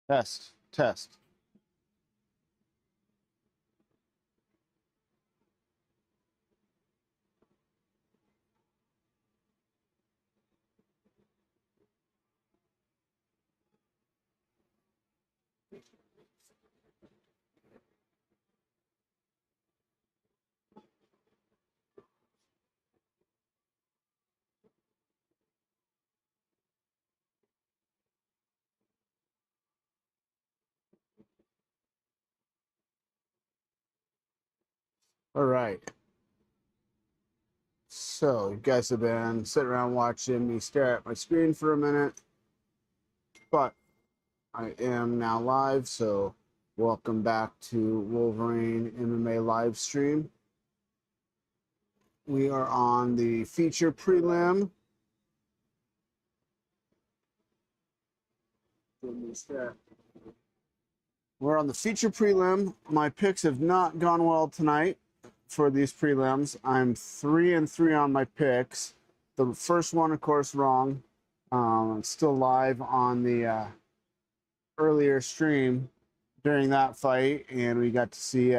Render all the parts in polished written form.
Test, test. All right. So you guys have been sitting around watching me stare at my screen for a minute, but I am now live, so welcome back to Wolverine MMA live stream. We are on the feature prelim. We're on the feature prelim. My picks have not gone well tonight for these prelims. I'm 3-3 on my picks. The first one, of course, wrong. It's still live on the earlier stream during that fight, and we got to see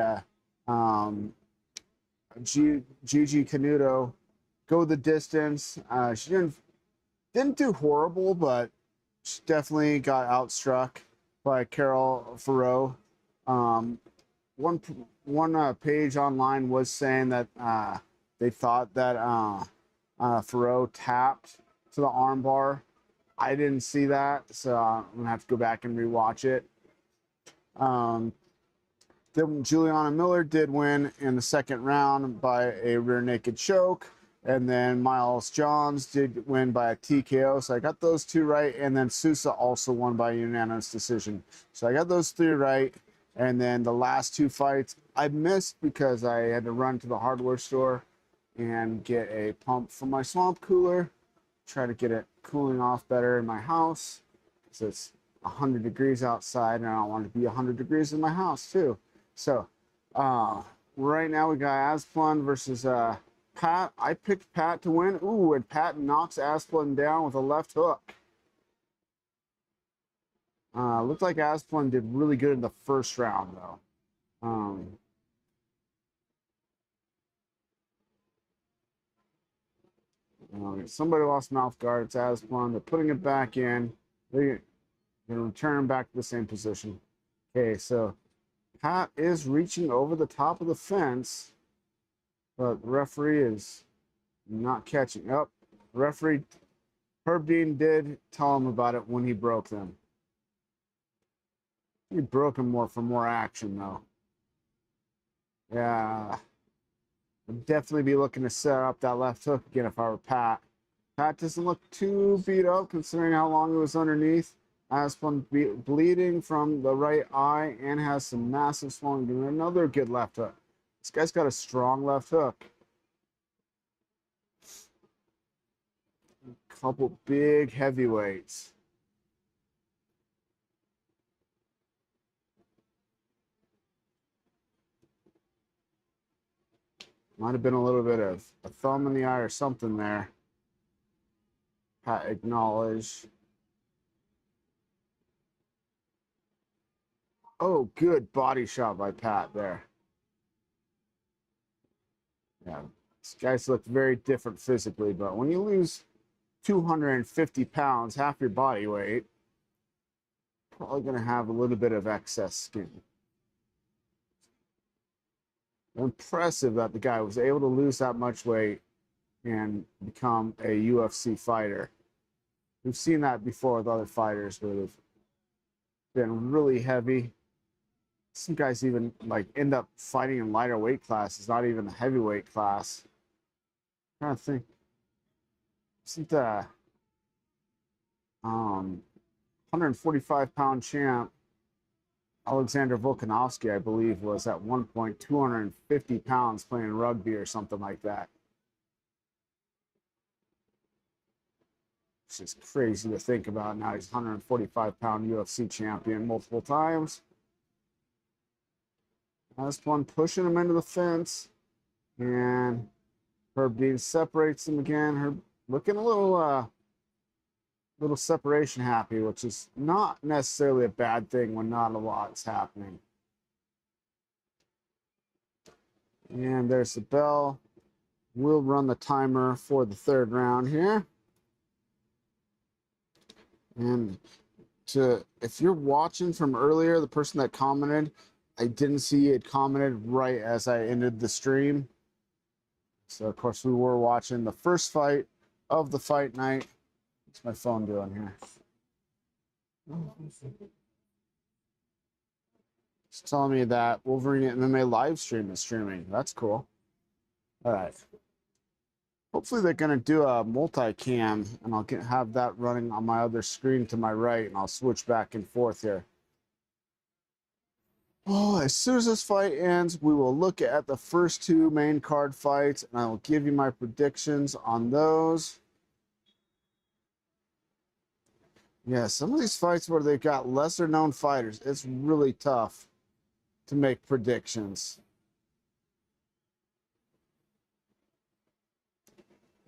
Gigi Canuto go the distance. She didn't do horrible, but she definitely got outstruck by Carol Farrow. One page online was saying that they thought that Farrow tapped to the armbar. I didn't see that, so I'm gonna have to go back and rewatch it. Then Juliana Miller did win in the second round by a rear naked choke. And then Miles Johns did win by a TKO. So I got those two right. And then Sousa also won by a unanimous decision. So I got those three right. And then the last two fights I missed because I had to run to the hardware store and get a pump for my swamp cooler. Try to get it cooling off better in my house. Because it's 100 degrees outside and I don't want it to be 100 degrees in my house too. So right now we got Asplund versus Pat. I picked Pat to win. Ooh, and Pat knocks Asplund down with a left hook. Looked like Asplund did really good in the first round though. Somebody lost mouth guard. It's Asplund. They're putting it back in. They're going to return him back to the same position. Okay, so Pat is reaching over the top of the fence, but the referee is not catching up. Referee Herb Dean did tell him about it when he broke them. He broke him more for more action, though. Yeah, I'd definitely be looking to set up that left hook again if I were Pat. Pat doesn't look too beat up considering how long he was underneath. Asplund bleeding from the right eye and has some massive swelling. Doing another good left hook. This guy's got a strong left hook. A couple big heavyweights. Might have been a little bit of a thumb in the eye or something there. Pat acknowledged. Oh, good body shot by Pat there. Yeah, these guys look very different physically, but when you lose 250 pounds, half your body weight, probably going to have a little bit of excess skin. Impressive that the guy was able to lose that much weight and become a UFC fighter. We've seen that before with other fighters where they've been really heavy. Some guys even like end up fighting in lighter weight classes, not even the heavyweight class. I'm trying to think. Isn't the 145-pound champ Alexander Volkanovski, I believe, was at one point 250 pounds playing rugby or something like that. It's just crazy to think about. Now he's 145-pound UFC champion multiple times. Last one pushing him into the fence. And Herb Dean separates him again. Herb looking a little little separation happy, which is not necessarily a bad thing when not a lot's happening. And there's the bell. We'll run the timer for the third round here. And if you're watching from earlier, the person that commented, I didn't see it commented right as I ended the stream. So, of course, we were watching the first fight of the fight night. What's my phone doing here? It's telling me that Wolverine MMA live stream is streaming. That's cool. All right. Hopefully they're going to do a multicam, and I'll have that running on my other screen to my right, and I'll switch back and forth here. Oh, as soon as this fight ends, we will look at the first two main card fights, and I will give you my predictions on those. Yeah, some of these fights where they've got lesser known fighters, it's really tough to make predictions.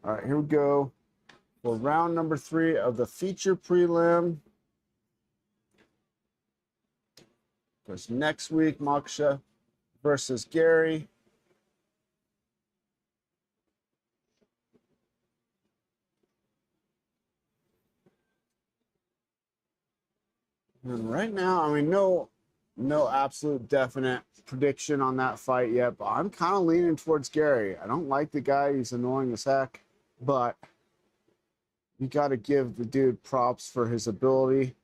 All right, here we go for round number 3 of the feature prelim. Because next week, Moksha versus Gary. And right now, I mean, no absolute definite prediction on that fight yet, but I'm kind of leaning towards Gary. I don't like the guy. He's annoying as heck, but you got to give the dude props for his ability.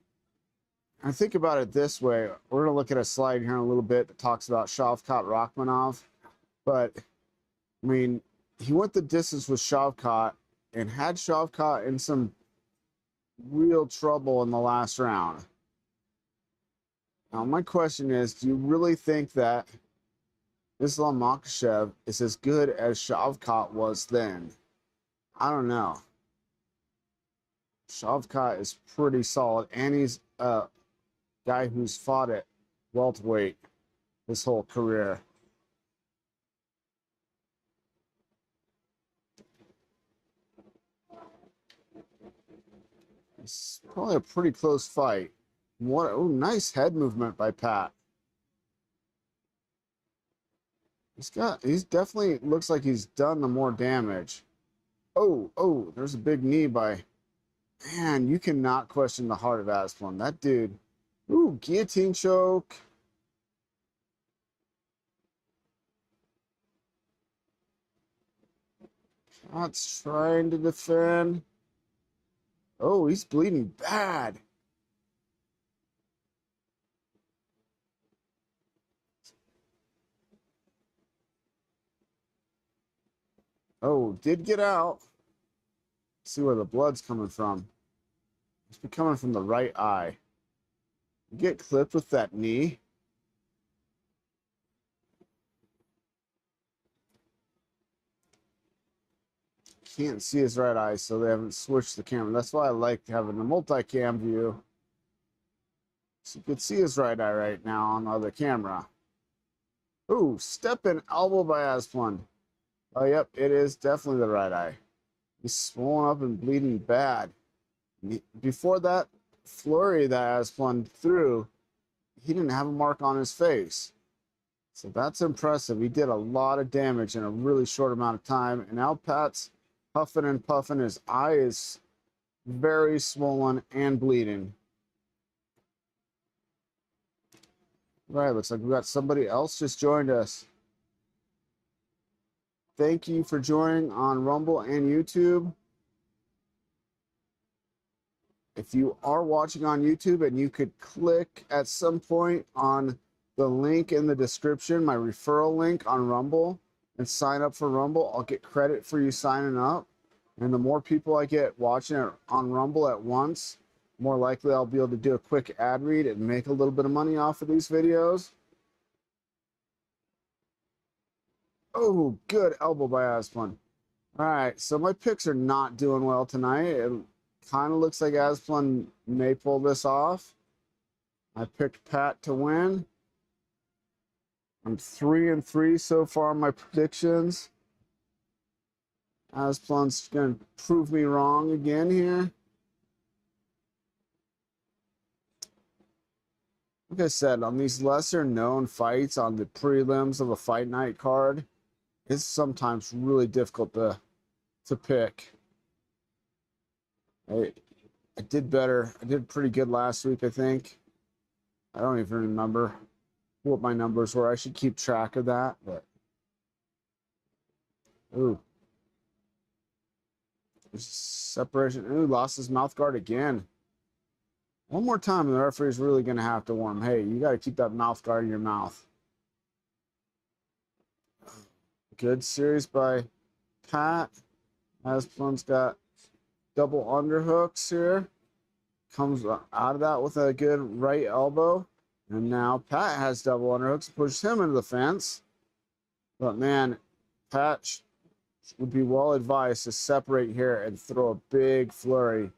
I think about it this way. We're going to look at a slide here in a little bit that talks about Shavkat Rakhmonov, but I mean, he went the distance with Shavkat and had Shavkat in some real trouble in the last round. Now, my question is, do you really think that Islam Makhachev is as good as Shavkat was then? I don't know. Shavkat is pretty solid, and he's a guy who's fought at welterweight his whole career. It's probably a pretty close fight. Oh, nice head movement by Pat. He's definitely looks like he's done the more damage. Oh, there's a big knee by, man, you cannot question the heart of Asplund. That dude, ooh, guillotine choke. Pat's trying to defend. Oh, he's bleeding bad. Oh, did get out. Let's see where the blood's coming from. It's coming from the right eye. You get clipped with that knee. Can't see his right eye, so they haven't switched the camera. That's why I like having the multicam view. So you can see his right eye right now on the other camera. Ooh, step in elbow by Asplund. Oh, yep, it is definitely the right eye. He's swollen up and bleeding bad. Before that flurry that Asplund threw, he didn't have a mark on his face. So that's impressive. He did a lot of damage in a really short amount of time. And now Pat's huffing and puffing. His eye is very swollen and bleeding. Right, looks like we got somebody else just joined us. Thank you for joining on Rumble and YouTube. If you are watching on YouTube and you could click at some point on the link in the description, my referral link on Rumble, and sign up for Rumble, I'll get credit for you signing up. And the more people I get watching it on Rumble at once, more likely I'll be able to do a quick ad read and make a little bit of money off of these videos. Oh, good elbow by Asplund. All right, so my picks are not doing well tonight. It kind of looks like Asplund may pull this off. I picked Pat to win. I'm 3-3 so far in my predictions. Asplund's going to prove me wrong again here. Like I said, on these lesser known fights on the prelims of a fight night card, it's sometimes really difficult to pick. I did better. I did pretty good last week, I think. I don't even remember what my numbers were. I should keep track of that. But ooh, separation. Ooh, lost his mouth guard again. One more time, and the referee's really going to have to warn him, hey, you got to keep that mouth guard in your mouth. Good series by Pat. Asplin's got double underhooks here. Comes out of that with a good right elbow. And now Pat has double underhooks, pushes him into the fence. But man, Pat would be well advised to separate here and throw a big flurry.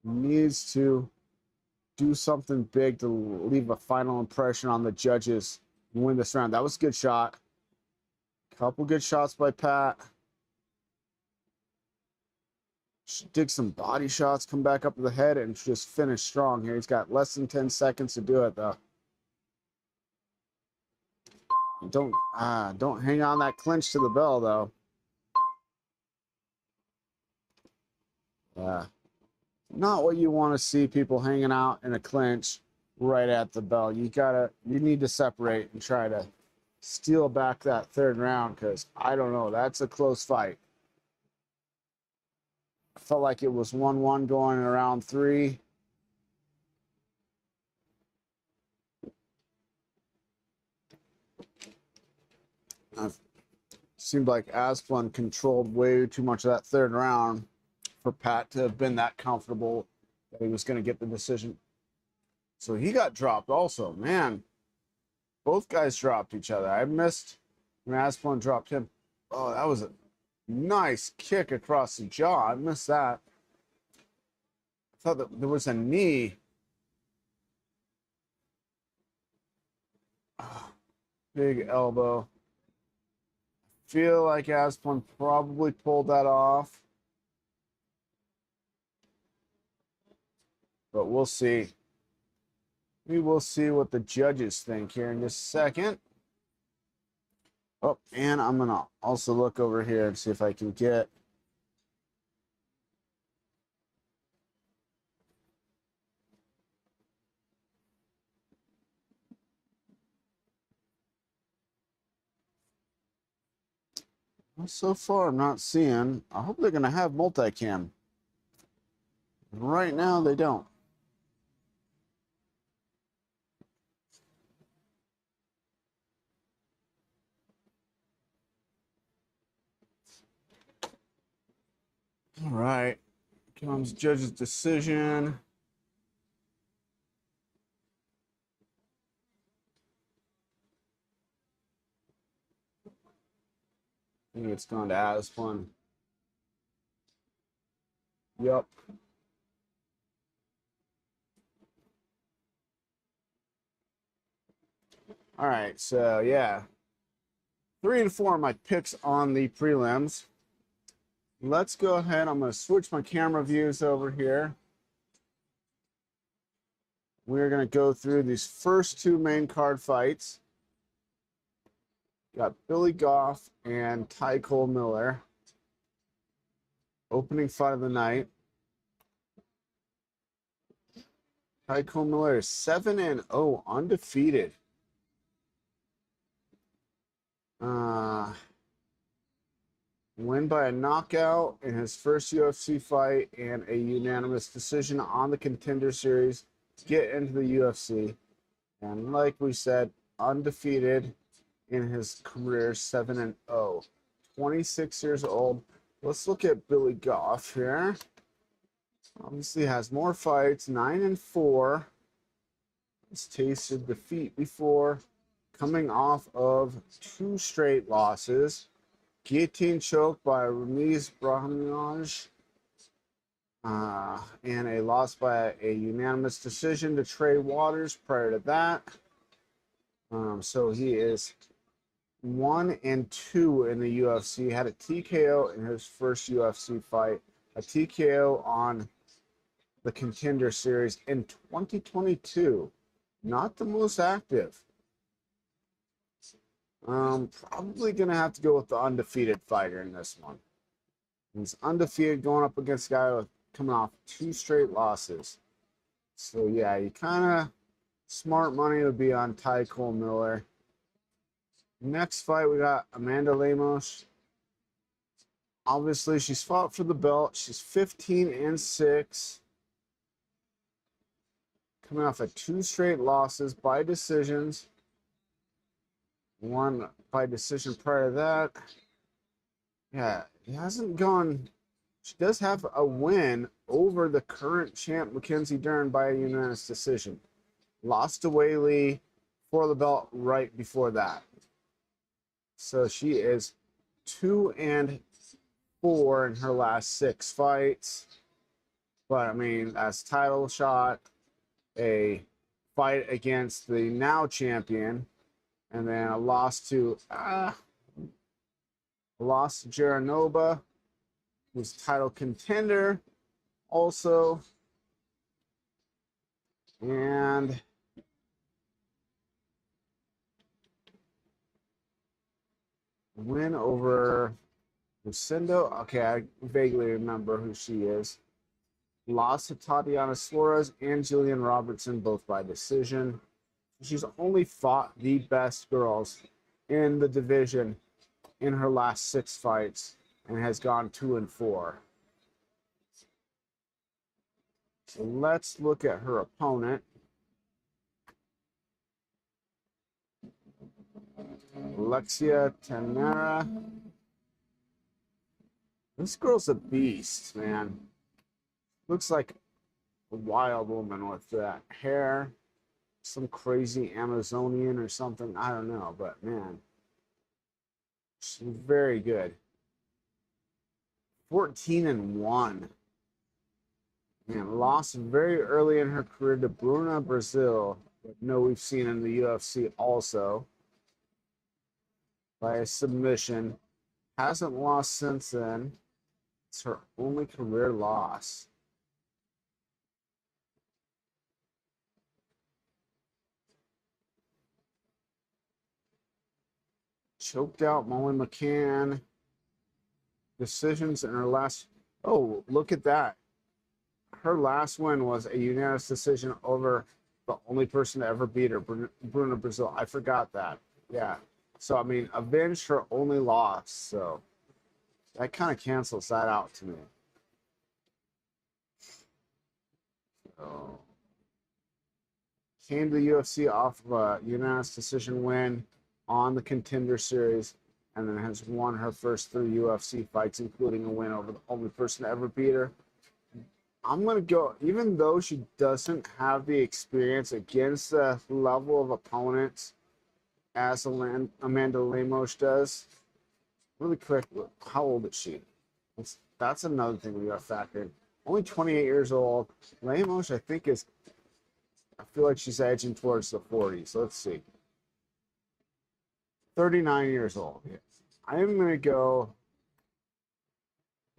Needs to do something big to leave a final impression on the judges and win this round. That was a good shot. Couple good shots by Pat. Should dig some body shots, come back up to the head, and just finish strong here. He's got less than 10 seconds to do it, though. Don't hang on that clinch to the bell, though. Yeah. Not what you want to see, people hanging out in a clinch right at the bell. You need to separate and try to steal back that third round, because I don't know, that's a close fight. I felt like it was 1-1 going in round 3. It seemed like Asplund controlled way too much of that third round for Pat to have been that comfortable that he was going to get the decision. So he got dropped also. Man, both guys dropped each other. I missed when Asplund dropped him. Oh, that was a nice kick across the jaw. I missed that. I thought that there was a knee. Oh, big elbow. Feel like Asplund probably pulled that off. But we'll see. We will see what the judges think here in just a second. Oh, and I'm going to also look over here and see if I can get so far I'm not seeing. I hope they're going to have multicam. Right now they don't. All right. Comes judge's decision. I think it's going to Asplund. Yep. All right, so yeah. 3 and 4 are my picks on the prelims. Let's go ahead. I'm going to switch my camera views over here. We're going to go through these first 2 main card fights. Got Billy Goff and Ty Cole Miller. Opening fight of the night. Ty Cole Miller is 7-0, undefeated. Win by a knockout in his first UFC fight and a unanimous decision on the Contender Series to get into the UFC. And like we said, undefeated in his career, 7-0. 26 years old. Let's look at Billy Goff here. Obviously has more fights, 9-4. He's tasted defeat before, coming off of 2 straight losses. Guillotine choke by Ramiz Brahimaj, and a loss by a unanimous decision to Trey Waters prior to that. So he is 1-2 in the UFC. Had a TKO in his first UFC fight, a TKO on the Contender Series in 2022. not the most active. Probably gonna have to go with the undefeated fighter in this one. He's undefeated going up against a guy with coming off 2 straight losses. So yeah, you kind of smart money would be on Ty Cole Miller. Next fight we got Amanda Lemos. Obviously, she's fought for the belt. She's 15-6. Coming off of 2 straight losses by decisions. One by decision prior to that. Yeah, he hasn't gone. She does have a win over the current champ, Mackenzie Dern, by a unanimous decision. Lost to Whaley for the belt right before that. So she is 2-4 in her last 6 fights. But I mean, that's title shot, a fight against the now champion, and then a loss to Jaranova, who's title contender also. And win over Lucindo. Okay, I vaguely remember who she is. Lost to Tatiana Suarez and Jillian Robertson, both by decision. She's only fought the best girls in the division in her last 6 fights and has gone 2-4. So let's look at her opponent. Alexia Tenera. This girl's a beast, man. Looks like a wild woman with that hair. Some crazy Amazonian or something. I don't know, but man, she's very good. 14-1. Man, lost very early in her career to Bruna Brazil. But no, we've seen in the UFC also by a submission. Hasn't lost since then. It's her only career loss. Choked out Molly McCann. Decisions in her last. Oh, look at that. Her last win was a unanimous decision over the only person to ever beat her, Bruna Brazil. I forgot that. Yeah. So, I mean, avenged her only loss. So, that kind of cancels that out to me. So, came to the UFC off of a unanimous decision win on the Contender Series, and then has won her first 3 UFC fights, including a win over the only person to ever beat her. I'm going to go, even though she doesn't have the experience against the level of opponents as Amanda Lemos does. Really quick, how old is she? That's another thing we got to factor in. Only 28 years old. Lemos, I think, I feel like she's edging towards the 40s. Let's see. 39 years old. Yes. I am going to go,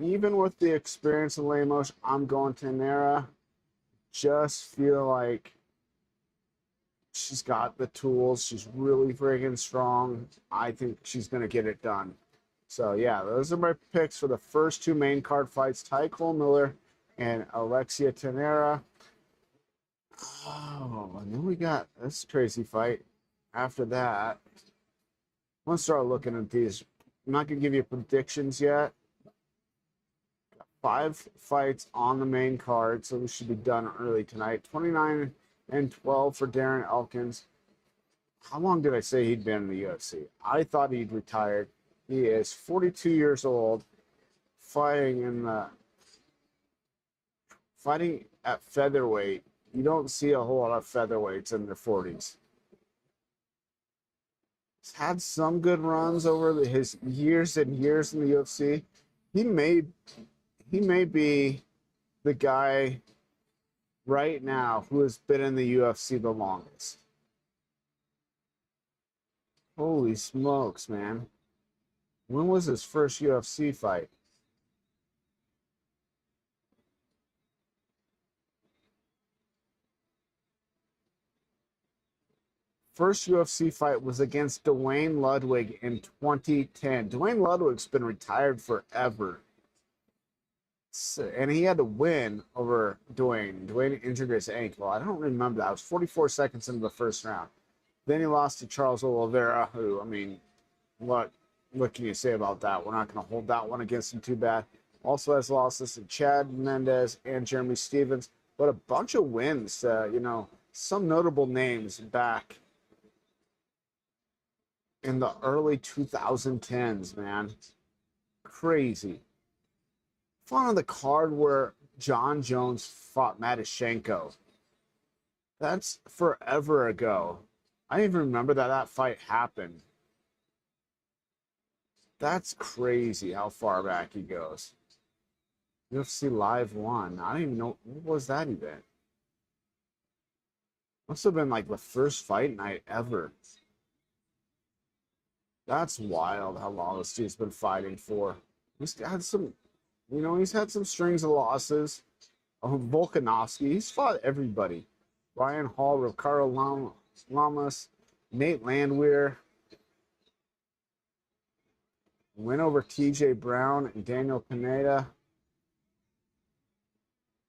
even with the experience of Lemos, I'm going to Tenera. Just feel like she's got the tools. She's really friggin' strong. I think she's going to get it done. So, yeah, those are my picks for the first 2 main card fights. Ty Cole Miller and Alexia Tenera. Oh, and then we got this crazy fight. After that, I'm going to start looking at these. I'm not going to give you predictions yet. 5 fights on the main card, so we should be done early tonight. 29-12 for Darren Elkins. How long did I say he'd been in the UFC? I thought he'd retired. He is 42 years old, fighting at featherweight. You don't see a whole lot of featherweights in their 40s. He's had some good runs over his years and years in the UFC. He may be the guy right now who has been in the UFC the longest. Holy smokes, man. When was his first UFC fight? first UFC fight was against Dwayne Ludwig in 2010. Dwayne Ludwig's been retired forever. And he had to win over Dwayne. Dwayne injured his ankle. I don't remember that. It was 44 seconds into the first round. Then he lost to Charles Oliveira, who, I mean, what can you say about that? We're not going to hold that one against him too bad. Also has losses to Chad Mendez and Jeremy Stevens, but a bunch of wins. You know, some notable names back in the early 2010s, man. Crazy. Fun on the card where John Jones fought Matyashenko. That's forever ago. I didn't even remember that fight happened. That's crazy how far back he goes. UFC Live 1. I don't even know. What was that event? Must have been like the first fight night ever. That's wild how long this dude's been fighting for. He's had some, you know, he's had some strings of losses. Volkanovski, he's fought everybody. Ryan Hall, Ricardo Lamas, Nate Landwehr. Win over TJ Brown and Daniel Pineda.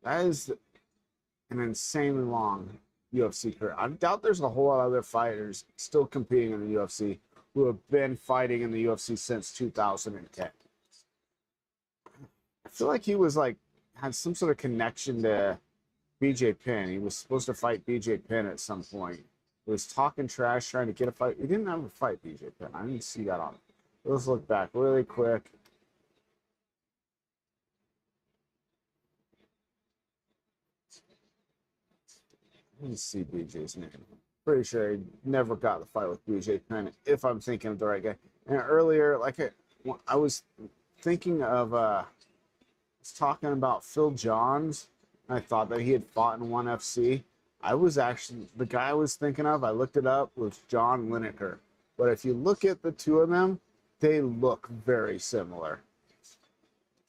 That is an insanely long UFC career. I doubt there's a whole lot of other fighters still competing in the UFC who have been fighting in the UFC since 2010. I feel like he was like, had some sort of connection to BJ Penn. He was supposed to fight BJ Penn at some point. He was talking trash, trying to get a fight. He didn't ever fight BJ Penn. I didn't see that on it. Let's look back really quick. Let me see BJ's name. Pretty sure he never got the fight with BJ Penn, if I'm thinking of the right guy. And earlier, like I was thinking of, was talking about Phil Johns. I thought that he had fought in ONE FC. I was actually, the guy I was thinking of, I looked it up, was John Lineker. But if you look at the two of them, they look very similar.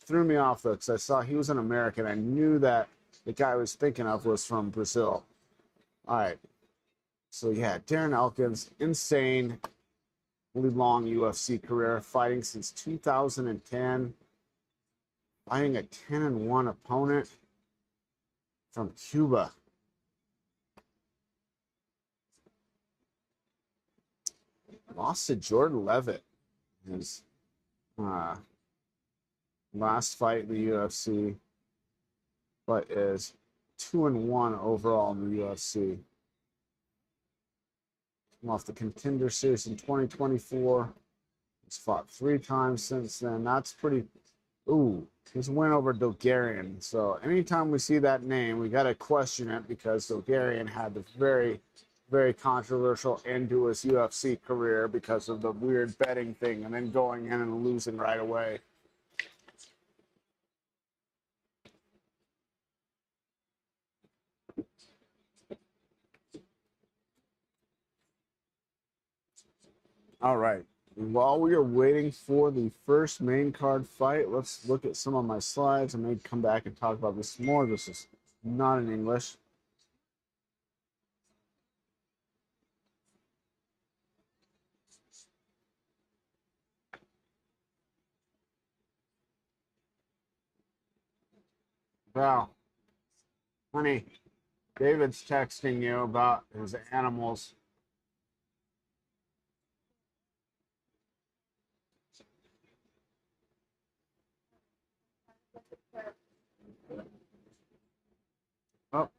Threw me off though, because I saw he was an American. I knew that the guy I was thinking of was from Brazil. All right. So yeah, Darren Elkins, insane, long UFC career, fighting since 2010, fighting a 10-1 opponent from Cuba. Lost to Jordan Levitt, his last fight in the UFC, but is 2-1 overall in the UFC. Off the Contender Series in 2024. He's fought 3 times since then. That's pretty. Ooh, his win over Dulgarian. So anytime we see that name, we got to question it because Dulgarian had the very, very controversial end to his UFC career because of the weird betting thing and then going in and losing right away. All right. While we are waiting for the first main card fight, let's look at some of my slides. I may come back and talk about this more. This is not in English. Wow. Honey, David's texting you about his animals. Oh.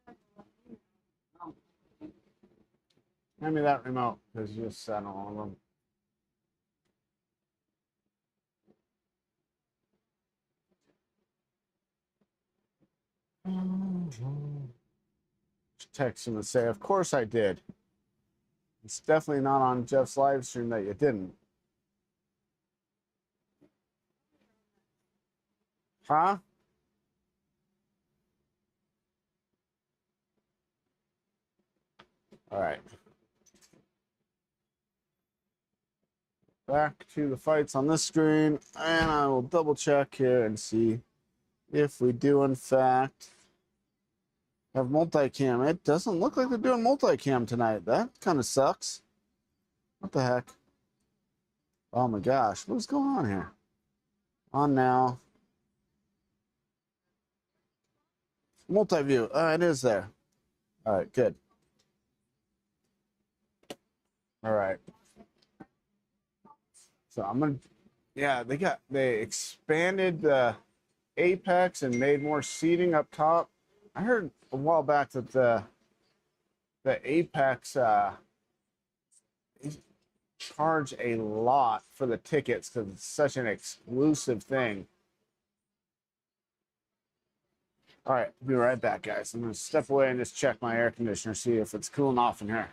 Hand me that remote, because you just sat on all of them. Text him and say, of course I did. It's definitely not on Jeff's live stream that you didn't. Huh? All right. Back to the fights on this screen, and I will double check here and see if we do in fact have multicam. It doesn't look like they're doing multicam tonight. That kind of sucks. What the heck? Oh my gosh, what's going on here? On now. Multi-view. It is there. All right, good. All right. So I'm gonna, yeah, they expanded the apex and made more seating up top. I heard a while back that the apex charge a lot for the tickets because it's such an exclusive thing. All right, be right back, guys. I'm gonna step away and just check my air conditioner, see if it's cooling off in here.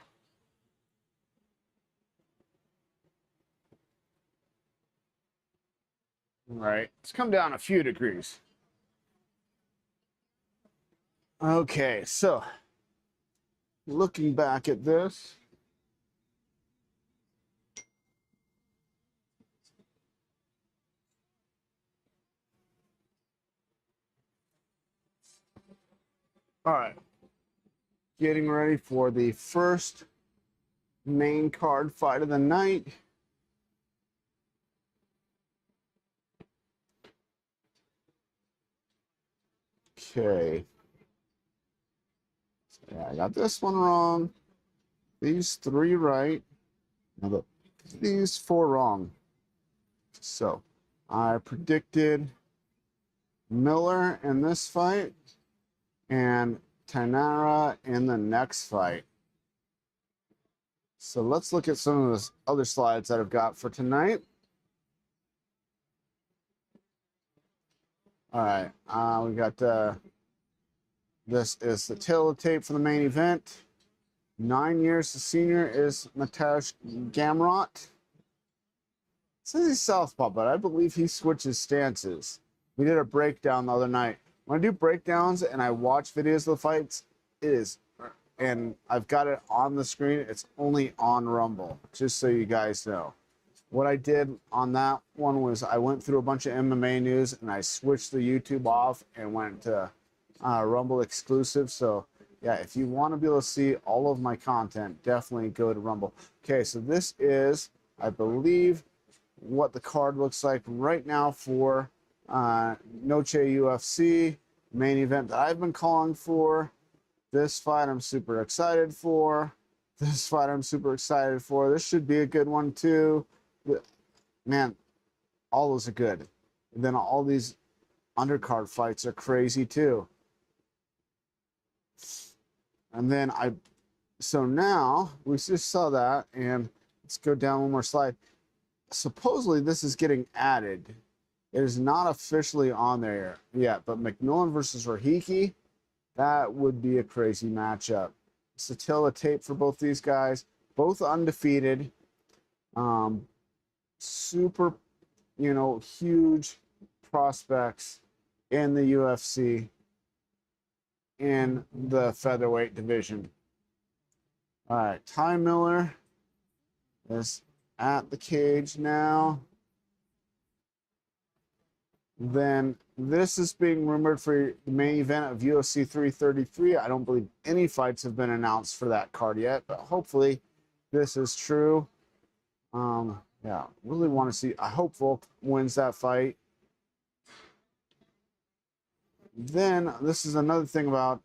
All right, it's come down a few degrees. Okay, so looking back at this, all right, getting ready for the first main card fight of the night. Okay. Yeah, I got this one wrong. These 3 right. Now these 4 wrong. So I predicted Miller in this fight and Tanara in the next fight. So let's look at some of the other slides that I've got for tonight. All right, we got this is the tail of the tape for the main event. 9 years the senior is Mateusz Gamrot. It says he's southpaw, but I believe he switches stances. We did a breakdown the other night. When I do breakdowns and I watch videos of the fights, it is, and I've got it on the screen, it's only on Rumble, just so you guys know. What I did on that one was I went through a bunch of MMA news and I switched the YouTube off and went to Rumble exclusive. So yeah, if you want to be able to see all of my content, definitely go to Rumble. Okay, so this is, I believe, what the card looks like right now for Noche UFC main event that I've been calling for. This fight I'm super excited for. This fight I'm super excited for. This should be a good one too. Man, all those are good. And then all these undercard fights are crazy too. And then so now we just saw that, and let's go down one more slide. Supposedly this is getting added. It is not officially on there yet, but McMillan versus Rahiki, that would be a crazy matchup. It's the tail of tape for both these guys, both undefeated. Super, huge prospects in the UFC in the featherweight division. All right, Ty Miller is at the cage now. Then this is being rumored for the main event of UFC 333. I don't believe any fights have been announced for that card yet, but hopefully this is true. Yeah, really want to see. I hope Volk wins that fight. Then this is another thing about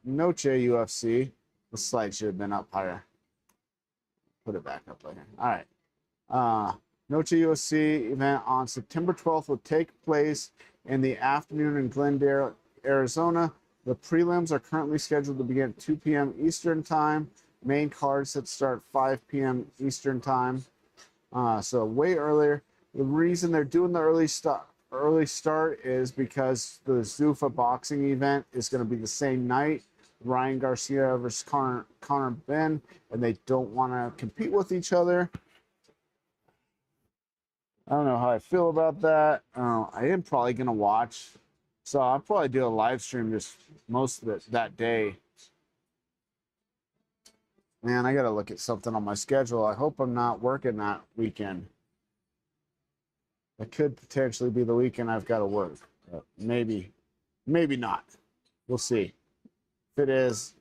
Noche UFC. The slide should have been up higher. Put it back up later. All right. Noche UFC event on September 12th will take place in the afternoon in Glendale, Arizona. The prelims are currently scheduled to begin at 2 p.m. Eastern Time. Main cards that start 5 p.m. Eastern Time. So way earlier. The reason they're doing the early start is because the Zuffa boxing event is going to be the same night. Ryan Garcia versus Connor Ben, and they don't want to compete with each other. I don't know how I feel about that. I am probably going to watch. So I'll probably do a live stream just most of it that day. Man, I got to look at something on my schedule. I hope I'm not working that weekend. It could potentially be the weekend I've got to work. Maybe not. We'll see. If it is,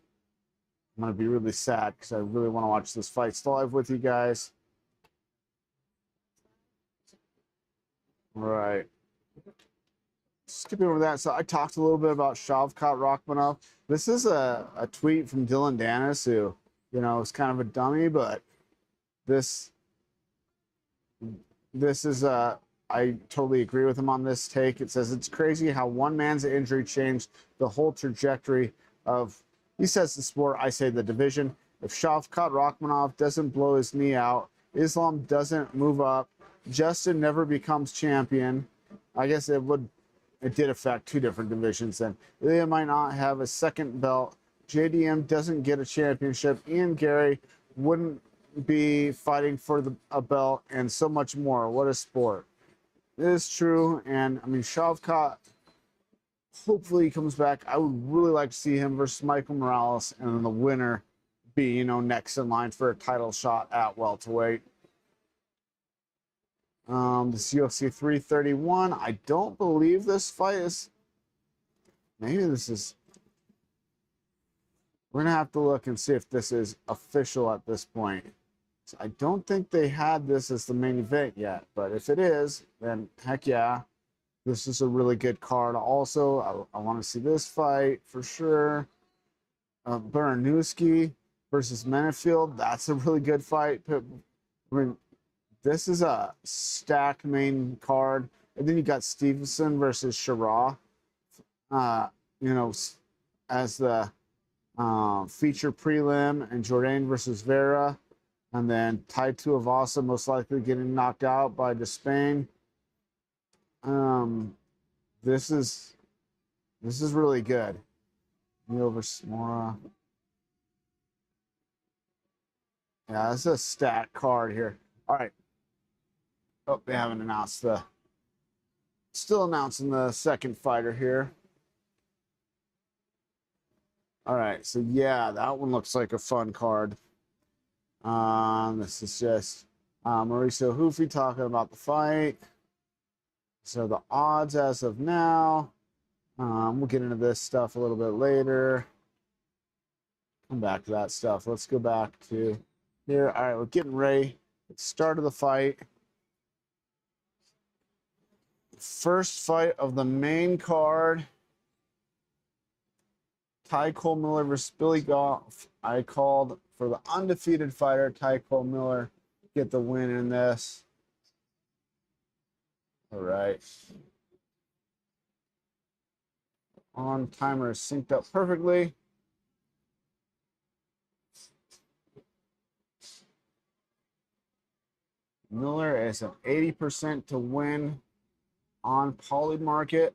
I'm going to be really sad because I really want to watch this fight live with you guys. Right. Skipping over that, so I talked a little bit about Shavkat Rakhmonov. This is a tweet from Dylan Dennis, who, you know, is kind of a dummy, but this this is I totally agree with him on this take. It says it's crazy how one man's injury changed the whole trajectory of, he says, the sport, I say the division. If Shavkat Rakhmonov doesn't blow his knee out, Islam doesn't move up, Justin never becomes champion. I guess it did affect two different divisions then. Ilya might not have a second belt. JDM doesn't get a championship. Ian Gary wouldn't be fighting for a belt, and so much more. What a sport. It is true, and I mean, Shavkat, hopefully he comes back. I would really like to see him versus Michael Morales, and then the winner be, you know, next in line for a title shot at welterweight. This UFC 331. I don't believe this fight is. Maybe this is. We're gonna have to look and see if this is official at this point. So I don't think they had this as the main event yet, but if it is, then heck yeah, this is a really good card. Also, I want to see this fight for sure. Baranowski versus Menefield. That's a really good fight. I mean, this is a stacked main card. And then you got Stevenson versus Shara, you know, as the feature prelim, and Jourdain versus Vera. And then Tai Tuivasa most likely getting knocked out by Despain. This is really good. Neil versus Mora. Yeah, this is a stacked card here. All right. Oh, they haven't announced still announcing the second fighter here. All right, so yeah, that one looks like a fun card. This is just Mauricio Hoofy talking about the fight. So the odds as of now, we'll get into this stuff a little bit later. Come back to that stuff. Let's go back to here. All right, we're getting ready. It's start of the fight. First fight of the main card. Ty Cole Miller versus Billy Goff. I called for the undefeated fighter, Ty Cole Miller, get the win in this. All right. On timer is synced up perfectly. Miller is an 80% to win on Polymarket.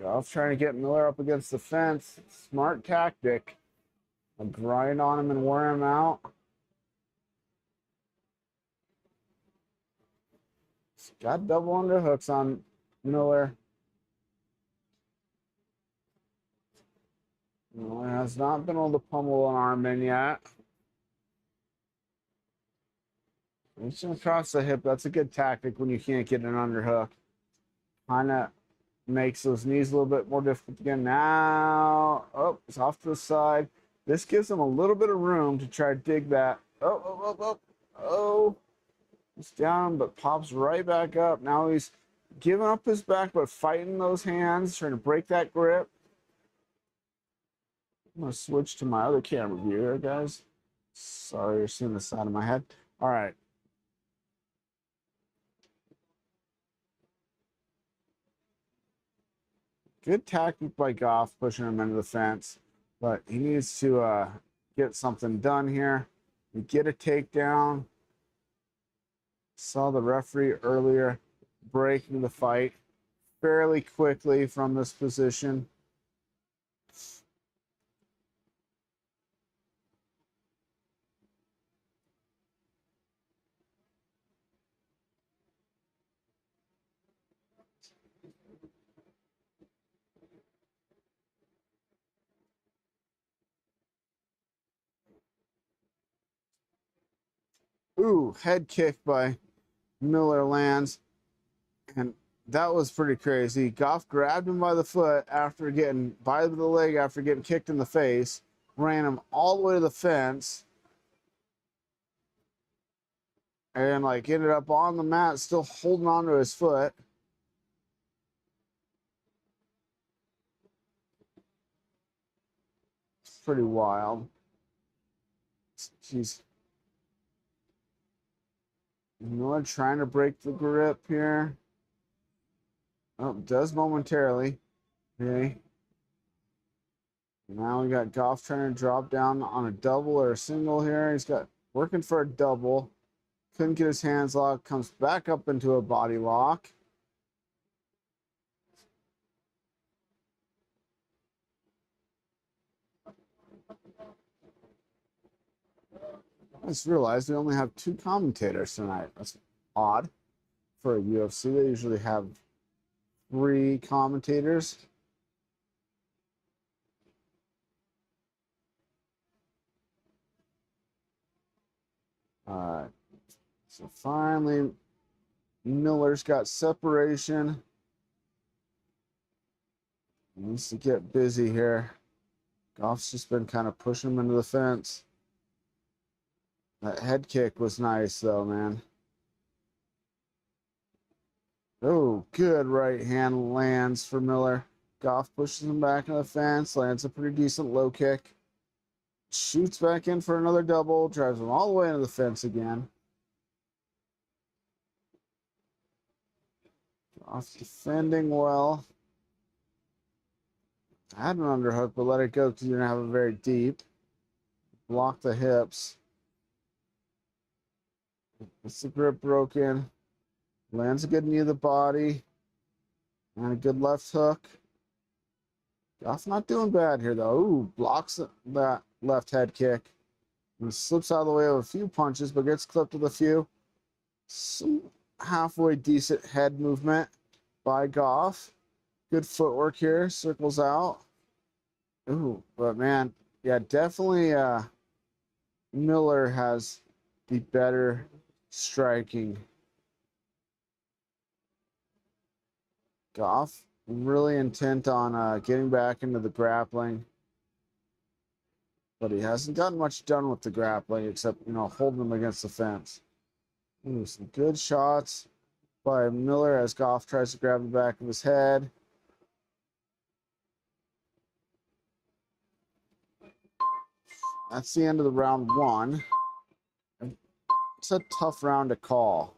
Goff trying to get Miller up against the fence. Smart tactic. I'll grind on him and wear him out. He's got double underhooks on Miller. Miller has not been able to pummel an arm in yet. Reaching across the hip, that's a good tactic when you can't get an underhook. Kind of makes those knees a little bit more difficult to get. Now, oh, it's off to the side. This gives him a little bit of room to try to dig that. Oh. It's down, but pops right back up. Now he's giving up his back, but fighting those hands, trying to break that grip. I'm going to switch to my other camera view here, guys. Sorry, you're seeing the side of my head. All right. Good tactic by Goff, pushing him into the fence, but he needs to get something done here. We get a takedown. Saw the referee earlier breaking the fight fairly quickly from this position. Ooh, head kick by Miller lands, and that was pretty crazy. Goff grabbed him by the foot after getting by the leg after getting kicked in the face, ran him all the way to the fence, and like ended up on the mat, still holding on to his foot. It's pretty wild. Jeez. Miller trying to break the grip here. Oh, does momentarily. Okay. Now we got Goff trying to drop down on a double or a single here. He's got working for a double. Couldn't get his hands locked. Comes back up into a body lock. I just realized we only have 2 commentators tonight. That's odd for a UFC. They usually have 3 commentators. So finally, Miller's got separation. He needs to get busy here. Goff's just been kind of pushing him into the fence. That head kick was nice, though, man. Oh, good right hand lands for Miller. Goff pushes him back into the fence, lands a pretty decent low kick. Shoots back in for another double, drives him all the way into the fence again. Goff defending well. Had an underhook, but let it go because you didn't have it very deep. Block the hips. Gets the grip broken. Lands a good knee to the body. And a good left hook. Goff not doing bad here, though. Ooh, blocks that left head kick. And slips out of the way of a few punches, but gets clipped with a few. Some halfway decent head movement by Goff. Good footwork here. Circles out. Ooh, but man, yeah, definitely Miller has the better striking. Goff really intent on getting back into the grappling, but he hasn't gotten much done with the grappling except, holding him against the fence. Ooh, some good shots by Miller as Goff tries to grab the back of his head. That's the end of the round 1. It's a tough round to call.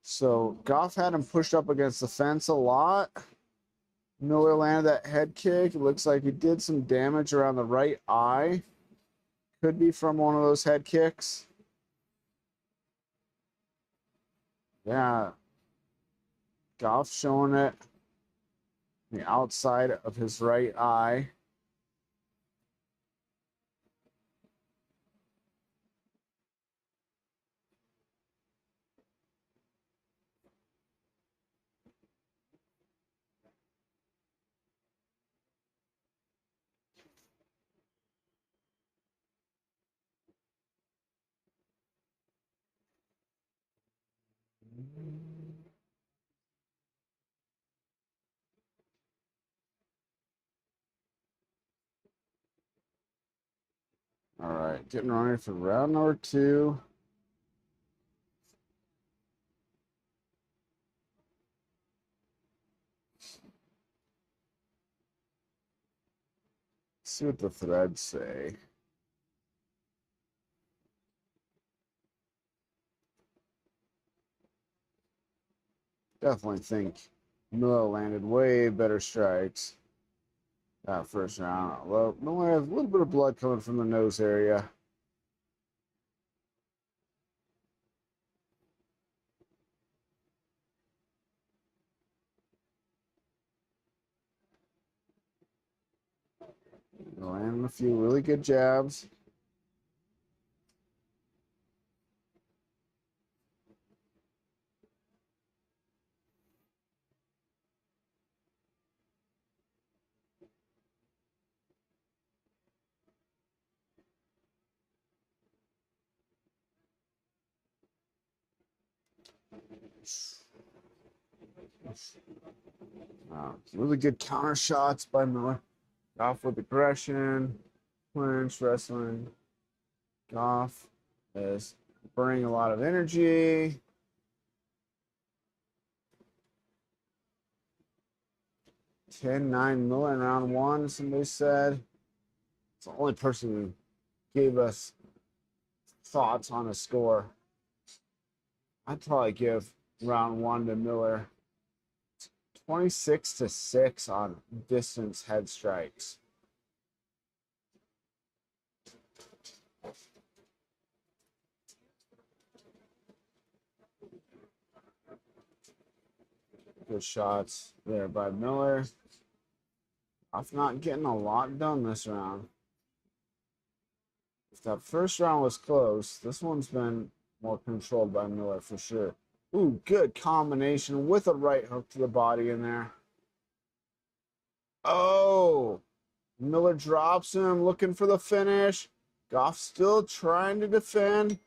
So Goff had him pushed up against the fence a lot. Miller landed that head kick. It looks like he did some damage around the right eye. Could be from one of those head kicks. Yeah. Goff showing it. The outside of his right eye. All right, getting ready for round number 2. Let's see what the threads say. Definitely think Miller landed way better strikes that first round. Although Miller has a little bit of blood coming from the nose area. Landing a few really good jabs. Really good counter shots by Miller. Goff with aggression, clinch, wrestling. Goff is burning a lot of energy. 10-9 Miller in round one, somebody said. It's the only person who gave us thoughts on a score. I'd probably give round one to Miller. 26-6 on distance head strikes. Good shots there by Miller. I'm not getting a lot done this round. If that first round was close, this one's been more controlled by Miller for sure. Ooh, good combination with a right hook to the body in there. Oh, Miller drops him, looking for the finish. Goff still trying to defend.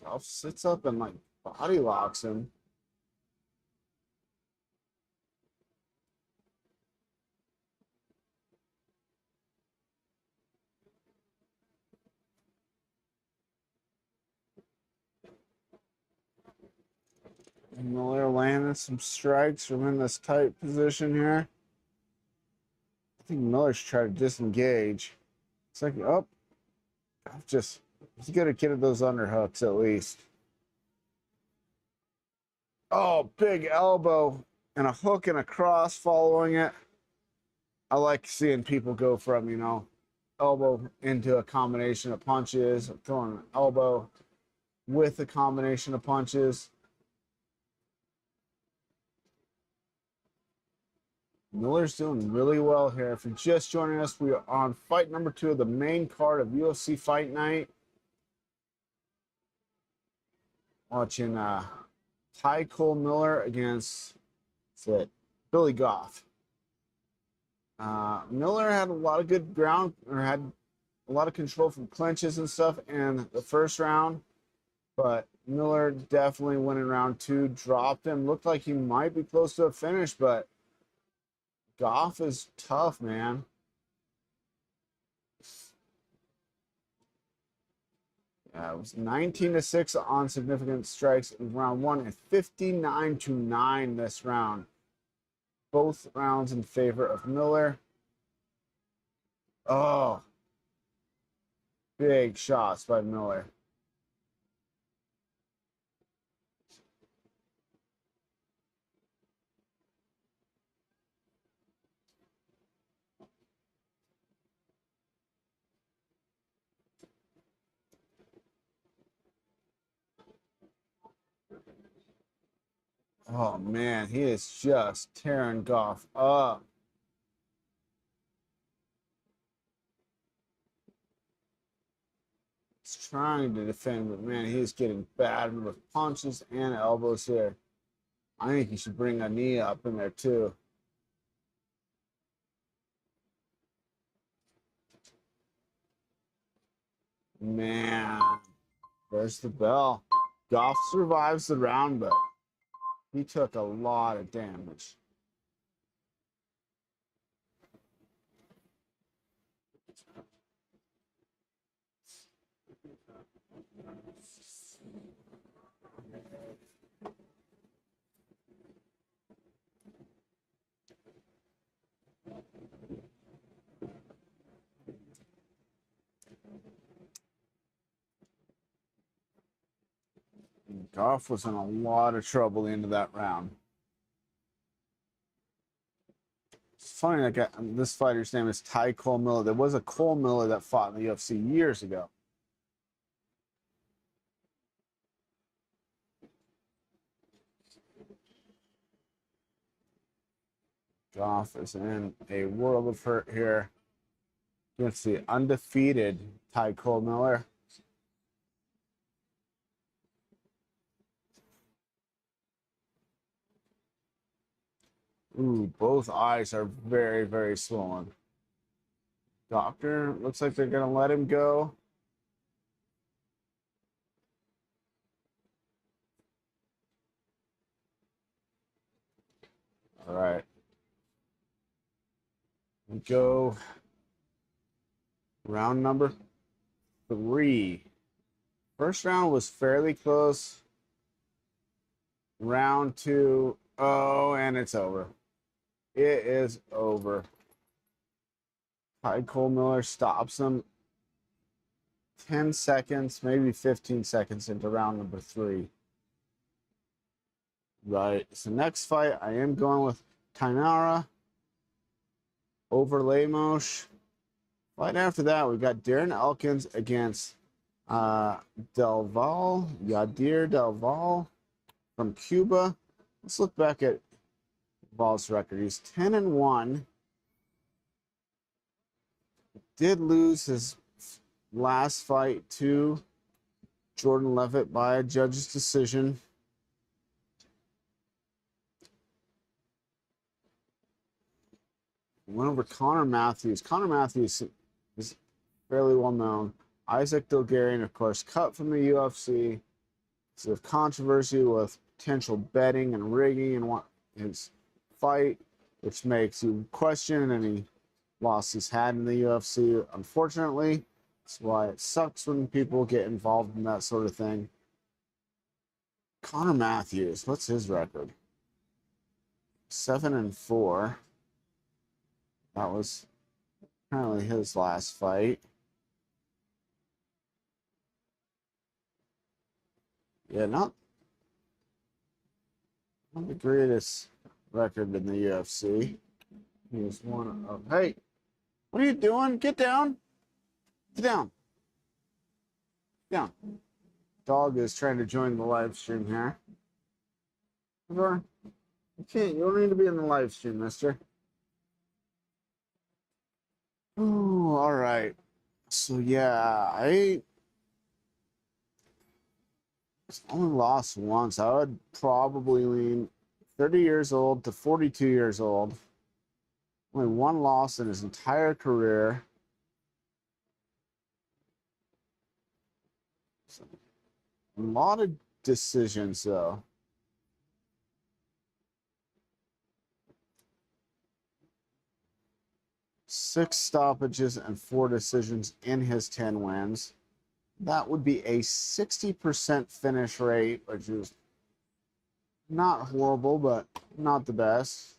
Goff sits up and like body locks him. Miller landing some strikes from in this tight position here. I think Miller's trying to disengage. It's like, oh, just he's gonna get at those underhooks at least. Oh, big elbow and a hook and a cross following it. I like seeing people go from, elbow into a combination of punches, throwing an elbow with a combination of punches. Miller's doing really well here. If you're just joining us, we are on fight number 2 of the main card of UFC Fight Night. Watching Ty Cole Miller against Billy Goff. Miller had a lot of good ground, or had a lot of control from clinches and stuff in the first round, but Miller definitely went in round 2, dropped him. Looked like he might be close to a finish, but Goff is tough, man. Yeah, it was 19-6 on significant strikes in round 1 and 59-9 this round. Both rounds in favor of Miller. Oh, big shots by Miller. Oh, man, he is just tearing Goff up. He's trying to defend, but, man, he is getting battered with punches and elbows here. I think he should bring a knee up in there, too. Man, there's the bell. Goff survives the round, but he took a lot of damage. Goff was in a lot of trouble into that round. It's funny, like this fighter's name is Ty Cole Miller. There was a Cole Miller that fought in the UFC years ago. Goff is in a world of hurt here against the undefeated Ty Cole Miller. Ooh, both eyes are very, very swollen. Doctor, looks like they're going to let him go. All right. We go round number 3. First round was fairly close. Round 2, oh, and it's over. It is over. Ty Cole Miller stops him 10 seconds, maybe 15 seconds into round number 3. Right. So next fight, I am going with Tainara over Lemos. Fight after that, we got Darren Elkins against Del Yadir Del Val from Cuba. Let's look back at Val's record. He's 10-1. Did lose his last fight to Jordan Levitt by a judge's decision. Went over Connor Matthews. Connor Matthews is fairly well known. Isaac Dilgarian, of course, cut from the UFC. So controversy with potential betting and rigging in his fight, which makes you question any loss he's had in the UFC. Unfortunately, that's why it sucks when people get involved in that sort of thing. Connor Matthews, what's his record? 7-4. That was apparently his last fight. Yeah, not the greatest record in the UFC. He was one of. Hey, what are you doing? Get down. Get down. Down. Dog is trying to join the live stream here. You can't. You don't need to be in the live stream, mister. Oh, all right. So yeah, I only lost once. I would probably lean 30 years old to 42 years old. Only one loss in his entire career. So, a lot of decisions, though. Six stoppages and 4 decisions in his 10 wins. That would be a 60% finish rate, which is not horrible, but not the best.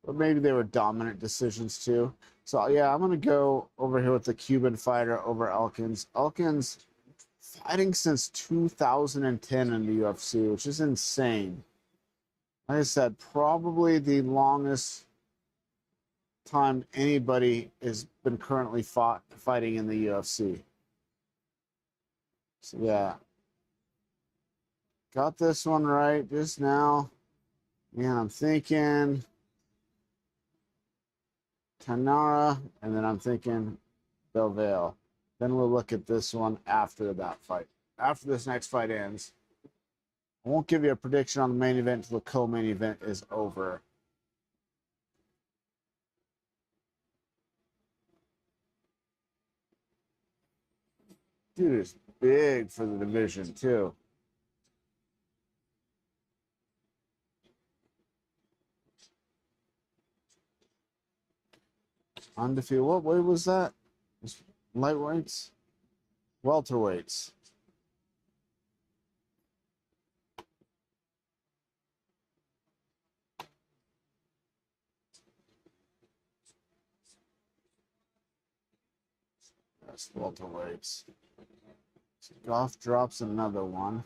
But maybe they were dominant decisions too. So yeah, I'm gonna go over here with the Cuban fighter over Elkins. Elkins fighting since 2010 in the UFC, which is insane. Like I said, probably the longest time anybody has been currently fighting in the UFC. So yeah, got this one right just now. Man, I'm thinking Tanara, and then I'm thinking Belvale. Then we'll look at this one after that fight. After this next fight ends. I won't give you a prediction on the main event until the co-main event is over. Dude is big for the division, too. Undefeated. What weight was that? Lightweights? Welterweights. That's welterweights. So Goff drops another one.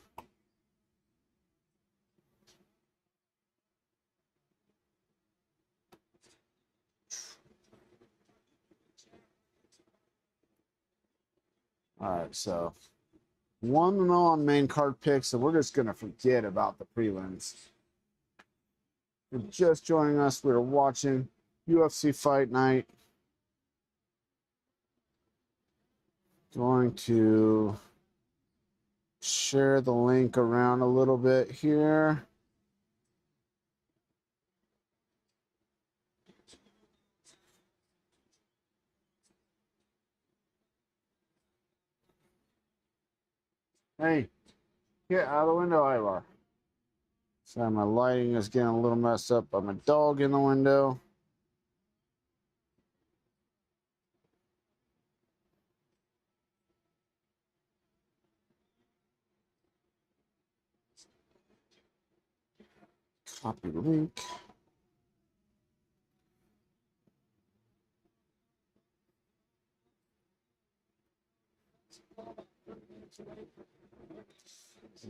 All right, so 1-0 on main card picks, so we're just going to forget about the prelims. If you're just joining us, we're watching UFC Fight Night. Going to share the link around a little bit here. Hey, get out of the window, Ivar. Sorry, my lighting is getting a little messed up by my dog in the window. Copy link.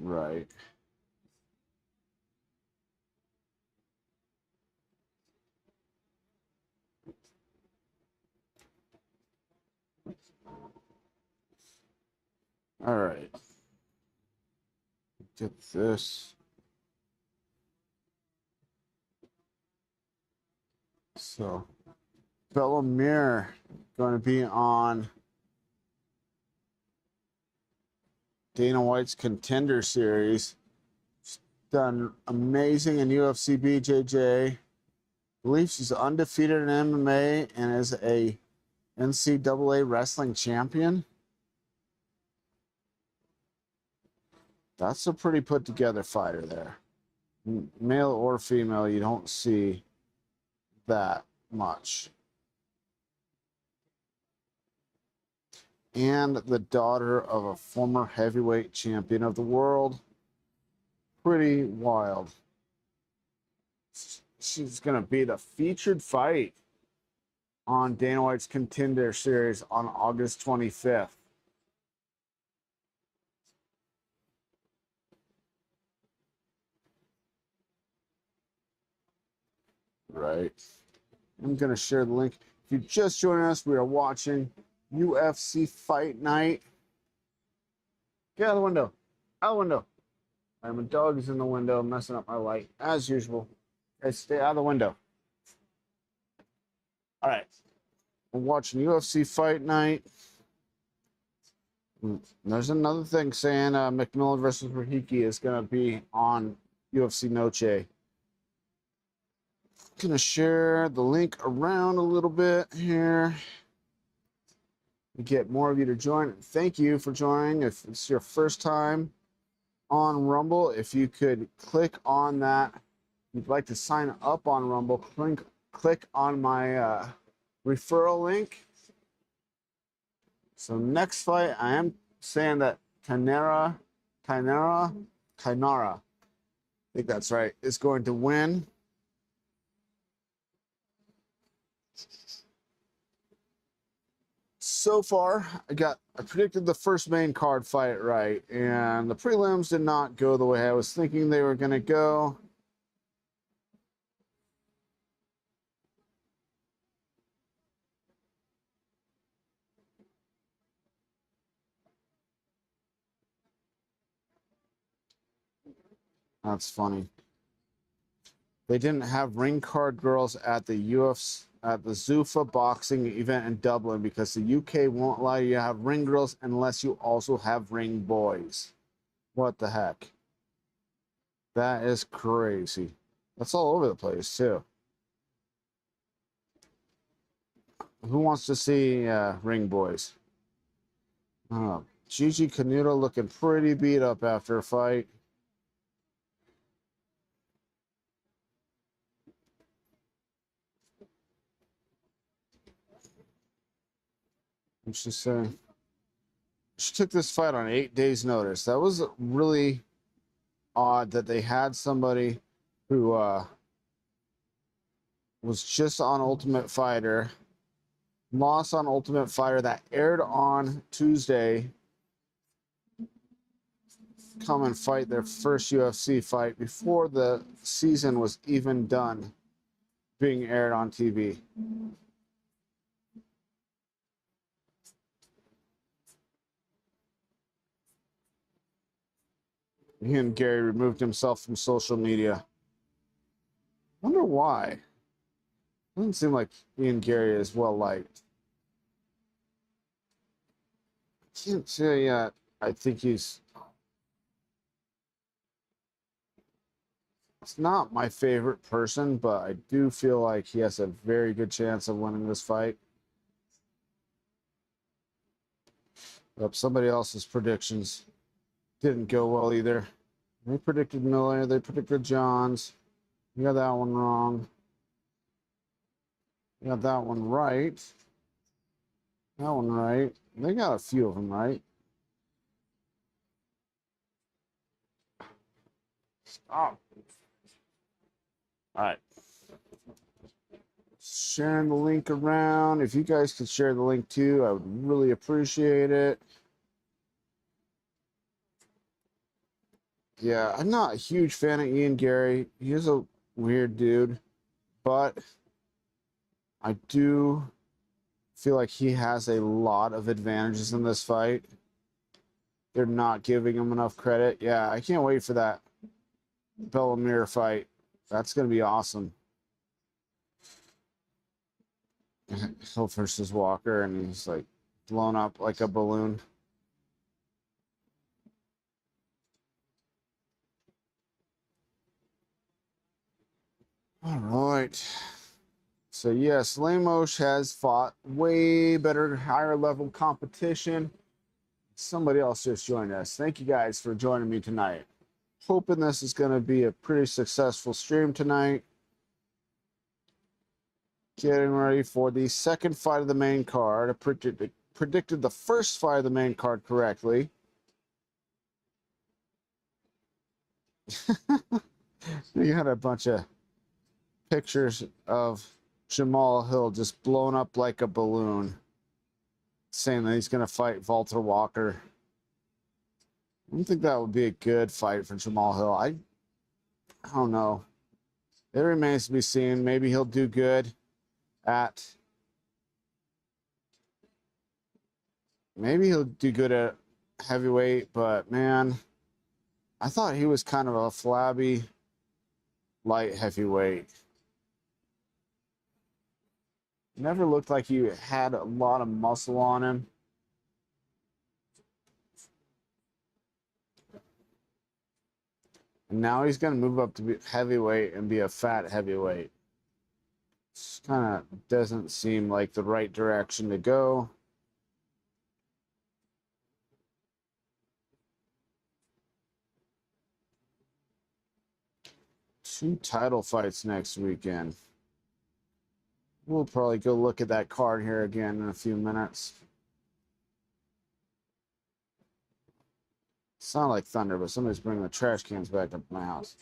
Right. All right. Get this. So, Bellemere going to be on Dana White's Contender Series. She's done amazing in UFC BJJ. I believe she's undefeated in MMA and is a NCAA wrestling champion. That's a pretty put together fighter there. Male or female, you don't see that much. And the daughter of a former heavyweight champion of the world. Pretty wild. She's going to be the featured fight on Dana White's Contender Series on August 25th. Right. I'm going to share the link. If you're just joining us, we are watching UFC Fight Night. Get out of the window. Out of the window. All right, my dog is in the window, messing up my light, as usual. Guys, stay out of the window. All right. We're watching UFC Fight Night. There's another thing saying McMillan versus Rahiki is going to be on UFC Noche. Going to share the link around a little bit here. Get more of you to join. Thank you for joining. If it's your first time on Rumble, if you could click on that, you'd like to sign up on Rumble, click on my referral link. So next fight, I am saying that Kainara, I think that's right, is going to win. So far, I predicted the first main card fight right, and the prelims did not go the way I was thinking they were going to go. That's funny. They didn't have ring card girls at the UFC, at the Zuffa boxing event in Dublin because the UK won't allow you to have ring girls unless you also have ring boys. What the heck? That is crazy. That's all over the place, too. Who wants to see ring boys? Gigi Canuto looking pretty beat up after a fight. What's she saying? She took this fight on 8 days' notice. That was really odd that they had somebody who was just on Ultimate Fighter, lost on Ultimate Fighter that aired on Tuesday, come and fight their first UFC fight before the season was even done being aired on TV. Ian Gary removed himself from social media. Wonder why. Doesn't seem like Ian Gary is well liked. I can't say yet. I think it's not my favorite person, but I do feel like he has a very good chance of winning this fight. Up somebody else's predictions. didn't go well either. They predicted Miller. They predicted Johns. You got that one wrong. You got that one right. That one right. They got a few of them right. Stop. All right. Sharing the link around. If you guys could share the link too, I would really appreciate it. Yeah, I'm not a huge fan of Ian Gary. He is a weird dude, but I do feel like he has a lot of advantages in this fight. They're not giving him enough credit. Yeah, I can't wait for that Bellamir fight. That's going to be awesome. Hill versus Walker, and he's like blown up like a balloon. All right. So yes, Lemos has fought way better, higher level competition. Somebody else just joined us. Thank you guys for joining me tonight. Hoping this is going to be a pretty successful stream tonight. Getting ready for the second fight of the main card. I predicted the first fight of the main card correctly. You had a bunch of pictures of Jamal Hill just blown up like a balloon, saying that he's going to fight Walter Walker. I don't think that would be a good fight for Jamal Hill. I don't know. It remains to be seen. Maybe he'll do good at heavyweight, but man, I thought he was kind of a flabby light heavyweight. Never looked like he had a lot of muscle on him. And now he's going to move up to be heavyweight and be a fat heavyweight. It kind of doesn't seem like the right direction to go. Two title fights next weekend. We'll probably go look at that card here again in a few minutes. Sound like thunder, but somebody's bringing the trash cans back up my house.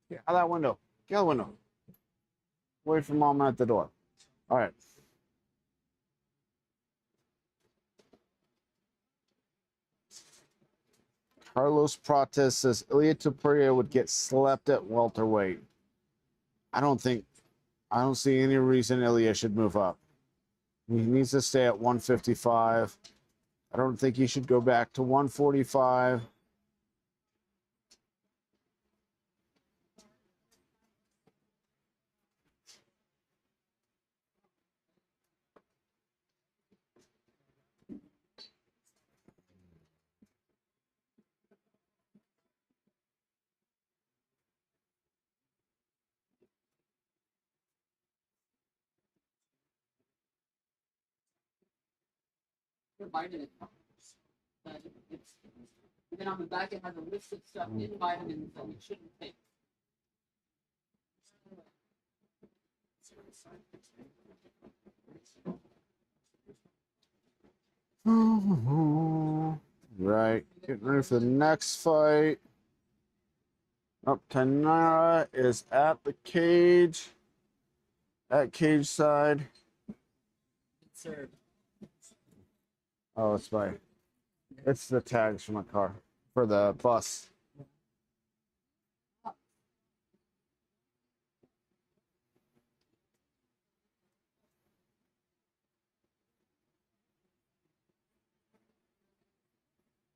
Get out that window. Get out the window. Wait for mom at the door. All right. Carlos Prates says Ilia Topuria would get slept at welterweight. I don't see any reason Ilia should move up. He needs to stay at 155. I don't think he should go back to 145. Vitamin. And then on the back, it has a list of stuff in vitamins that we shouldn't take. Right. Getting ready for the next fight. Up Tanara is at the cage. At cage side. Sir. Oh, it's the tags for my car, for the bus.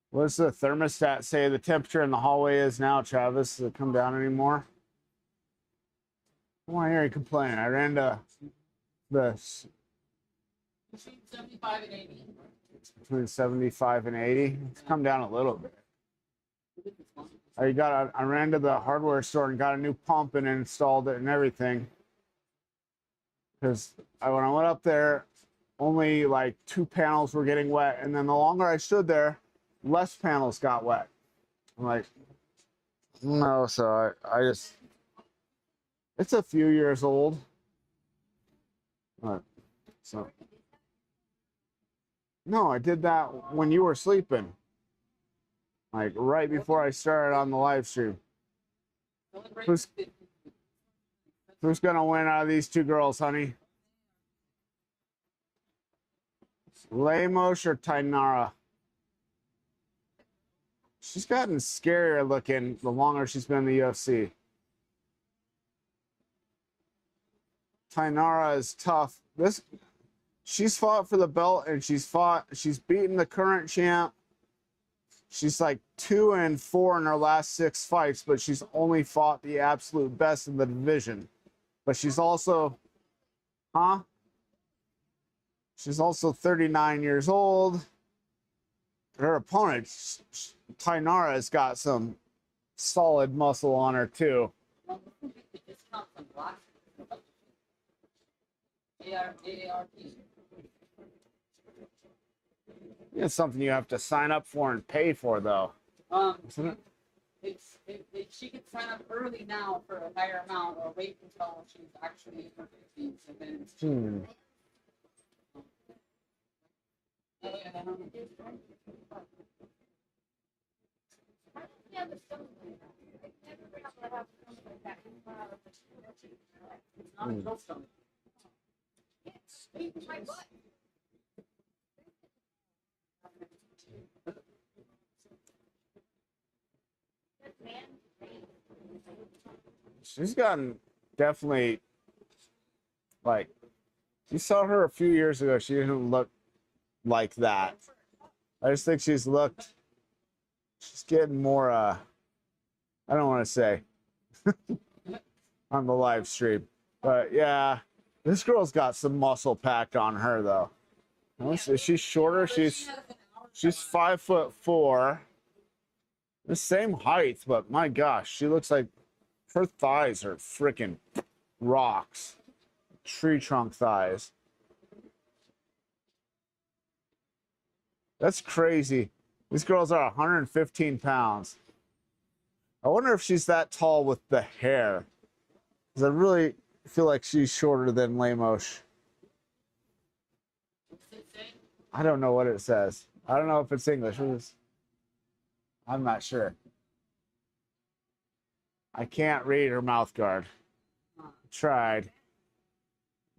What does the thermostat say the temperature in the hallway is now, Travis? Does it come down anymore? I want to hear you complain. I ran to this. Between 75 and 80. Between 75 and 80. It's come down a little bit. I ran to the hardware store and got a new pump and installed it and everything. Because when I went up there, only like 2 panels were getting wet. And then the longer I stood there, less panels got wet. I'm like, no, so I just, it's a few years old. So, no, I did that when you were sleeping. Like right before I started on the live stream. Who's gonna win out of these two girls, honey? Lemos or Tainara? She's gotten scarier looking the longer she's been in the UFC. Tainara is tough. She's fought for the belt and she's beaten the current champ. She's like 2-4 in her last 6 fights, but she's only fought the absolute best in the division. But she's also, she's also 39 years old. Her opponent, Tainara, has got some solid muscle on her too. It's something you have to sign up for and pay for, though. Isn't it? She could sign up early now for a higher amount, or wait until she's actually in her 50s and then. She's gotten definitely, like, you saw her a few years ago. She didn't look like that. I just think she's getting more, I don't want to say on the live stream, but yeah, this girl's got some muscle packed on her though. She's shorter. She's 5'4", the same height, but my gosh, she looks like her thighs are freaking rocks, tree trunk thighs. That's crazy. These girls are 115 pounds. I wonder if she's that tall with the hair. Because I really feel like she's shorter than Lemos. I don't know what it says. I don't know if it's English. I'm not sure. I can't read her mouth guard. Tried.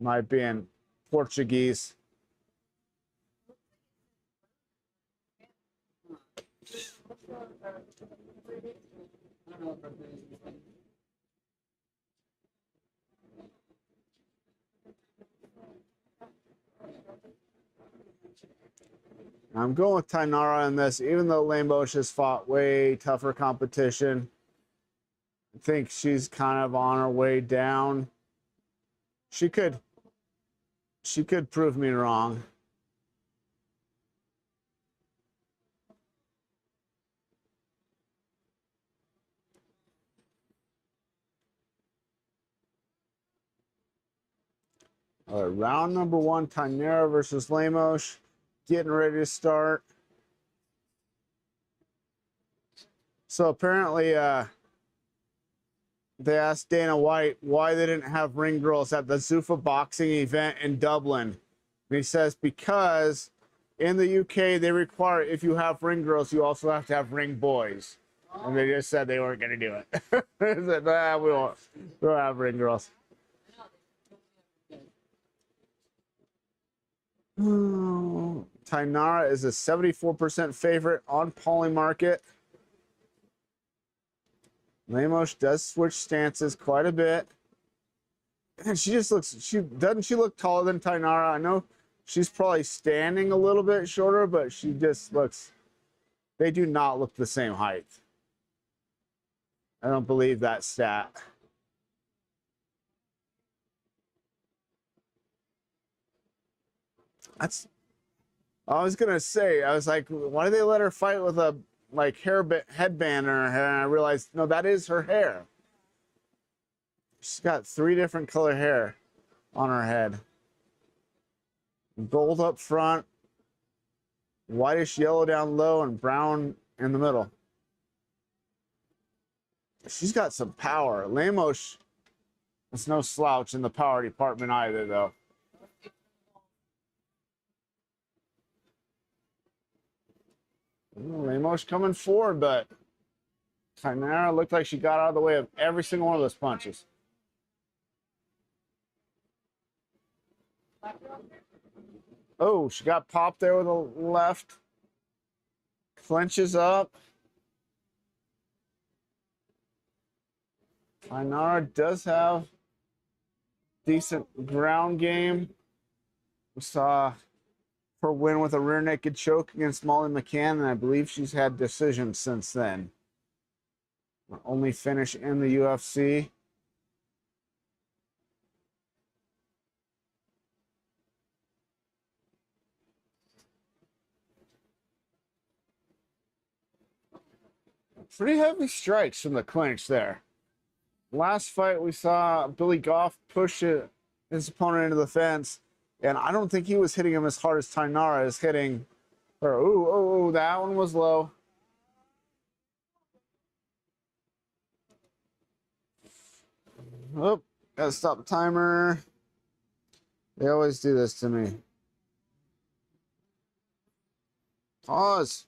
Might be in Portuguese. I'm going with Tainara in this, even though Lemos has fought way tougher competition. I think she's kind of on her way down. She could prove me wrong. All right, round number 1, Tainara versus Lemos. Getting ready to start. So apparently, they asked Dana White why they didn't have ring girls at the Zuffa boxing event in Dublin. And he says, because in the UK, they require, if you have ring girls, you also have to have ring boys. And they just said they weren't going to do it. They said, nah, we won't have ring girls. Tainara is a 74% favorite on Polymarket. Lemos does switch stances quite a bit. And she just looks, doesn't she look taller than Tainara? I know she's probably standing a little bit shorter, but she just looks, they do not look the same height. I don't believe that stat. I was gonna say, I was like, why did they let her fight with a headband in her hair? And I realized, no, that is her hair. She's got 3 different color hair on her head. Gold up front, whitish yellow down low and brown in the middle. She's got some power. Lemos is no slouch in the power department either, though. Lemos coming forward, but Tainara looked like she got out of the way of every single one of those punches. Oh, she got popped there with a left. Clenches up. Tainara does have decent ground game. We saw her win with a rear naked choke against Molly McCann, and I believe she's had decisions since then. Her only finish in the UFC. Pretty heavy strikes from the clinch there. Last fight, we saw Billy Goff push his opponent into the fence, and I don't think he was hitting him as hard as Tainara is hitting her. Ooh, that one was low. Oh, gotta stop the timer. They always do this to me. Pause.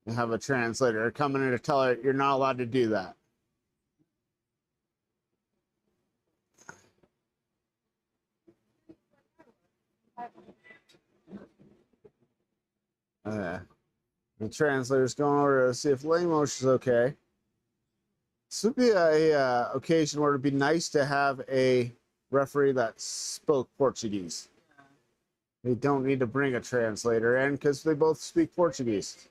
You have a translator coming in to tell her you're not allowed to do that. The translator's going over to see if Lemos is okay. This would be a occasion where it'd be nice to have a referee that spoke Portuguese. They don't need to bring a translator in because they both speak Portuguese.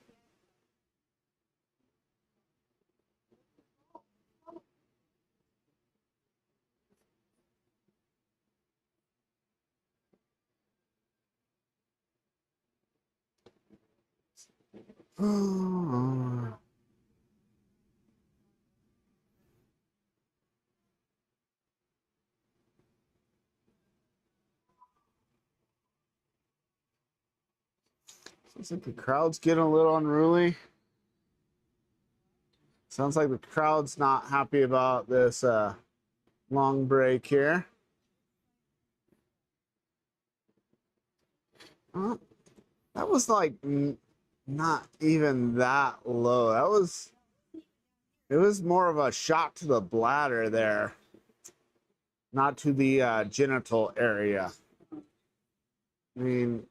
Sounds like the crowd's getting a little unruly. Sounds like the crowd's not happy about this long break here. That was like not even that low. It was more of a shot to the bladder there, not to the genital area. I mean,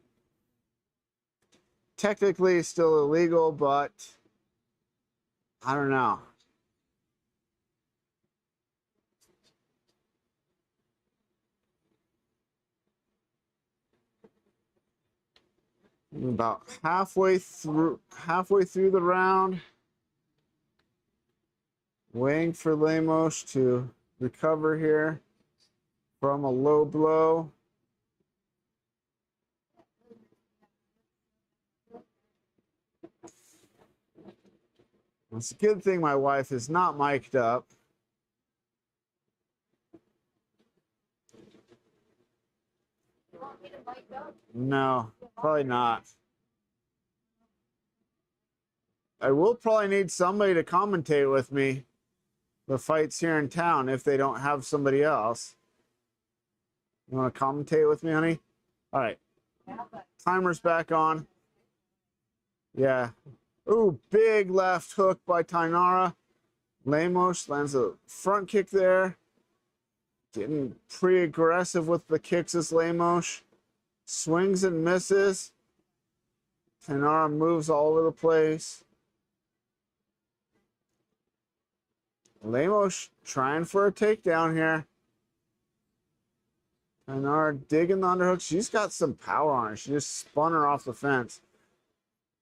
technically still illegal, but I don't know. About halfway through the round, waiting for Lemos to recover here from a low blow. It's a good thing my wife is not mic'd up. You want me to mic up? No, probably not. I will probably need somebody to commentate with me the fights here in town if they don't have somebody else. You want to commentate with me, honey? All right. Timer's back on. Yeah. Ooh, big left hook by Tainara. Lemos lands a front kick there. Getting pretty aggressive with the kicks as Lemos. Swings and misses. Tainara moves all over the place. Lemos trying for a takedown here. Tainara digging the underhook. She's got some power on her. She just spun her off the fence.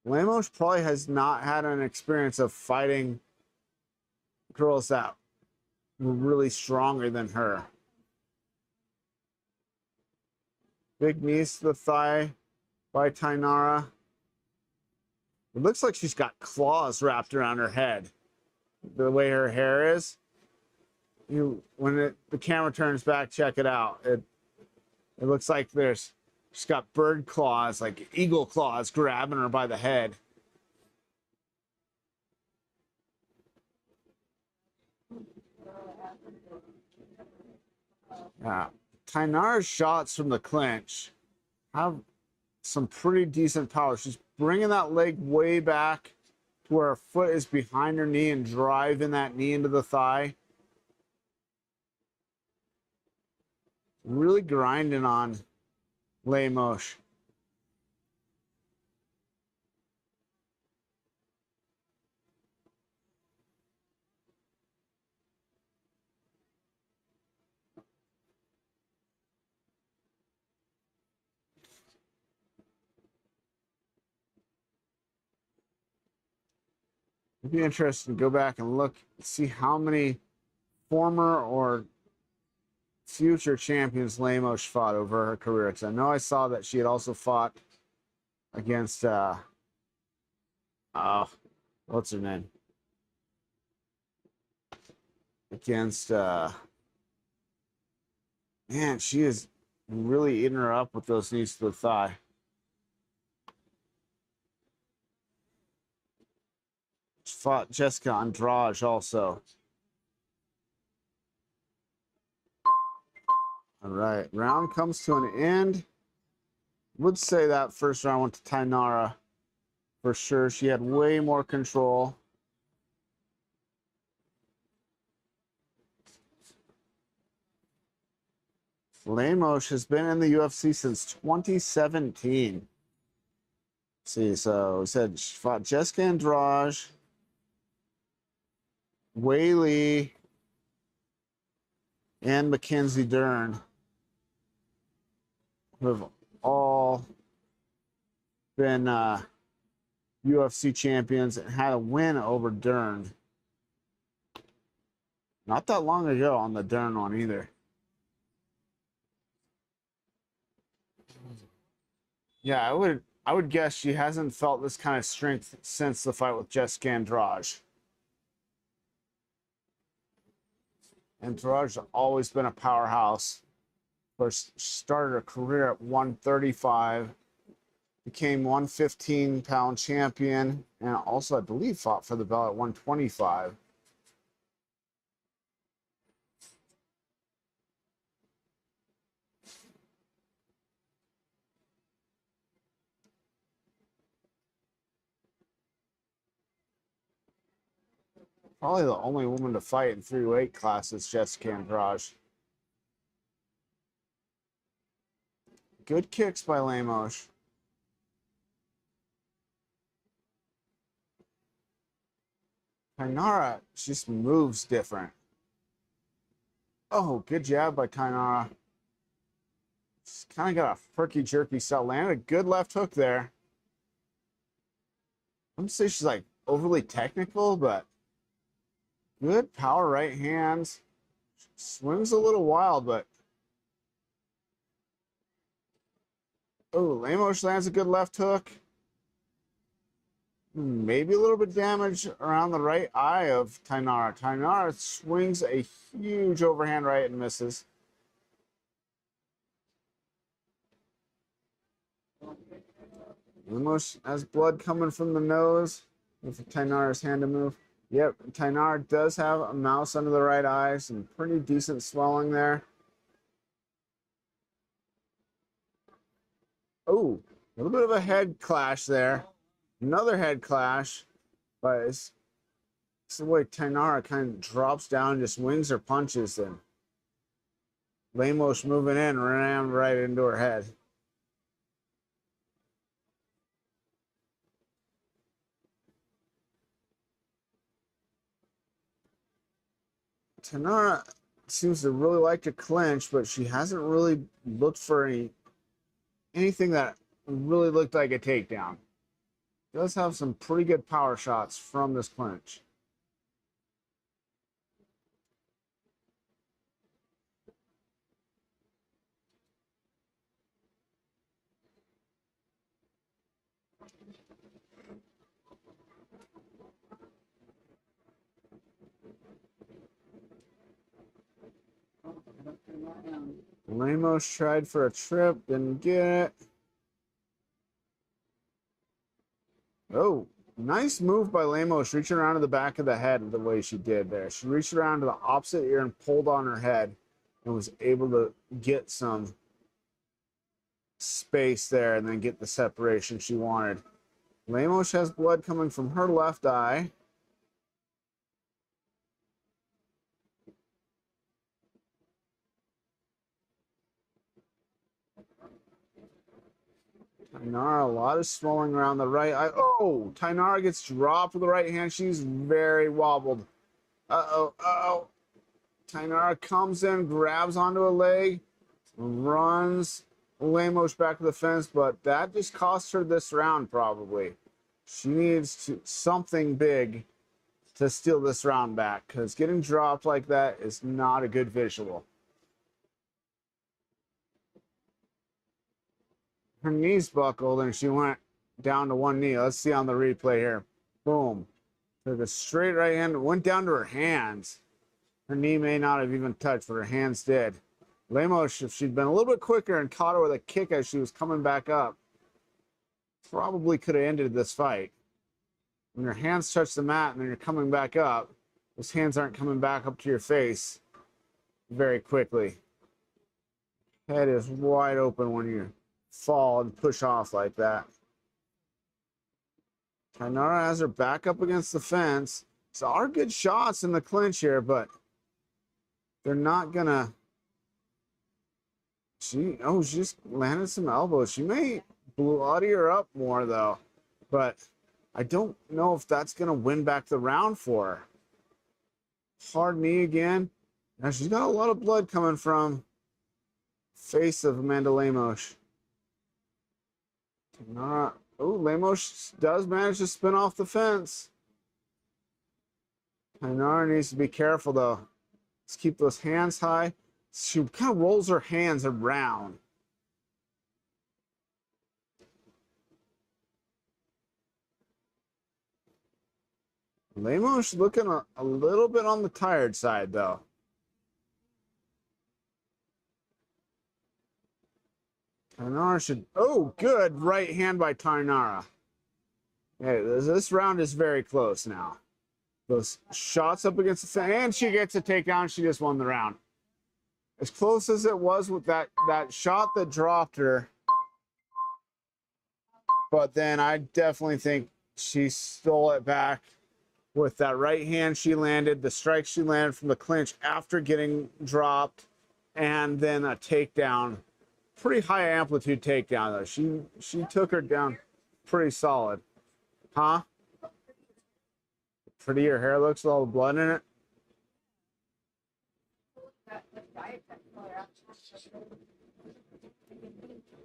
Lemos probably has not had an experience of fighting girls that were really stronger than her. Big knees to the thigh by Tainara. It looks like she's got claws wrapped around her head. The way her hair is. When the camera turns back, check it out. It looks like she's got bird claws, like eagle claws, grabbing her by the head. Yeah, Tainara's shots from the clinch have some pretty decent power. She's bringing that leg way back to where her foot is behind her knee and driving that knee into the thigh. Really grinding on Lemos. It'd be interesting to go back and look, see how many former or future champions Lemos fought over her career. Because I know I saw that she had also fought against what's her name? Against man, she is really eating her up with those knees to the thigh. She fought Jessica Andrade also. All right, round comes to an end. Would say that first round went to Tainara for sure. She had way more control. Lemos has been in the UFC since 2017. See, so we said she fought Jessica Andrade, Wei Lee, and Mackenzie Dern, who have all been UFC champions and had a win over Dern. Not that long ago on the Dern one either. Yeah, I would guess she hasn't felt this kind of strength since the fight with Jessica Andrade. Andrade's always been a powerhouse. First started her career at 135, became 115-pound champion, and also I believe fought for the belt at 125. Probably the only woman to fight in 3 weight classes, Jessica Andrade. Good kicks by Lemos. Tainara just moves different. Oh, good jab by Tainara. She's kind of got a perky jerky style. Landed a good left hook there. I wouldn't say she's like overly technical, but good power right hands. Swings a little wild, but oh, Lemos lands a good left hook. Maybe a little bit damage around the right eye of Tainara. Tainara swings a huge overhand right and misses. Lemos has blood coming from the nose. With Tainara's hand to move. Yep, Tainara does have a mouse under the right eye. Some pretty decent swelling there. Oh, a little bit of a head clash there. Another head clash. But it's the way Tainara kind of drops down and just wings her punches. And Lemos moving in, rammed right into her head. Tainara seems to really like to clinch, but she hasn't really looked for anything that really looked like a takedown. Does have some pretty good power shots from this clinch. Lemos tried for a trip, didn't get it. Oh, nice move by Lemos, reaching around to the back of the head the way she did there. She reached around to the opposite ear and pulled on her head and was able to get some space there and then get the separation she wanted. Lemos has blood coming from her left eye. Tainara, a lot of swelling around the right eye. Oh, Tainara gets dropped with the right hand. She's very wobbled. Uh-oh, uh-oh. Tainara comes in, grabs onto a leg, runs Lemos back to the fence, but that just cost her this round probably. She needs something big to steal this round back because getting dropped like that is not a good visual. Her knees buckled and she went down to one knee. Let's see on the replay here. Boom. Took a straight right hand, went down to her hands. Her knee may not have even touched, but her hands did. Lemos, if she'd been a little bit quicker and caught her with a kick as she was coming back up, probably could have ended this fight. When your hands touch the mat and then you're coming back up, those hands aren't coming back up to your face very quickly. Head is wide open when you fall and push off like that. Tainara has her back up against the fence. So are good shots in the clinch here, but they're not gonna. She just landed some elbows. She may bloody her up more though, but I don't know if that's gonna win back the round for her. Hard knee again. Now she's got a lot of blood coming from face of Amanda Lemos. Lemos does manage to spin off the fence. Tainara needs to be careful though. Let's keep those hands high. She kind of rolls her hands around. Lemos looking a little bit on the tired side though. Tainara should. Oh, good right hand by Tainara. Hey, this round is very close now. Those shots up against the fence, and she gets a takedown. She just won the round. As close as it was with that shot that dropped her, but then I definitely think she stole it back with that right hand she landed, the strike she landed from the clinch after getting dropped, and then a takedown. Pretty high amplitude takedown though. She took her down pretty solid. Huh? Pretty your hair looks with all the blood in it.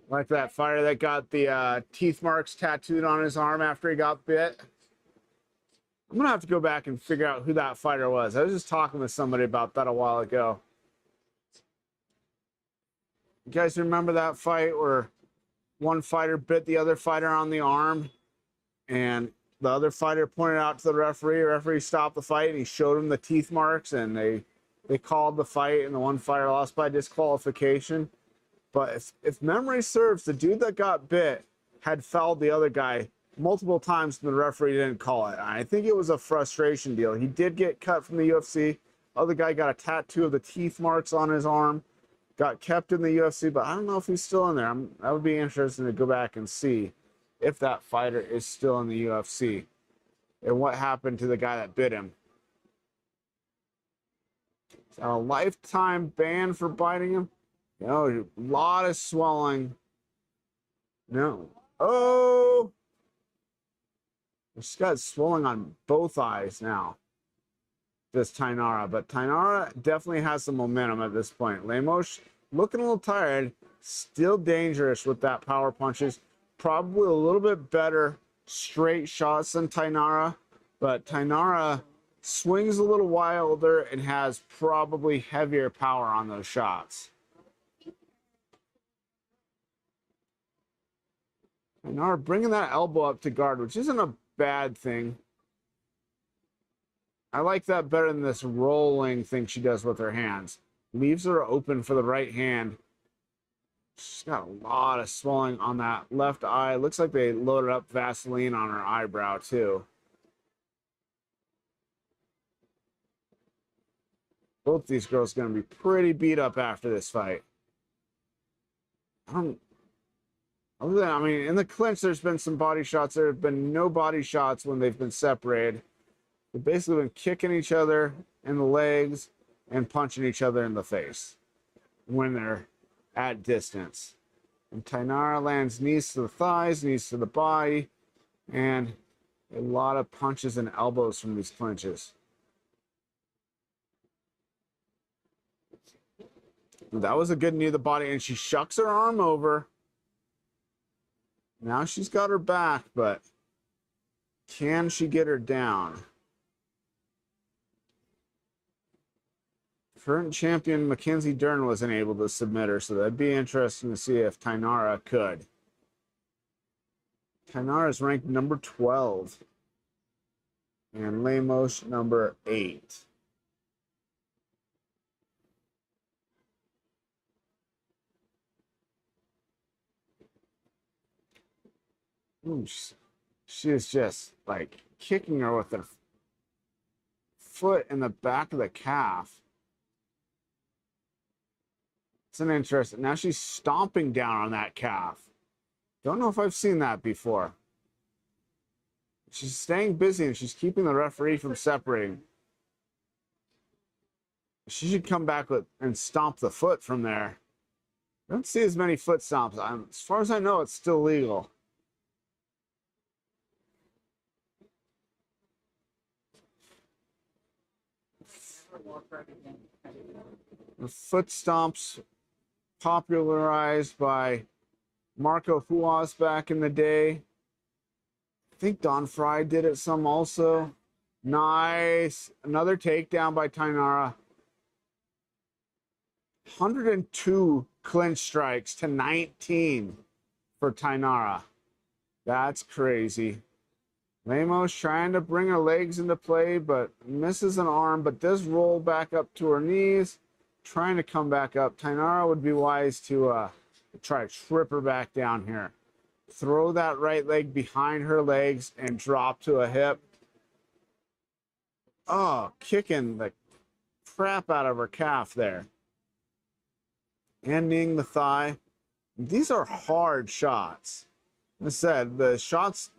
Like that fighter that got the teeth marks tattooed on his arm after he got bit. I'm gonna have to go back and figure out who that fighter was. I was just talking with somebody about that a while ago. You guys remember that fight where one fighter bit the other fighter on the arm and the other fighter pointed out to the referee stopped the fight and he showed him the teeth marks and they called the fight and the one fighter lost by disqualification. But if memory serves, the dude that got bit had fouled the other guy multiple times and the referee didn't call it. I think it was a frustration deal. He did get cut from the UFC. Other guy got a tattoo of the teeth marks on his arm. Got kept in the UFC, but I don't know if he's still in there. That would be interesting to go back and see if that fighter is still in the UFC and what happened to the guy that bit him. So a lifetime ban for biting him. You know, a lot of swelling. No. Oh! She's got swelling on both eyes now. This Tainara, but Tainara definitely has some momentum at this point. Lemos looking a little tired, still dangerous with that power punches. Probably a little bit better straight shots than Tainara, but Tainara swings a little wilder and has probably heavier power on those shots. Tainara bringing that elbow up to guard, which isn't a bad thing. I like that better than this rolling thing she does with her hands. Leaves her open for the right hand. She's got a lot of swelling on that left eye. Looks like they loaded up Vaseline on her eyebrow, too. Both these girls are going to be pretty beat up after this fight. I mean, in the clinch, there's been some body shots. There have been no body shots when they've been separated. They've basically been kicking each other in the legs and punching each other in the face when they're at distance. And Tainara lands knees to the thighs, knees to the body, and a lot of punches and elbows from these clinches. That was a good knee to the body, and she shucks her arm over. Now she's got her back, but can she get her down? Current champion Mackenzie Dern wasn't able to submit her, so that'd be interesting to see if Tainara could. Tainara is ranked number 12, and Lemos number 8. Ooh, she is just like kicking her with her foot in the back of the calf. It's an interesting. Now she's stomping down on that calf. Don't know if I've seen that before. She's staying busy and she's keeping the referee from separating. She should come back with and stomp the foot from there. I don't see as many foot stomps. As far as I know, it's still legal. The foot stomps popularized by Marco Huas back in the day. I think Don Fry did it some also. Nice. Another takedown by Tainara. 102 clinch strikes to 19 for Tainara. That's crazy. Lemos trying to bring her legs into play, but misses an arm, but does roll back up to her knees, trying to come back up. Tainara would be wise to try to trip her back down here. Throw that right leg behind her legs and drop to a hip. Oh, kicking the crap out of her calf there. Ending the thigh. These are hard shots. As I said, the shots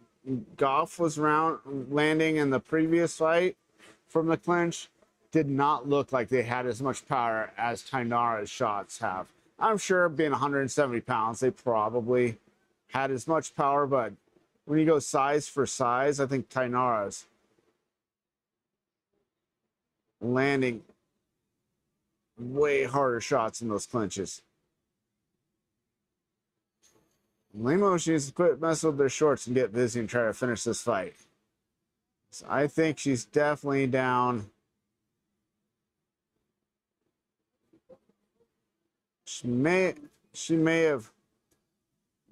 Goff was landing in the previous fight from the clinch did not look like they had as much power as Tainara's shots have. I'm sure being 170 pounds, they probably had as much power, but when you go size for size, I think Tainara's landing way harder shots in those clinches. Lemos needs to quit messing with their shorts and get busy and try to finish this fight. So I think she's definitely down. She may have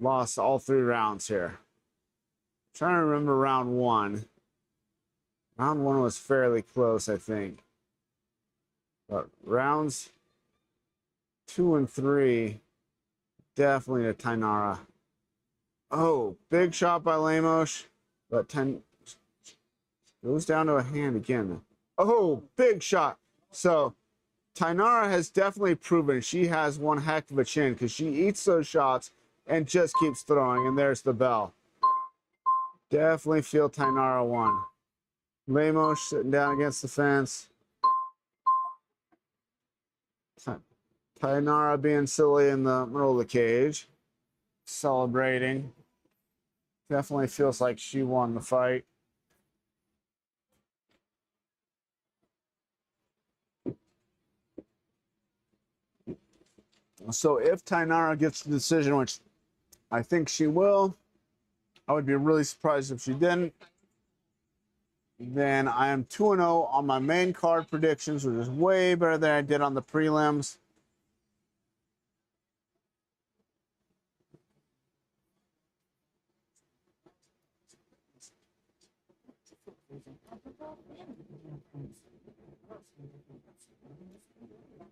lost all 3 rounds here. I'm trying to remember round 1. Round 1 was fairly close, I think. But rounds 2 and 3, definitely to Tainara. Oh, big shot by Lemos, but 10 goes down to a hand again. Oh, big shot. So Tainara has definitely proven she has one heck of a chin because she eats those shots and just keeps throwing, and there's the bell. Definitely feel Tainara won. Lemos sitting down against the fence. Tainara being silly in the middle of the cage, celebrating. Definitely feels like she won the fight. So if Tainara gets the decision, which I think she will, I would be really surprised if she didn't. Then I am 2-0 on my main card predictions, which is way better than I did on the prelims.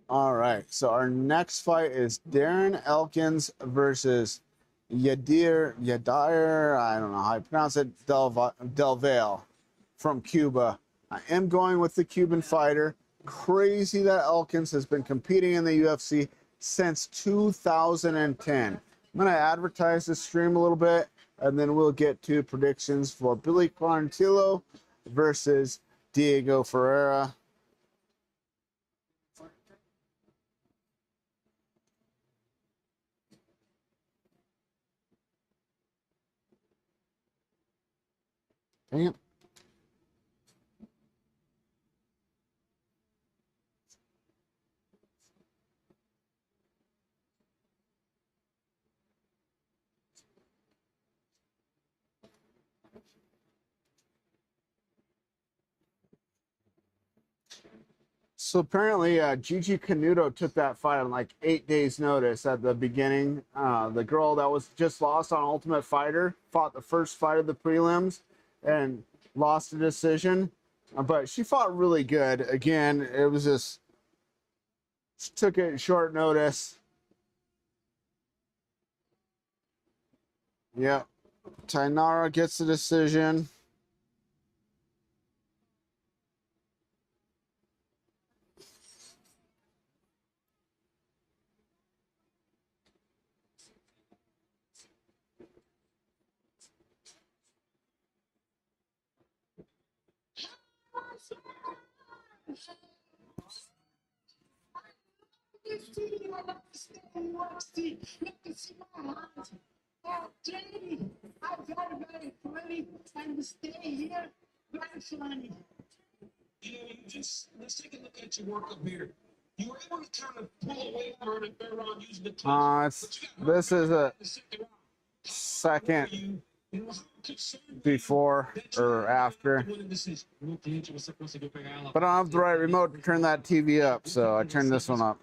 All right, so our next fight is Darren Elkins versus Yadir, I don't know how you pronounce it, Del Valle from Cuba. I am going with the Cuban fighter. Crazy that Elkins has been competing in the UFC since 2010. I'm going to advertise this stream a little bit, and then we'll get to predictions for Billy Quarantillo versus Diego Ferreira. Dang it. So apparently, Gigi Canuto took that fight on like 8 days' notice at the beginning. The girl that was just lost on Ultimate Fighter fought the first fight of the prelims and lost a decision. But she fought really good. Again, it was just, she took it short notice. Yep. Tainara gets the decision. Very funny and stay here. Very funny. You know, let's take a look at your work up here. You were able to kind of pull away from her and third round using the This is a second before or after. But I don't have the right remote to turn that TV up, so I turned this one up.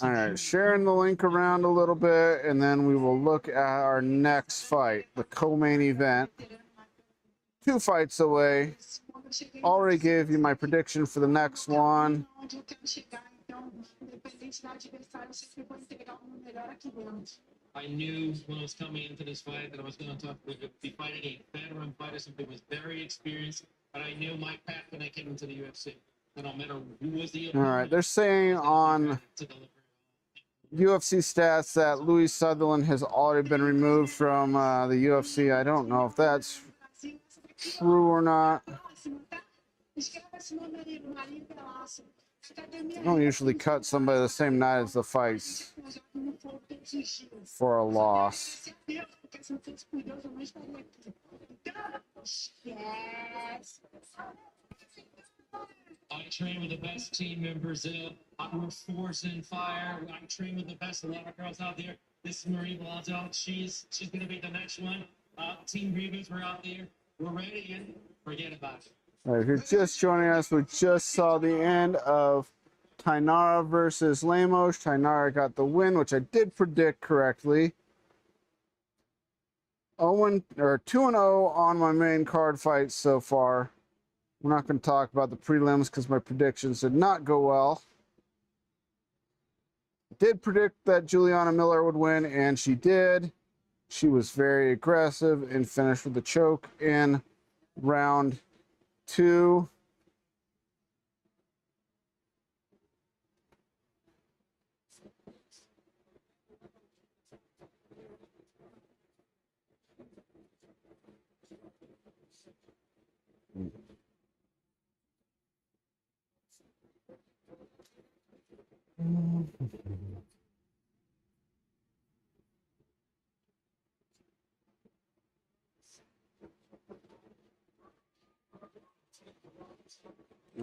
All right, sharing the link around a little bit, and then we will look at our next fight, the co-main event. 2 fights away. Already gave you my prediction for the next one. I knew when I was coming into this fight that I was going to be fighting a veteran fighter, somebody who was very experienced, but I knew my path when I came into the UFC. No matter who was the All right, they're saying on UFC stats that Louis Sutherland has already been removed from the UFC. I don't know if that's true or not. I don't usually cut somebody the same night as the fights for a loss. I train with the best team in Brazil. We're force and fire. I train with the best. A lot of girls out there. This is Marie Baldo. She's gonna be the next one. Team Rivas, we're out there. We're ready and forget about it. All right, if you're just joining us, we just saw the end of Tainara versus Lemos. Tainara got the win, which I did predict correctly. 2-0 on my main card fights so far. We're not going to talk about the prelims because my predictions did not go well. Did predict that Juliana Miller would win, and she did. She was very aggressive and finished with a choke in round 2.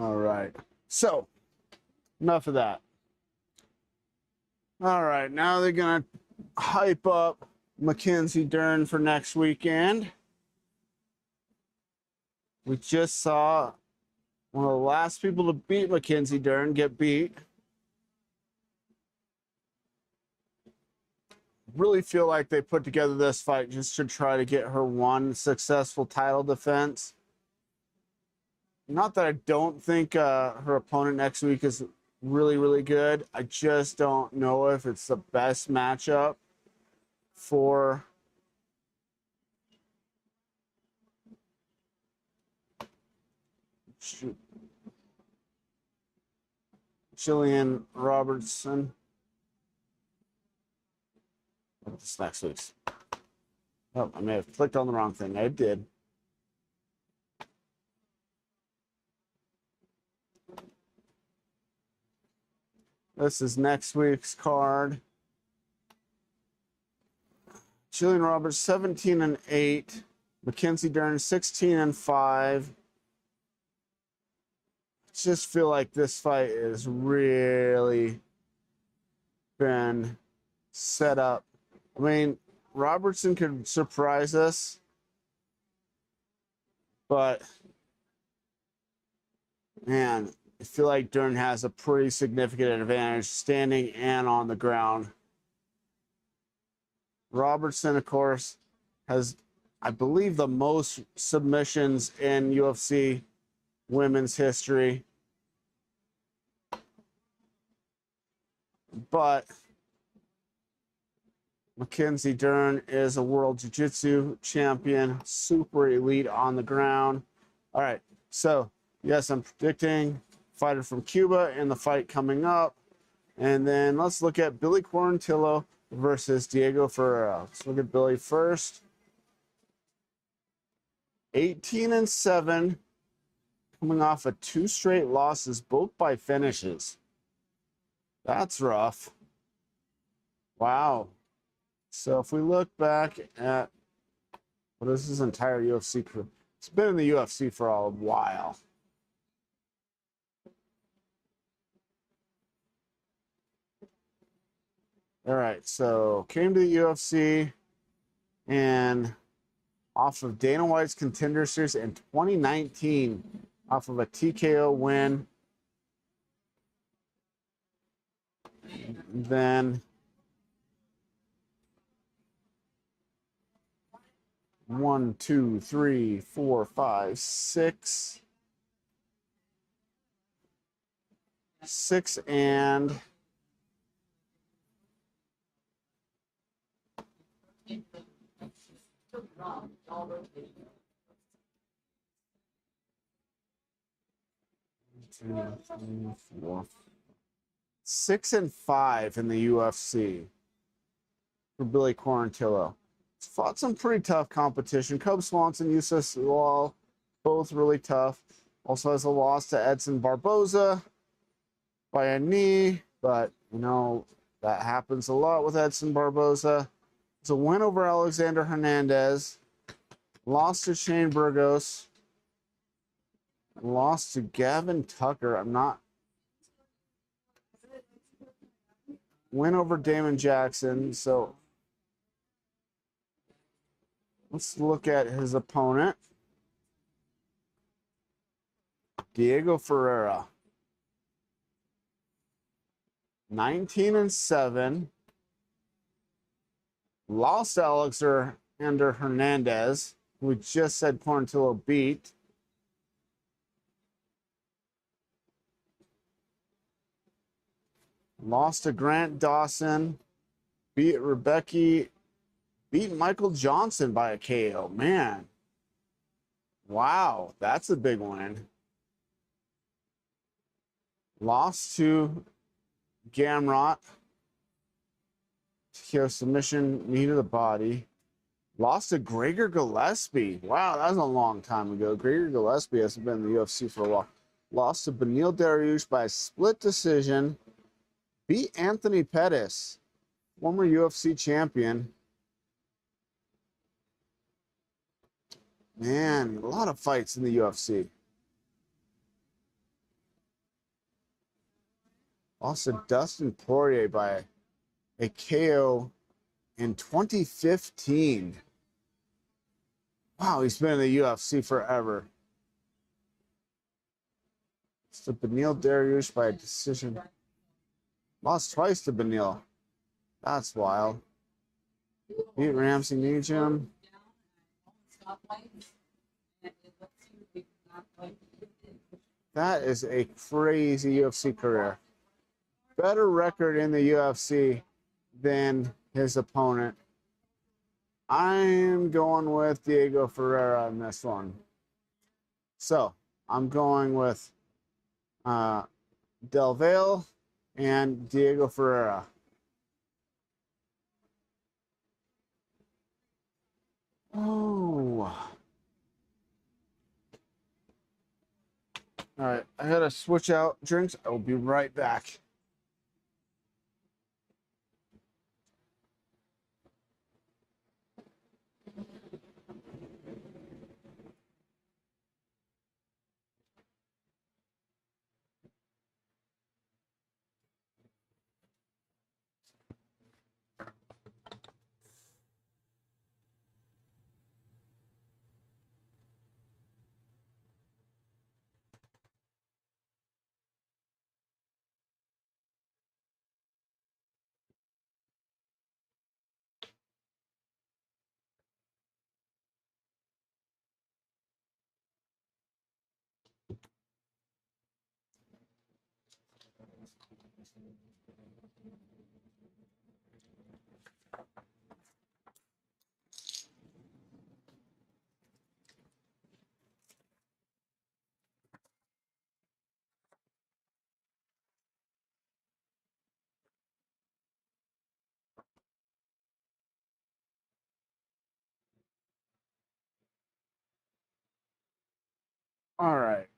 All right. So, enough of that. All right, now they're going to hype up Mackenzie Dern for next weekend. We just saw one of the last people to beat Mackenzie Dern get beat. Really feel like they put together this fight just to try to get her one successful title defense. not that I don't think her opponent next week is really, really good. I just don't know if it's the best matchup for Jillian Robertson. This next week's. Oh, I may have clicked on the wrong thing. I did. This is next week's card. Jillian Roberts, 17-8. Mackenzie Dern, 16-5. Just feel like this fight is really been set up. I mean, Robertson could surprise us, but man, I feel like Dern has a pretty significant advantage standing and on the ground. Robertson, of course, has, I believe, the most submissions in UFC women's history. But Mackenzie Dern is a world jiu-jitsu champion, super elite on the ground. All right, so yes, I'm predicting fighter from Cuba in the fight coming up. And then let's look at Billy Quarantillo versus Diego Ferreira. Let's look at Billy first. 18-7, coming off of 2 straight losses, both by finishes. That's rough. Wow. So if we look back at what is his entire UFC career, it's been in the UFC for a while. All right, so came to the UFC and off of Dana White's Contender Series in 2019, off of a TKO win. Then 1, 2, 3, 4, 5, 6. 6 and 6-5 in the UFC for Billy Quarantillo. He's fought some pretty tough competition. Cub Swanson, Yusuf Lawal, both really tough. Also has a loss to Edson Barboza by a knee, but you know that happens a lot with Edson Barboza. It's a win over Alexander Hernandez, lost to Shane Burgos, lost to Gavin Tucker. Win over Damon Jackson. So let's look at his opponent, Diego Ferreira. 19-7. Lost to Alexander Hernandez, who we just said Quarantillo beat. Lost to Grant Dawson. Beat Rebecca. Beat Michael Johnson by a KO. Man. Wow, that's a big win. Lost to Gamrot. TKO submission, knee to the body. Lost to Gregor Gillespie. Wow, that was a long time ago. Gregor Gillespie hasn't been in the UFC for a while. Lost to Beneil Dariush by a split decision. Beat Anthony Pettis, former UFC champion. Man, a lot of fights in the UFC. Lost to Dustin Poirier by a KO in 2015. Wow, he's been in the UFC forever. It's to Beneil Dariush by a decision. Lost twice to Beneil. That's wild. Beat Ramsey Nijem. That is a crazy UFC career. Better record in the UFC than his opponent. I'm going with Diego Ferreira in this one. So I'm going with Del Valle and Diego Ferreira. Oh. All right, I gotta switch out drinks. I will be right back. All right.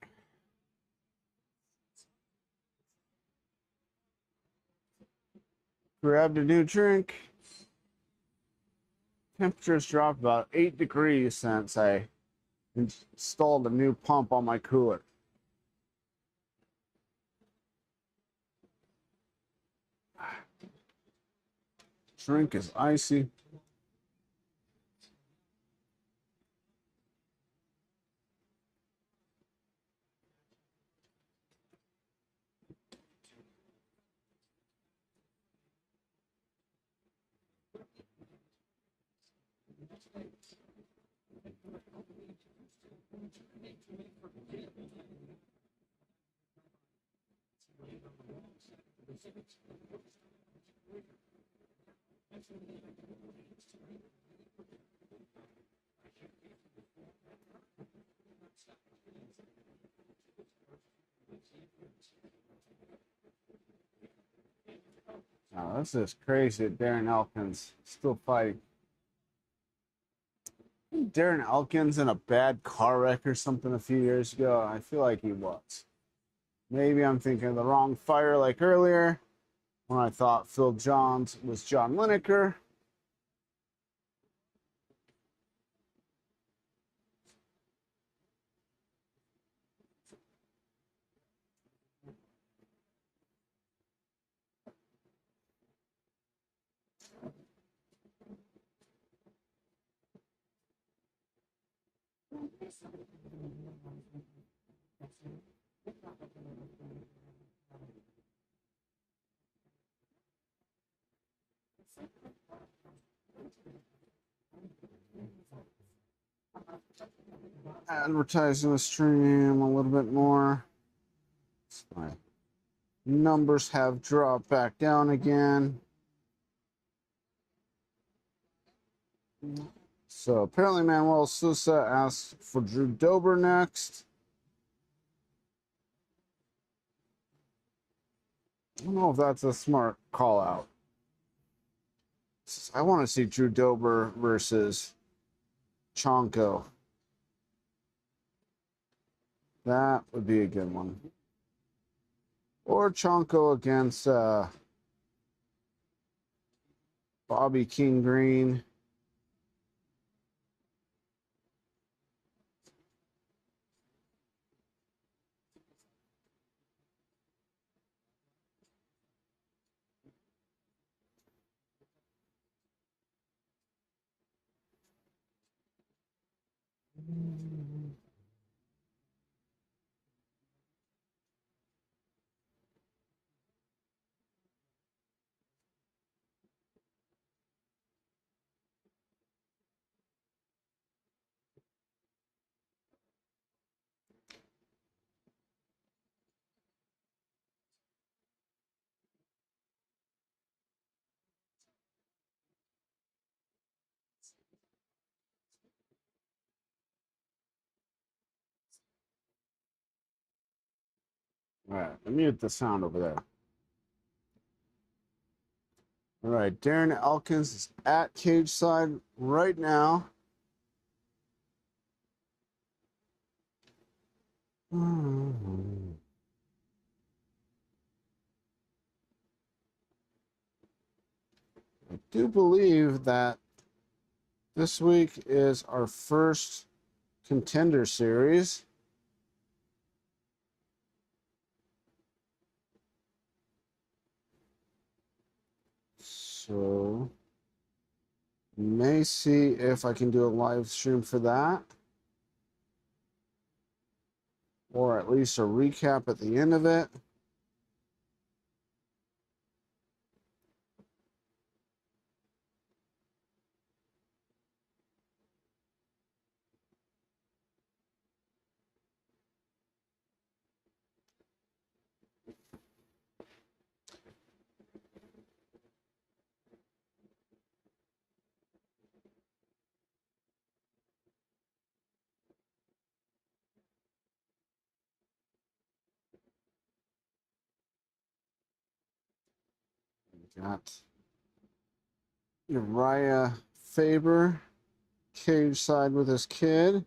Grabbed a new drink. Temperature's dropped about 8 degrees since I installed a new pump on my cooler. Drink is icy. Oh, this is crazy. Darren Elkins still fighting. Darren Elkins in a bad car wreck or something a few years ago. I feel like he was. Maybe I'm thinking of the wrong fighter like earlier when I thought Phil Johns was John Lineker. Advertising the stream a little bit more. My numbers have dropped back down again. So apparently Manuel Sousa asked for Drew Dober next. I don't know if that's a smart call out. I want to see Drew Dober versus Chonko. That would be a good one. Or Chonko against Bobby King Green. All right, let me mute the sound over there. All right, Darren Elkins is at cage side right now. I do believe that this week is our first contender series. So, may see if I can do a live stream for that. Or at least a recap at the end of it. Got Uriah Faber cage side with his kid.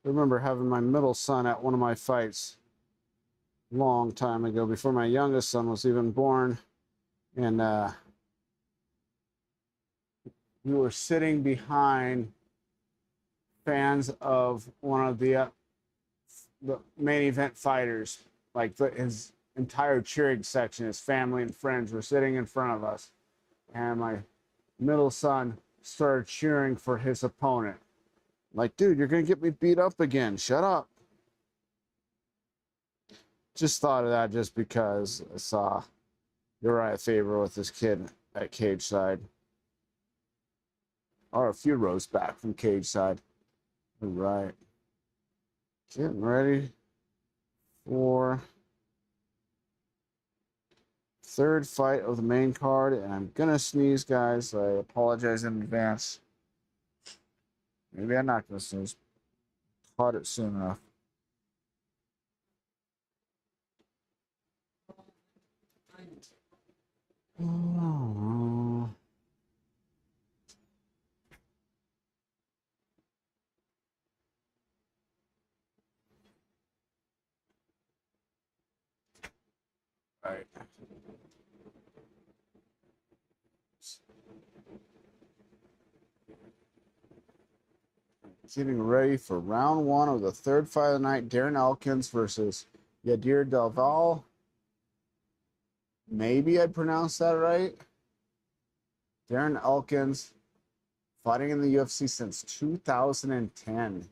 I remember having my middle son at one of my fights long time ago, before my youngest son was even born. And we were sitting behind fans of one of the main event fighters. Like his entire cheering section, his family and friends were sitting in front of us. And my middle son started cheering for his opponent. Like, dude, you're going to get me beat up again. Shut up. Just thought of that just because I saw Uriah Faber with his kid at cage side. Or a few rows back from cage side. All right. Getting ready for third fight of the main card. And I'm going to sneeze, guys. So I apologize in advance. Maybe I'm not going to sneeze. Caught it soon enough. Oh. All right. Getting ready for round one of the third fight of the night. Darren Elkins versus Yadir Delval. Maybe I pronounced that right. Darren Elkins, fighting in the UFC since 2010.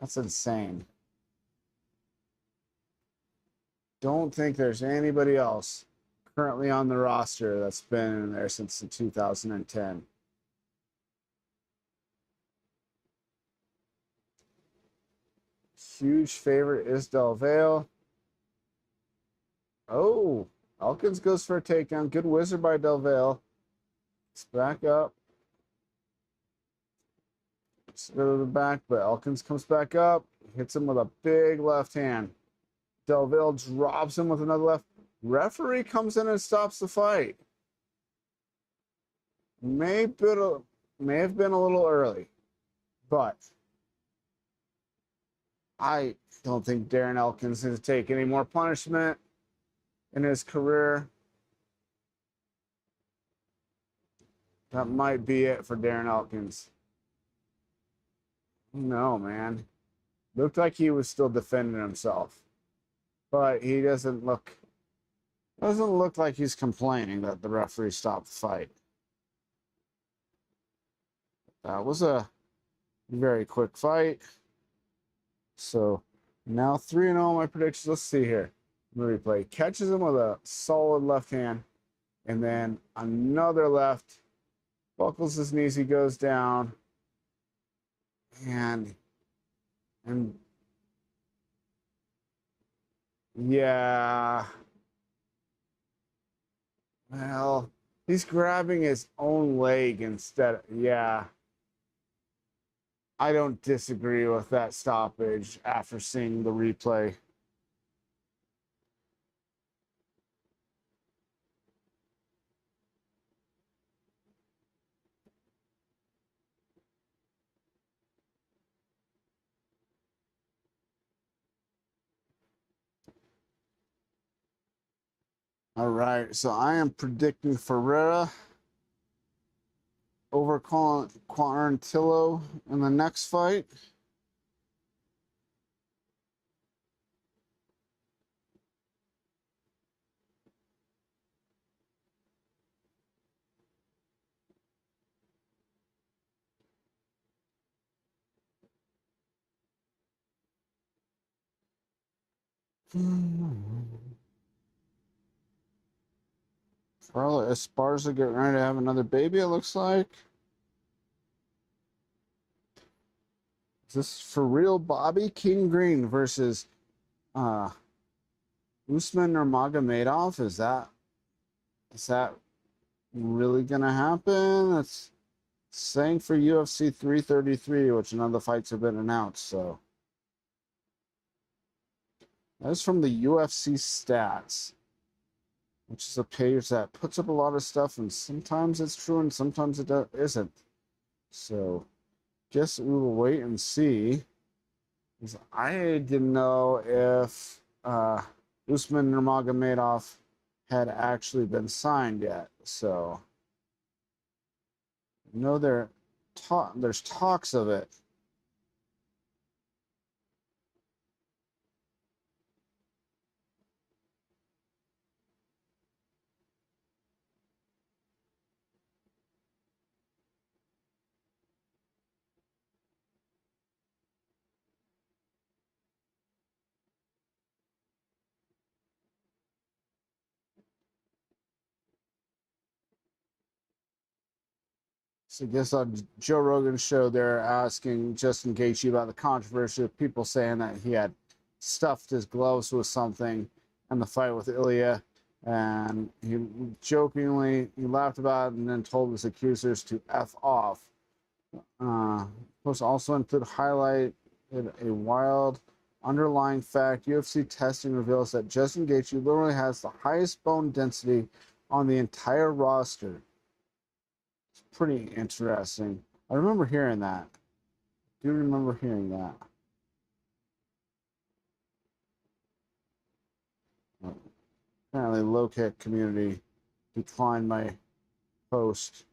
That's insane. Don't think there's anybody else currently on the roster that's been in there since the 2010. Huge favorite is Delvale. Oh, Elkins goes for a takedown. Good wizard by Delvale. It's back up. Let's go to the back, but Elkins comes back up. Hits him with a big left hand. Delvale drops him with another left. Referee comes in and stops the fight. May have been a little early, but I don't think Darren Elkins is going to take any more punishment in his career. That might be it for Darren Elkins. No, man. Looked like he was still defending himself. But he doesn't look like he's complaining that the referee stopped the fight. That was a very quick fight. So now 3-0 my predictions. Let's see here. Replay. Catches him with a solid left hand. And then another left. Buckles his knees. He goes down. And Yeah. Well, he's grabbing his own leg instead. Yeah. I don't disagree with that stoppage after seeing the replay. All right, so I am predicting Ferreira over Quarantillo in the next fight. Carla Esparza getting ready to have another baby, it looks like. Is this for real, Bobby? King Green versus Usman Nurmagomedov? Is that really gonna happen? That's saying for UFC 333, which none of the fights have been announced. So that's from the UFC stats, which is a page that puts up a lot of stuff, and sometimes it's true and sometimes it isn't. So guess we will wait and see. I didn't know if Usman Nurmagomedov had actually been signed yet. So I know there's talks of it. So I guess on Joe Rogan's show, they're asking Justin Gaethje about the controversy of people saying that he had stuffed his gloves with something in the fight with Ilya, and he laughed about it and then told his accusers to F off. Post also include highlight a wild underlying fact. UFC testing reveals that Justin Gaethje literally has the highest bone density on the entire roster. Pretty interesting. I remember hearing that. Do remember hearing that. Apparently, low kick community declined my post.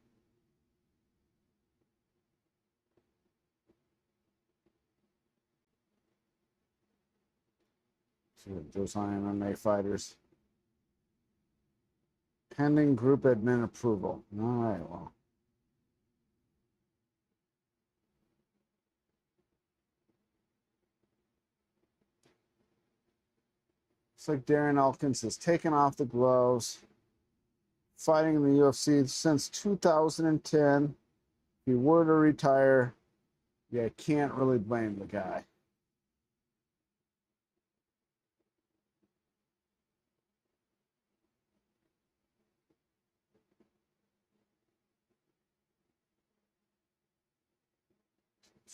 See what goes on MMA fighters. Pending group admin approval. All right, well. Looks like Darren Elkins has taken off the gloves, fighting in the UFC since 2010. If he were to retire, yeah, can't really blame the guy.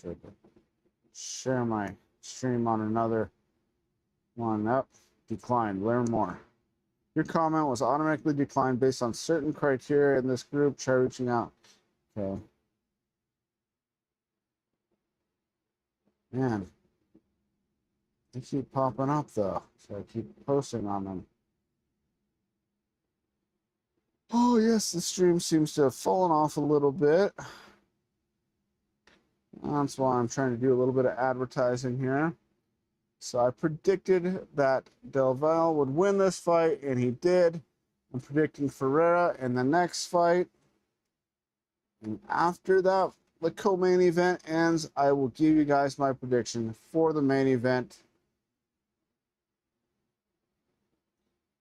Should share my stream on another one. Up, declined. Learn more. Your comment was automatically declined based on certain criteria in this group. Try reaching out. Okay. Man, they keep popping up though, so I keep posting on them. Oh yes, the stream seems to have fallen off a little bit. That's why I'm trying to do a little bit of advertising here. So I predicted that Del Valle would win this fight, and he did. I'm predicting Ferreira in the next fight. And after that, the co-main event ends, I will give you guys my prediction for the main event.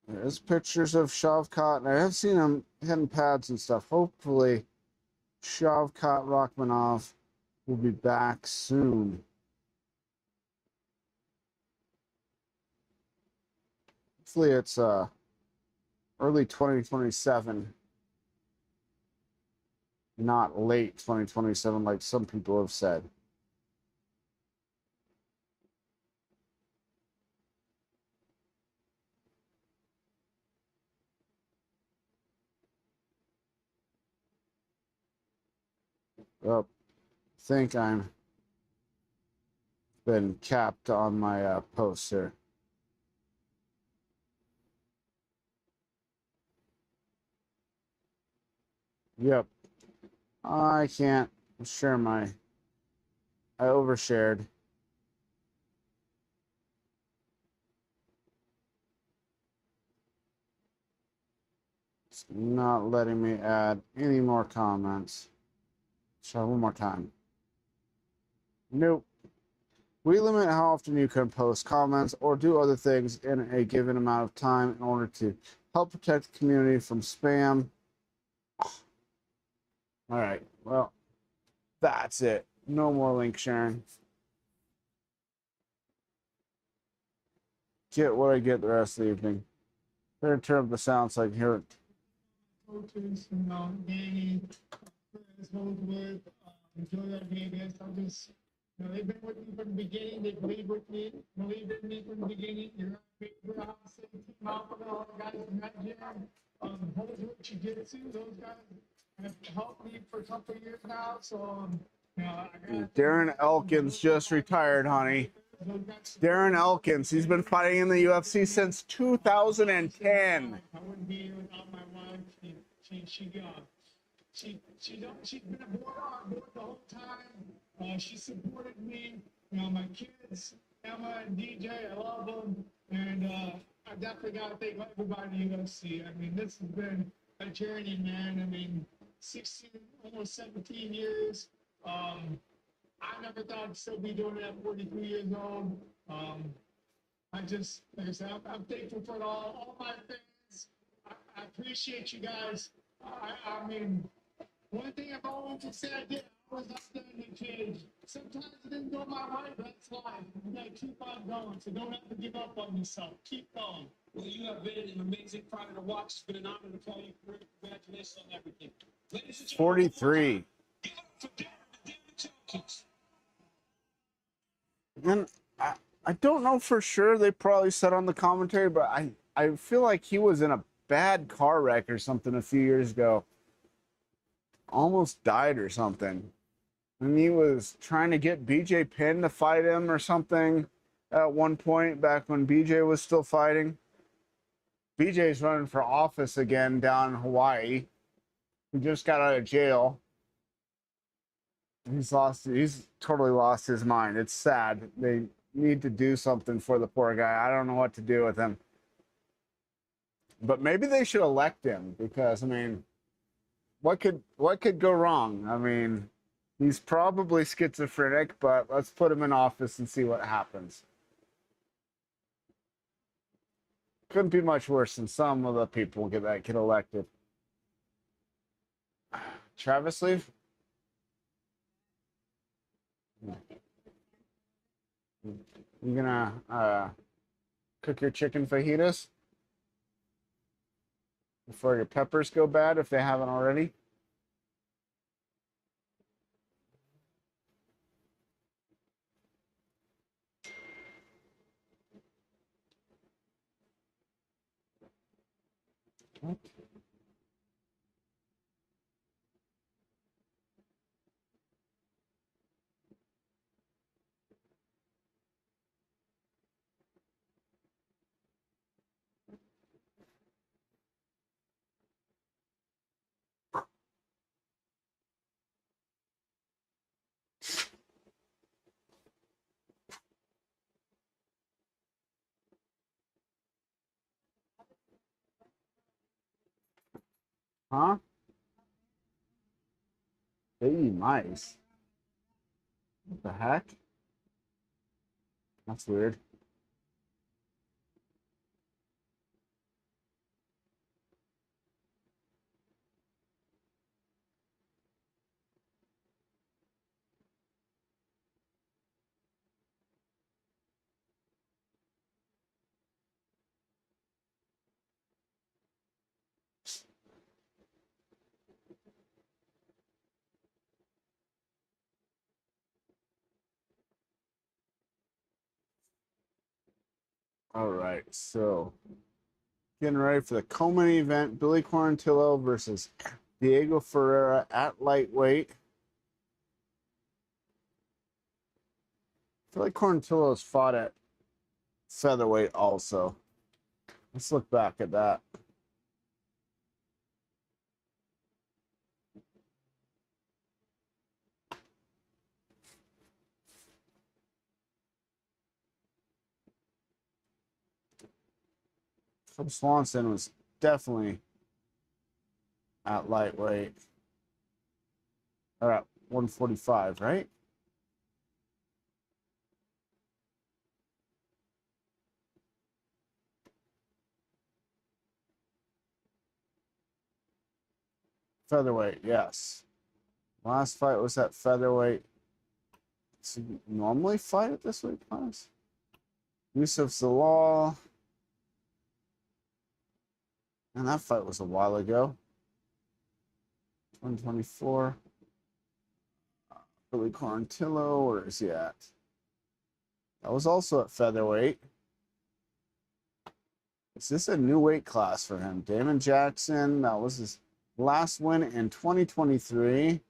There's pictures of Shavkat, and I have seen him hitting pads and stuff. Hopefully, Shavkat Rakhmonov will be back soon. Hopefully it's early 2027, not late 2027 like some people have said. Well, I think I'm been capped on my posts here. Yep. I can't share my. I overshared. It's not letting me add any more comments. Try one more time. Nope. We limit how often you can post comments or do other things in a given amount of time in order to help protect the community from spam. All right. Well, that's it. No more link sharing. Get what I get the rest of the evening. Better turn up the sound so I can hear it. Coaches, you know, Danny, Chris, Holdsworth, Joe Rodriguez, I just, you know, they've been with me from the beginning. They believe with me, believe in me from the beginning. You're not big for obviously team alcohol guys from that gym. Holdsworth, Jiu-Jitsu, those guys have helped me for a couple of years now. So, you know, I got Darren Elkins just retired, honey. Darren Elkins, he's been fighting in the UFC since 2010. I wouldn't be here without my wife. She's been aboard on board the whole time. She supported me. You know, my kids, Emma and DJ, I love them. And I definitely got to thank everybody in the UFC. I mean, this has been a journey, man. I mean, 16, almost 17 years. I never thought I'd still be doing it at 43 years old. I just, like I said, I'm thankful for all my fans. I appreciate you guys. I mean, one thing I've always said, I was up there in the cage. Sometimes it didn't go my way, but that's life. You gotta keep on going, so don't have to give up on yourself. Keep going. Well, you have been an amazing fighter to watch. It's been an honor to call you. Congratulations on everything. Ladies and gentlemen, 43. give it up for Darren Elkins. And I don't know for sure. They probably said on the commentary, but I feel like he was in a bad car wreck or something a few years ago. Almost died or something. And he was trying to get BJ Penn to fight him or something at one point back when BJ was still fighting. BJ's running for office again down in Hawaii. He just got out of jail. He's totally lost his mind. It's sad. They need to do something for the poor guy. I don't know what to do with him. But maybe they should elect him because, I mean, what could go wrong? I mean, he's probably schizophrenic, but let's put him in office and see what happens. Couldn't be much worse than some of the people that get elected. Travis leave? You gonna cook your chicken fajitas before your peppers go bad if they haven't already? What? Huh? They eat mice. What the heck? That's weird. All right, so getting ready for the co-main event: Billy Quarantillo versus Diego Ferreira at lightweight. I feel like Quarantillo's fought at featherweight also. Let's look back at that. Cub Swanson was definitely at lightweight. Or at 145, right? Featherweight, yes. Last fight was at featherweight. Does he normally fight at this weight class? Yusuf Zalal. And that fight was a while ago. 2024. Billy Quarantillo, where is he at? That was also at featherweight. Is this a new weight class for him? Damon Jackson, that was his last win in 2023.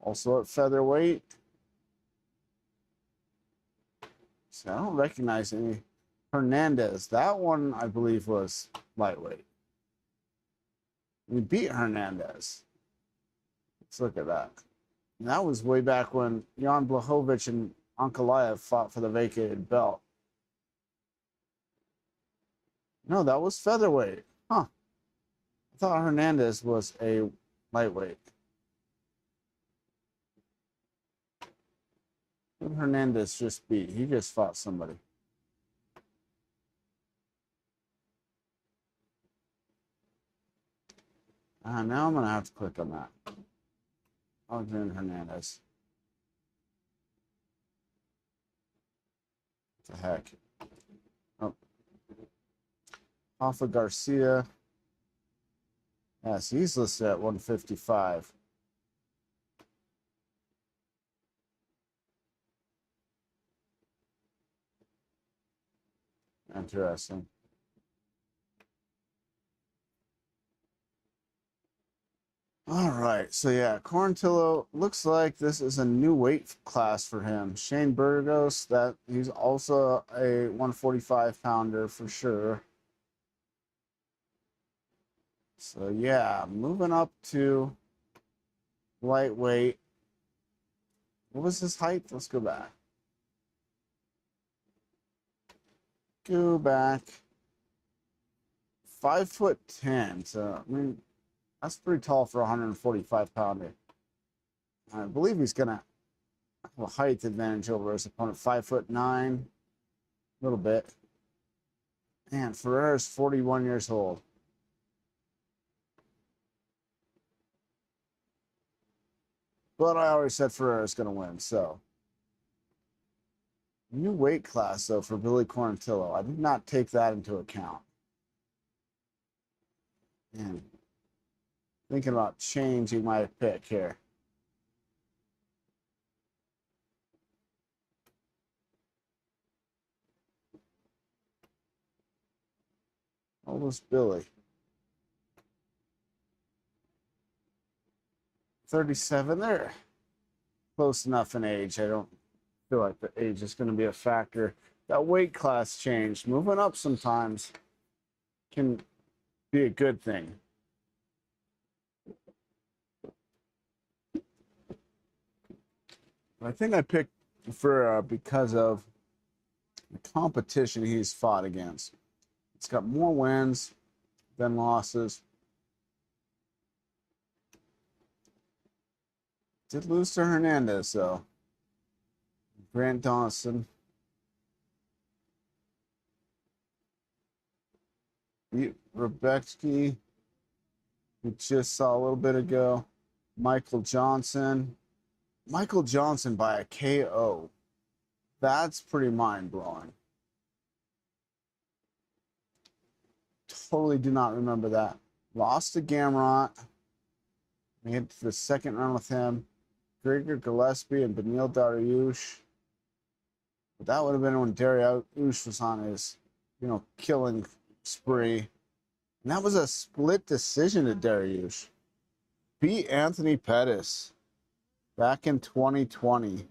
Also at featherweight. So I don't recognize any. Hernandez, that one I believe was lightweight. We beat Hernandez. Let's look at that. And that was way back when Jan Blachowicz and Ankalaev fought for the vacated belt. No, that was featherweight. Huh. I thought Hernandez was a lightweight. Who did Hernandez just beat? He just fought somebody. Now I'm going to have to click on that. Alexander Hernandez. What the heck? Oh. Alpha Garcia. Yes, he's listed at 155. Interesting. All right, so yeah, Quarantillo looks like this is a new weight class for him. Shane Burgos, that he's also a 145 pounder for sure. So yeah, moving up to lightweight. What was his height? Let's go back. Go back. 5'10". So I mean, that's pretty tall for a 145 pounder. I believe he's gonna have a height advantage over his opponent. 5'9", a little bit. Man, Ferreira's 41 years old. But I already said Ferreira's gonna win, so. New weight class though for Billy Quarantillo. I did not take that into account. Man, thinking about changing my pick here. What was Billy? 37 there. Close enough in age. I don't feel like the age is going to be a factor. That weight class change, moving up sometimes can be a good thing. I think I picked Ferreira because of the competition he's fought against. It's got more wins than losses. Did lose to Hernandez, though. Grant Dawson. Rebecki, we just saw a little bit ago. Michael Johnson. Michael Johnson by a KO. That's pretty mind-blowing. Totally do not remember that. Lost to Gamrot. Made it to the second round with him. Gregor Gillespie and Beneil Dariush. But that would have been when Dariush was on his, killing spree. And that was a split decision to Dariush. Beat Anthony Pettis back in 2020.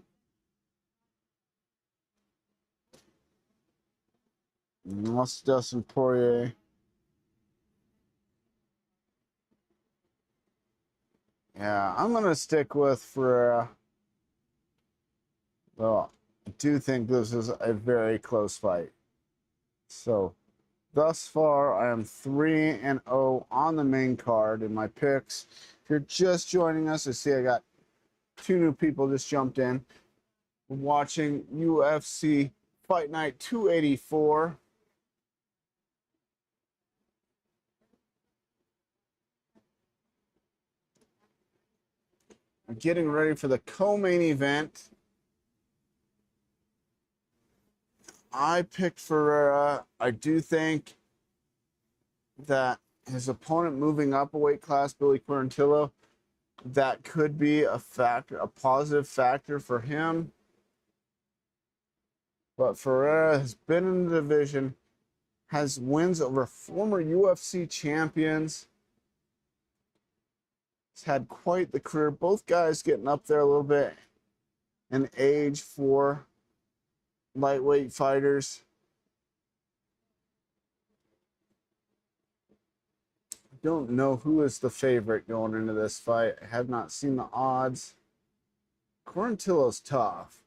Lost Dustin Poirier. Yeah, I'm going to stick with Ferreira. Well, I do think this is a very close fight. So, thus far, I am 3-0 on the main card in my picks. If you're just joining us, I see I got 2 new people just jumped in. Watching UFC Fight Night 284. I'm getting ready for the co-main event. I picked Ferreira. I do think that his opponent moving up a weight class, Billy Quarantillo, that could be a factor, a positive factor for him. But Ferreira has been in the division, has wins over former UFC champions. He's had quite the career. Both guys getting up there a little bit in age for lightweight fighters. I don't know who is the favorite going into this fight. I have not seen the odds. Quarantillo's tough.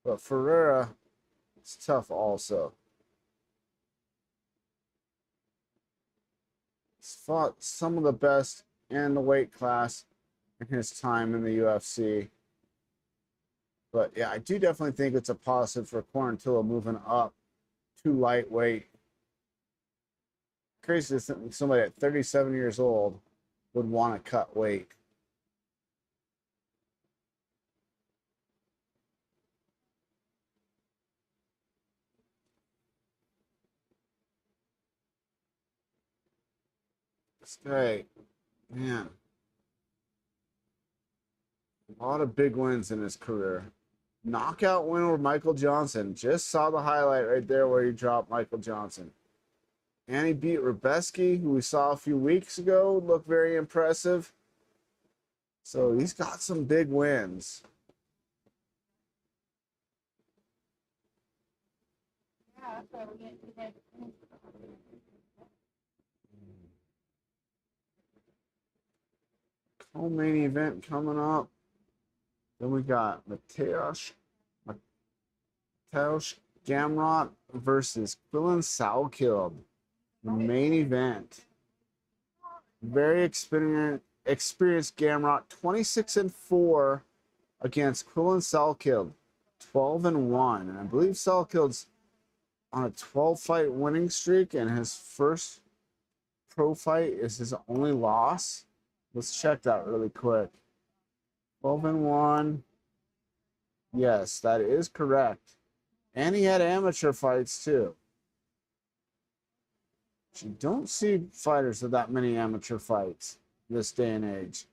But Ferreira is tough also. He's fought some of the best in the weight class in his time in the UFC. But yeah, I do definitely think it's a positive for Quarantillo moving up to lightweight. Crazy to think somebody at 37 years old would want to cut weight. This guy, man, a lot of big wins in his career. Knockout win over Michael Johnson. Just saw the highlight right there where he dropped Michael Johnson. And he beat Rubeski, who we saw a few weeks ago, looked very impressive. So he's got some big wins. Yeah, that's why we're getting today. Co-main event coming up. Then we got Mateusz Gamrot versus Quillen Salkild. The main event. Very experienced Gamrot, 26-4 against Quillen Salkild, 12-1. And I believe Salkild's on a 12-fight winning streak, and his first pro fight is his only loss. Let's check that really quick. 12-1. Yes, that is correct. And he had amateur fights too. You don't see fighters with that many amateur fights this day and age.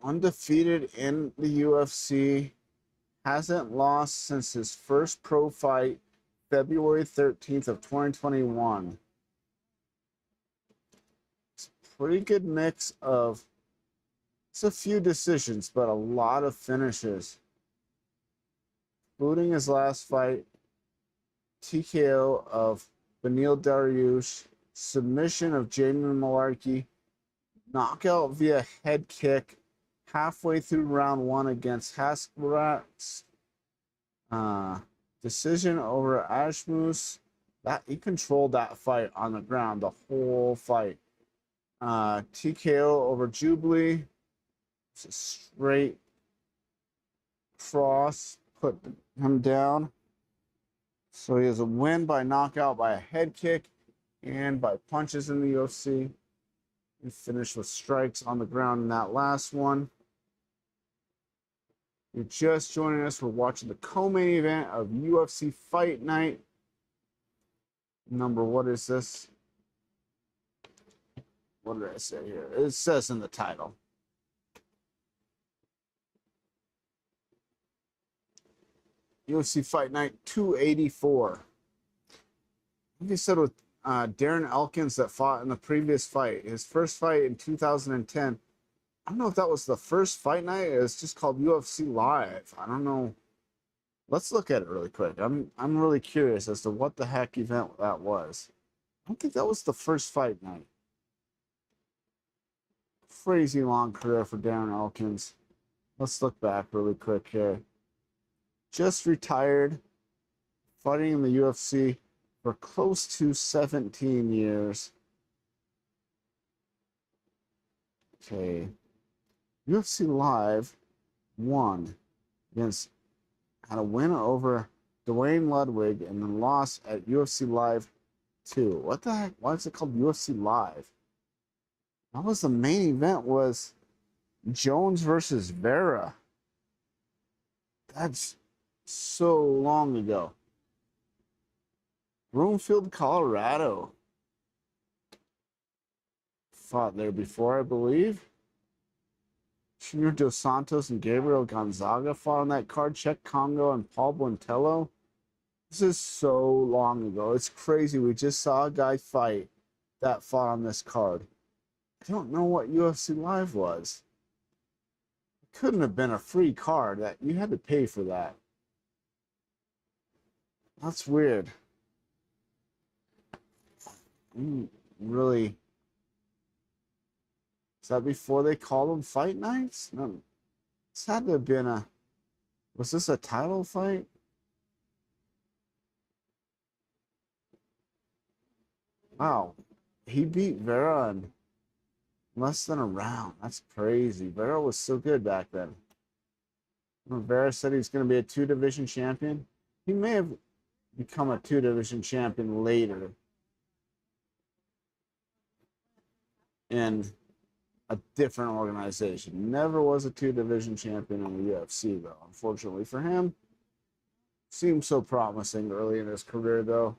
Undefeated in the UFC. Hasn't lost since his first pro fight, February 13th of 2021. It's a pretty good mix of, it's a few decisions, but a lot of finishes. Including his last fight, TKO of Beneil Dariush, submission of Jamie Malarkey, knockout via head kick halfway through round 1 against Haskvarats, decision over Ashmus. That he controlled that fight on the ground, the whole fight. TKO over Jubilee. It's a straight cross, put him down. So he has a win by knockout by a head kick and by punches in the UFC. He finished with strikes on the ground in that last one. you're just joining us, we're watching the co-main event of UFC Fight Night. What is this? What did I say here? It says in the title. UFC Fight Night 284. Like I said with Darren Elkins that fought in the previous fight, his first fight in 2010. I don't know if that was the first fight night. It's just called UFC Live. I don't know. Let's look at it really quick. I'm really curious as to what the heck event that was. I don't think that was the first fight night. Crazy long career for Darren Elkins. Let's look back really quick here. Just retired, fighting in the UFC for close to 17 years. Okay. UFC Live won against, had a win over Dwayne Ludwig and then lost at UFC Live 2. What the heck? Why is it called UFC Live? That was the main event, was Jones versus Vera. That's so long ago. Broomfield, Colorado. Fought there before, I believe. Junior Dos Santos and Gabriel Gonzaga fought on that card. Czech Congo and Paul Buentello. This is so long ago. It's crazy. We just saw a guy fight that fought on this card. I don't know what UFC Live was. It couldn't have been a free card. That you had to pay for that. That's weird. Really? Is that before they called them fight nights? No. This had to have been a... Was this a title fight? Wow. He beat Vera in less than a round. That's crazy. Vera was so good back then. When Vera said he was going to be a 2-division champion, he may have become a 2-division champion later in a different organization. Never was a 2-division champion in the UFC, though. Unfortunately for him, seemed so promising early in his career, though.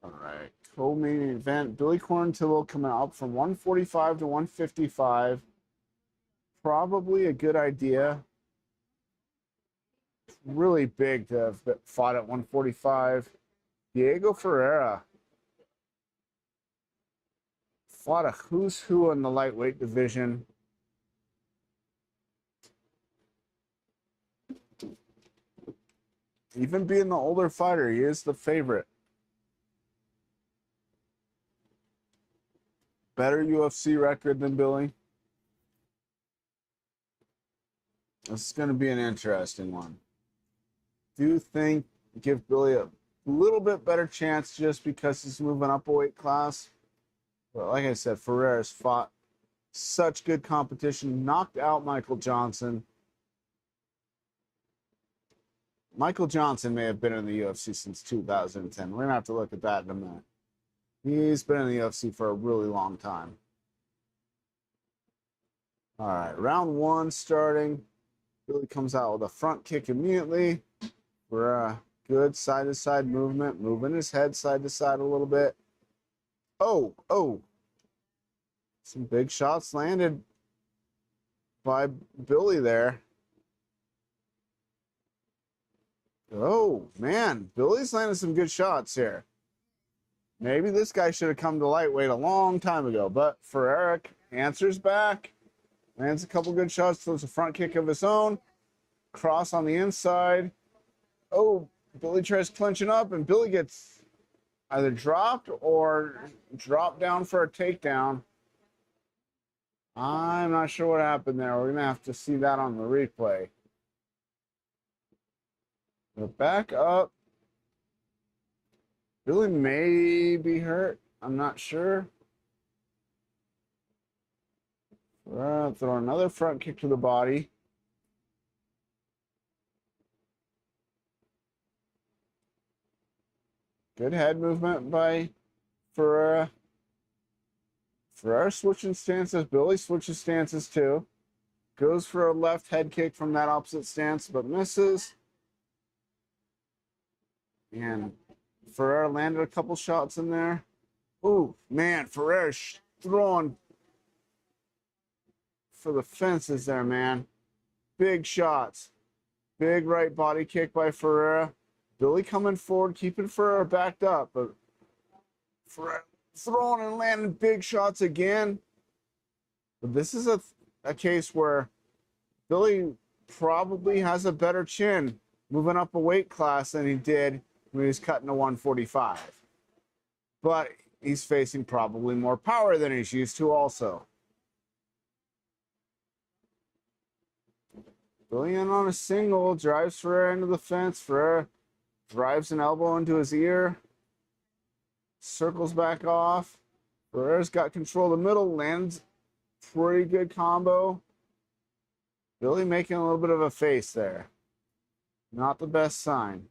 All right, co-main event. Billy Quarantillo coming up from 145 to 155. Probably a good idea. Really big to have fought at 145. Diego Ferreira fought a who's who in the lightweight division. Even being the older fighter, he is the favorite. Better UFC record than Billy. This is going to be an interesting one. Do think give Billy a little bit better chance just because he's moving up a weight class. But like I said, Ferreira's fought such good competition, knocked out Michael Johnson. Michael Johnson may have been in the UFC since 2010. We're going to have to look at that in a minute. He's been in the UFC for a really long time. All right, round one starting. Billy comes out with a front kick immediately. For a good side-to-side movement, moving his head side-to-side a little bit. Oh. Some big shots landed by Billy there. Oh, man. Billy's landing some good shots here. Maybe this guy should have come to lightweight a long time ago, but Ferreira answers back. Lands a couple good shots, throws a front kick of his own. Cross on the inside. Oh, Billy tries clinching up, and Billy gets either dropped or dropped down for a takedown. I'm not sure what happened there. We're going to have to see that on the replay. We're back up. Billy may be hurt. I'm not sure. Throw another front kick to the body. Good head movement by Ferreira. Ferrer switching stances. Billy switches stances too. Goes for a left head kick from that opposite stance, but misses. And Ferrer landed a couple shots in there. Ooh, man, Ferrer throwing for the fences there, man. Big shots. Big right body kick by Ferreira. Billy coming forward, keeping Ferreira backed up, but Ferreira throwing and landing big shots again. But this is a case where Billy probably has a better chin moving up a weight class than he did when he was cutting to 145. But he's facing probably more power than he's used to also. Billy in on a single, drives Ferreira into the fence. Ferreira drives an elbow into his ear, circles back off. Ferreira's got control of the middle, lands pretty good combo. Billy making a little bit of a face there. Not the best sign.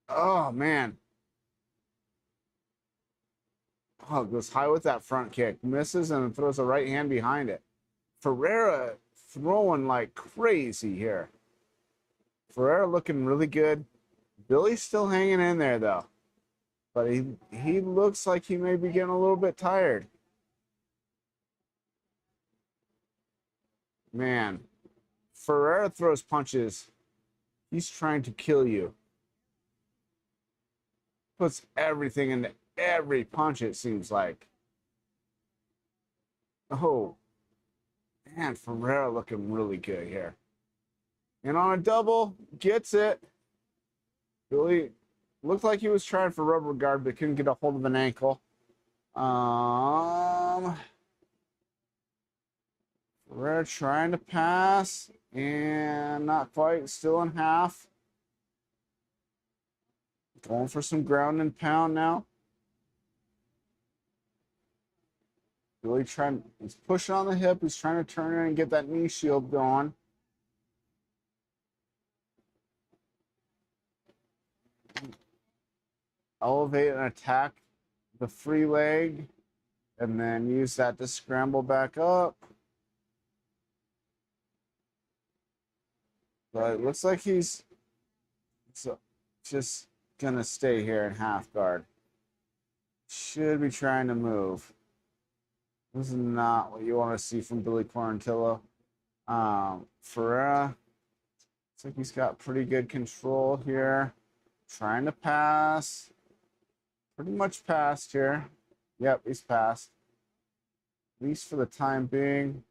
Oh, man. Oh, goes high with that front kick. Misses and throws a right hand behind it. Ferreira throwing like crazy here. Ferreira looking really good. Billy's still hanging in there though. But he looks like he may be getting a little bit tired. Man, Ferreira throws punches. He's trying to kill you. Puts everything into every punch, it seems like. Oh, man, Ferreira looking really good here. And on a double, gets it. Billy looked like he was trying for rubber guard, but couldn't get a hold of an ankle. Ferreira trying to pass, and not quite, still in half. Going for some ground and pound now. Billy he's pushing on the hip. He's trying to turn it and get that knee shield going. Elevate and attack the free leg, and then use that to scramble back up. But it looks like he's just gonna stay here in half guard. Should be trying to move. This is not what you want to see from Billy Quarantillo. Ferreira, looks like he's got pretty good control here. Trying to pass. Pretty much passed here. Yep, he's passed. At least for the time being.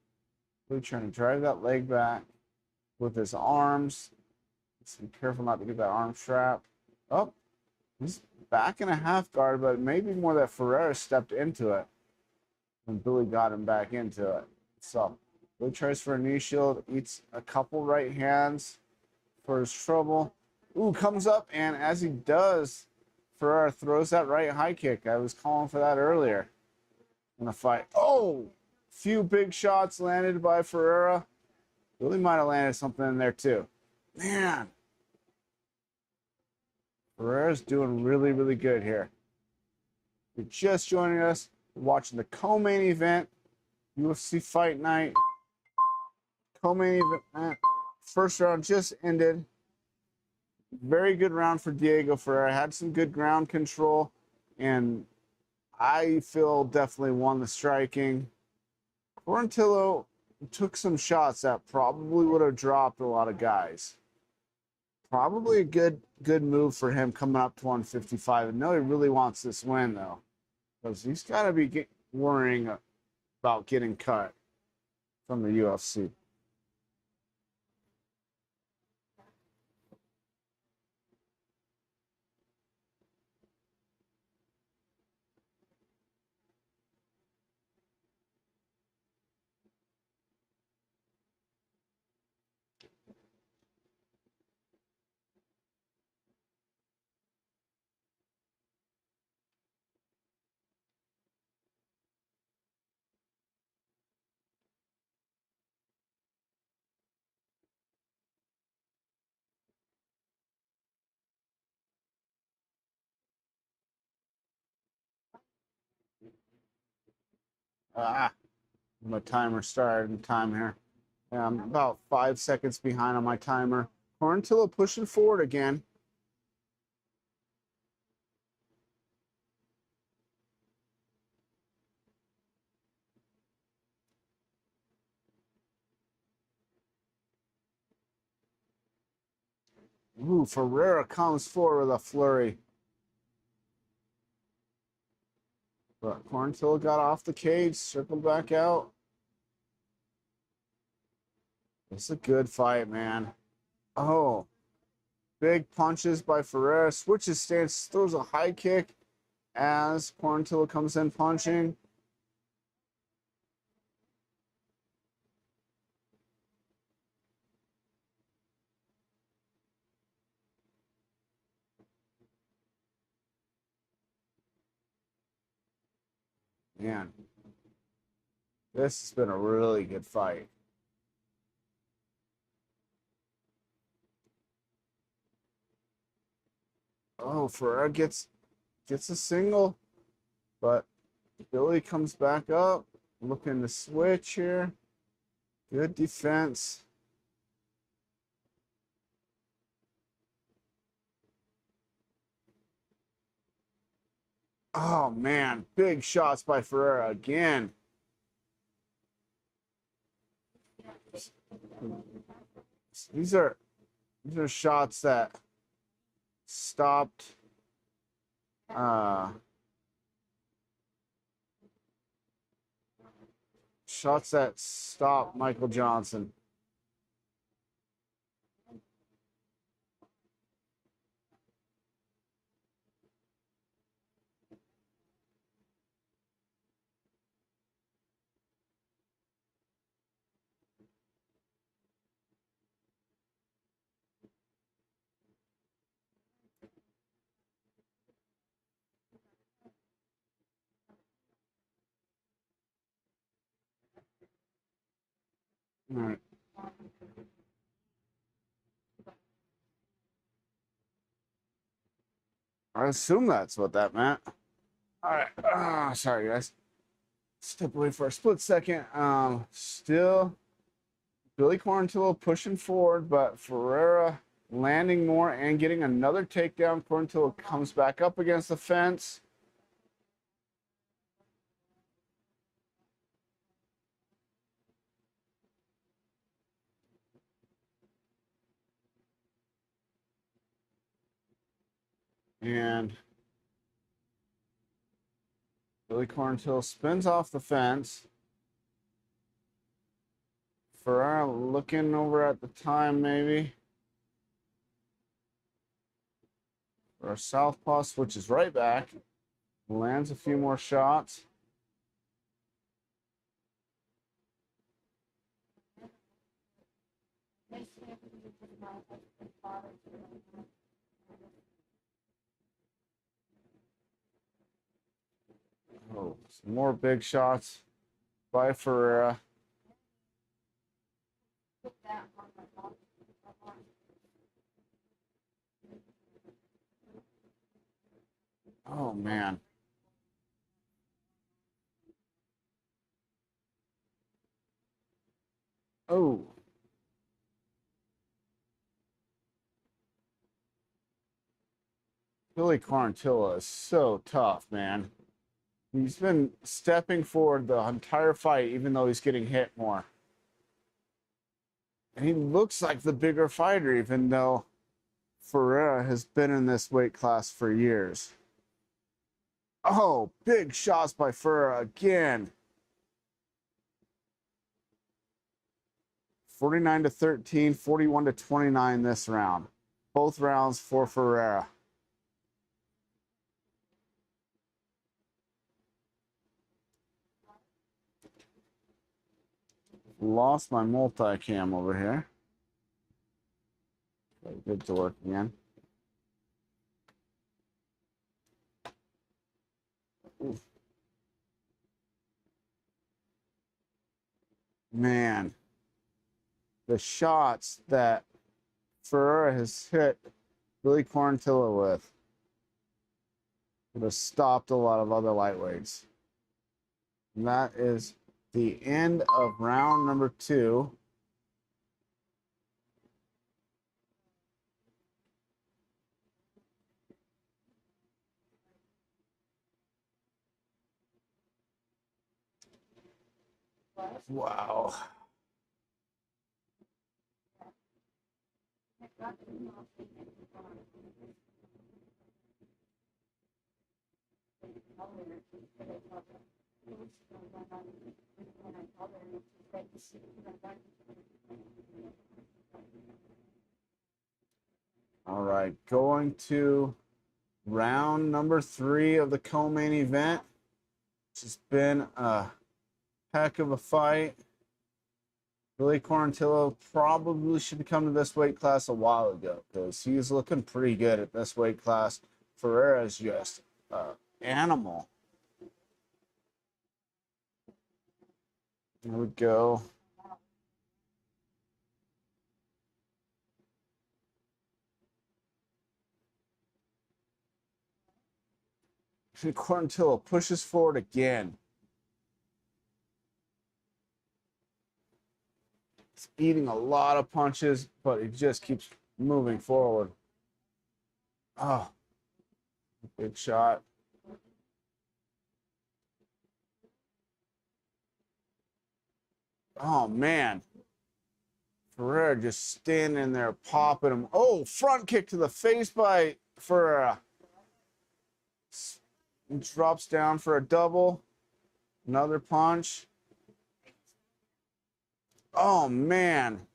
Really trying to drive that leg back with his arms. Just be careful not to get that arm strap. Oh, he's back in a half guard, but maybe more that Ferreira stepped into it when Billy got him back into it. So Billy tries for a knee shield, eats a couple right hands for his trouble. Ooh, comes up, and as he does, Ferreira throws that right high kick. I was calling for that earlier in the fight. Oh, few big shots landed by Ferreira. Billy might have landed something in there too. Man, Ferreira's doing really, really good here. If you're just joining us, we're watching the co-main event, UFC Fight Night. Co-main event, first round just ended. Very good round for Diego Ferreira. Had some good ground control, and I feel definitely won the striking. Quarantillo took some shots that probably would have dropped a lot of guys. Probably a good move for him coming up to 155. I know he really wants this win, though, because he's got to be worrying about getting cut from the UFC. Ah, my timer started in time here. Yeah, I'm about 5 seconds behind on my timer. Quarantilla pushing forward again. Ooh, Ferreira comes forward with a flurry. But Quarantilla got off the cage, circled back out. It's a good fight, man. Oh, big punches by Ferreira. Switches stance, throws a high kick as Quarantilla comes in punching. Man, this has been a really good fight. Oh, Ferreira gets a single, but Billy comes back up, looking to switch here. Good defense. Oh man, big shots by Ferreira again. These are shots that stopped Michael Johnson. All right. I assume that's what that meant. All right. Sorry, guys. Step away for a split second. Still Billy Quarantilla pushing forward, but Ferreira landing more and getting another takedown. Quarantilla comes back up against the fence. And Billy Quarantilla spins off the fence. Ferreira looking over at the time, maybe. For a southpaw, switches right back. Lands a few more shots. Oh, some more big shots by Ferreira. Oh, man. Oh. Billy Quarantilla is so tough, man. He's been stepping forward the entire fight, even though he's getting hit more. And he looks like the bigger fighter, even though Ferreira has been in this weight class for years. Oh, big shots by Ferreira again. 49-13, 41-29 this round. Both rounds for Ferreira. Lost my multicam over here. Good to work again. Oof. Man, the shots that Ferreira has hit Billy Quarantilla with would have stopped a lot of other lightweights. And that is the end of round number 2. Wow. All right, going to round number 3 of the co-main event. It's just been a heck of a fight. Billy Quarantillo probably should have come to this weight class a while ago because he's looking pretty good at this weight class. Ferreira's just animal. There we go. Quarantillo pushes forward again. He's eating a lot of punches, but he just keeps moving forward. Oh, big shot. Oh, man. Ferreira just standing there popping him. Oh, front kick to the face by Ferreira. Drops down for a double. Another punch. Oh, man.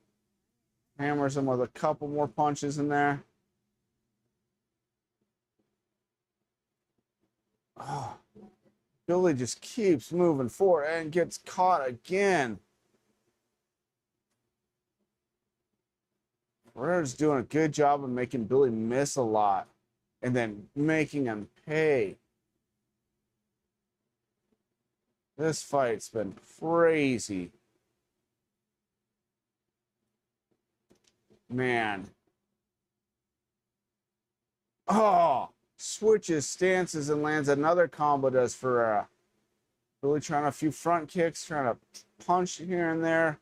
Hammers him with a couple more punches in there. Oh, Billy just keeps moving forward and gets caught again. Ferreira's doing a good job of making Billy miss a lot and then making him pay. This fight's been crazy. Man. Oh, switches stances and lands another combo, does Ferreira. Billy trying a few front kicks, trying to punch here and there,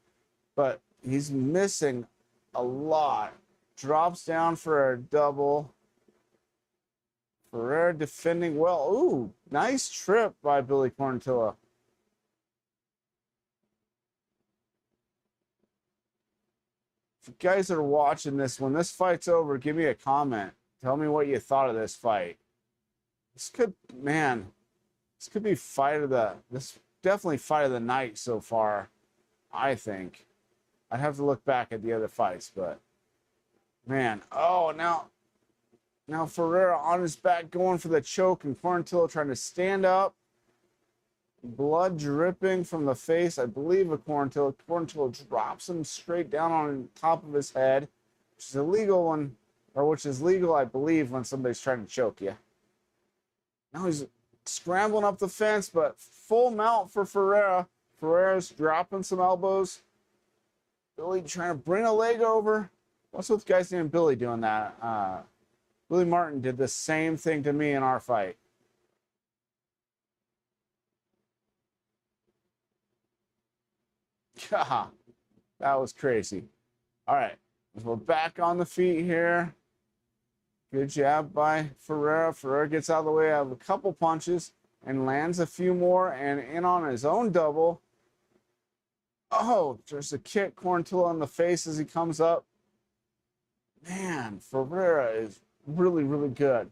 but he's missing a lot. Drops down for a double. Ferreira defending well. Ooh, nice trip by Billy Quarantillo. If you guys are watching this, when this fight's over, give me a comment. Tell me what you thought of this fight. This could be this definitely fight of the night so far, I think. I'd have to look back at the other fights, but man, oh, now Ferreira on his back going for the choke and Quarantillo trying to stand up. Blood dripping from the face, I believe, of Quarantillo. Quarantillo drops him straight down on top of his head, which is which is legal, I believe, when somebody's trying to choke you. Now he's scrambling up the fence, but full mount for Ferreira. Ferreira's dropping some elbows. Billy trying to bring a leg over. What's with guys named Billy doing that? Billy Martin did the same thing to me in our fight. God, that was crazy. All right, we're back on the feet here. Good jab by Ferreira. Ferreira gets out of the way of a couple punches and lands a few more and in on his own double. Oh, there's a kick. Quarantillo in the face as he comes up. Man, Ferreira is really, really good.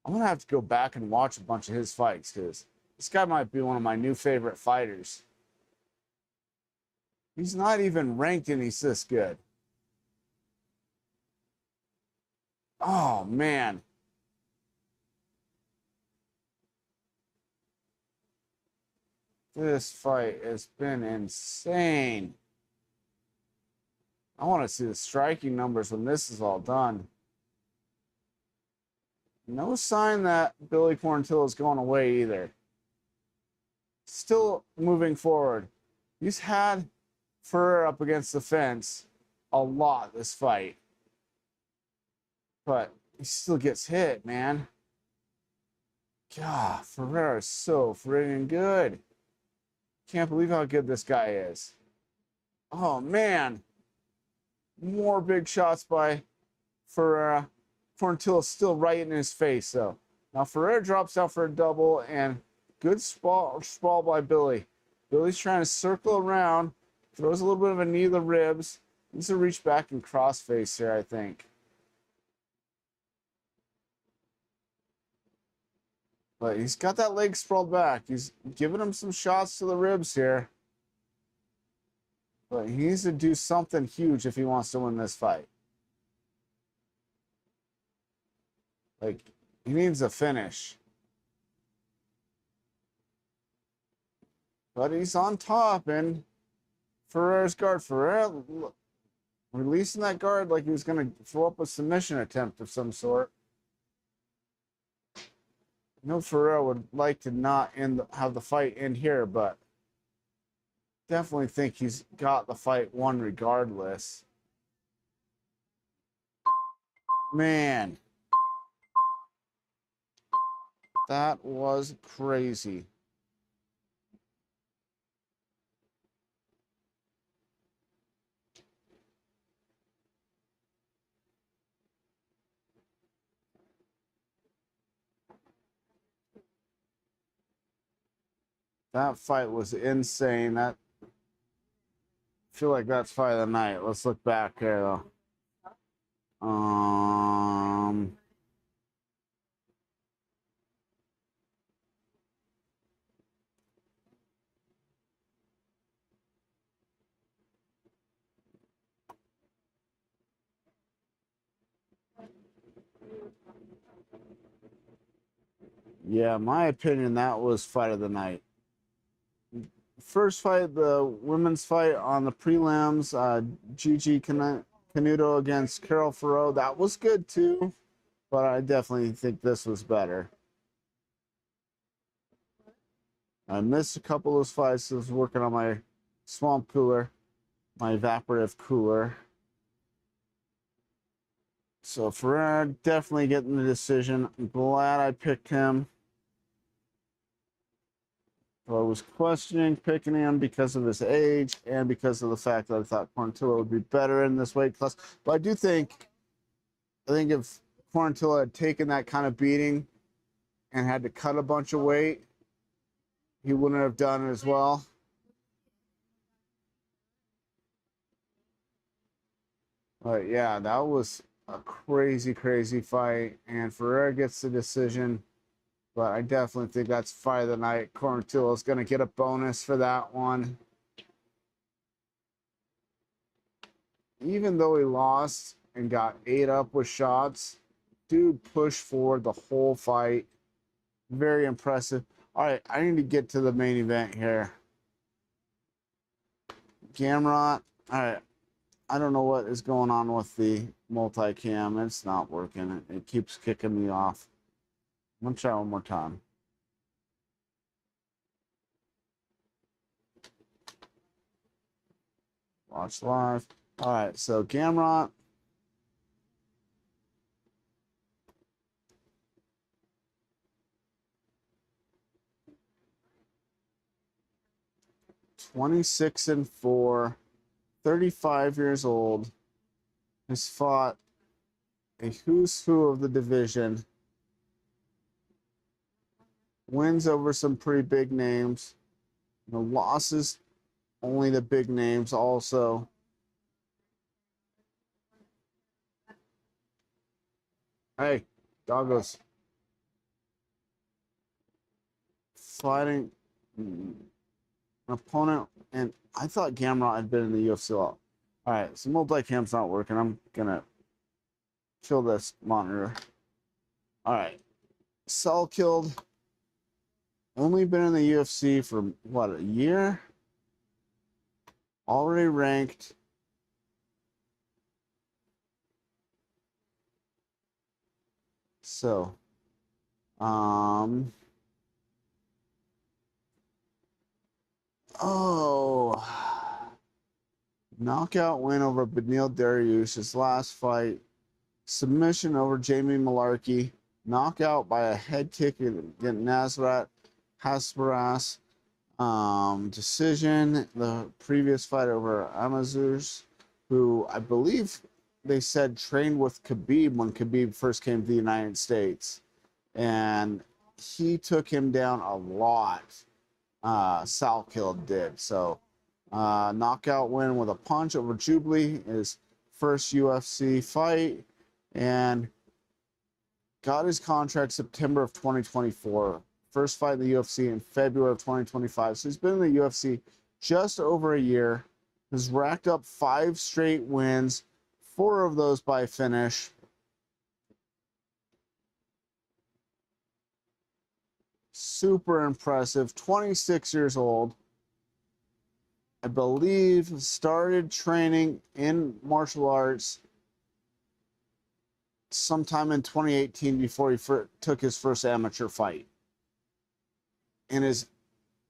I'm going to have to go back and watch a bunch of his fights because this guy might be one of my new favorite fighters. He's not even ranked and he's this good. Oh, man. This fight has been insane. I want to see the striking numbers when this is all done. No sign that Billy Quarantillo is going away either. Still moving forward. He's had Ferreira up against the fence a lot this fight. But he still gets hit, man. God, Ferreira is so friggin' good. Can't believe how good this guy is. Oh, man. More big shots by Ferreira. Quarantillo's still right in his face, though. Now Ferreira drops down for a double, and good sprawl by Billy. Billy's trying to circle around, throws a little bit of a knee to the ribs. Needs to reach back and crossface here, I think. But he's got that leg sprawled back. He's giving him some shots to the ribs here. But he needs to do something huge if he wants to win this fight. Like, he needs a finish. But he's on top, and Ferreira's guard. Ferreira releasing that guard like he was going to throw up a submission attempt of some sort. I know Ferreira would like to not have the fight end here, but definitely think he's got the fight won regardless. Man. That was crazy. That fight was insane. I feel like that's fight of the night. Let's look back here, though. Yeah, my opinion, that was fight of the night. First fight, the women's fight on the prelims, Gigi Canuto against Carol Ferreira. That was good too, but I definitely think this was better. I missed a couple of those fights. I was working on my swamp cooler, my evaporative cooler. So Ferreira definitely getting the decision. I'm glad I picked him. So I was questioning picking him because of his age and because of the fact that I thought Quarantillo would be better in this weight class. But I think if Quarantillo had taken that kind of beating and had to cut a bunch of weight, he wouldn't have done it as well. But yeah, that was a crazy, crazy fight. And Ferreira gets the decision. But I definitely think that's fight of the night. Quarantillo is going to get a bonus for that one. Even though he lost and got ate up with shots, dude pushed forward the whole fight. Very impressive. All right, I need to get to the main event here. Gamrot. All right. I don't know what is going on with the multicam. It's not working. It keeps kicking me off. I'm going to try one more time. Watch live. All right, so Gamrot. (26-4), 35 years old, has fought a who's who of the division. Wins over some pretty big names. The losses, only the big names also. Hey, doggos. Fighting an opponent, and I thought Gamrot had been in the UFC a lot. All right, so multicam's not working. I'm going to kill this monitor. All right. Saul killed. Only been in the UFC for, what, a year? Already ranked. So, knockout win over Beneil Dariush, his last fight. Submission over Jamie Malarkey. Knockout by a head kick against Nasrat Hasparas. Decision, the previous fight over Amazuz, who I believe they said trained with Khabib when Khabib first came to the United States. And he took him down a lot. Salkill did. So, knockout win with a punch over Jubilee, his first UFC fight, and got his contract September of 2024. First fight in the UFC in February of 2025. So he's been in the UFC just over a year. Has racked up 5 straight wins, 4 of those by finish. Super impressive. 26 years old. I believe started training in martial arts sometime in 2018 before he took his first amateur fight. And is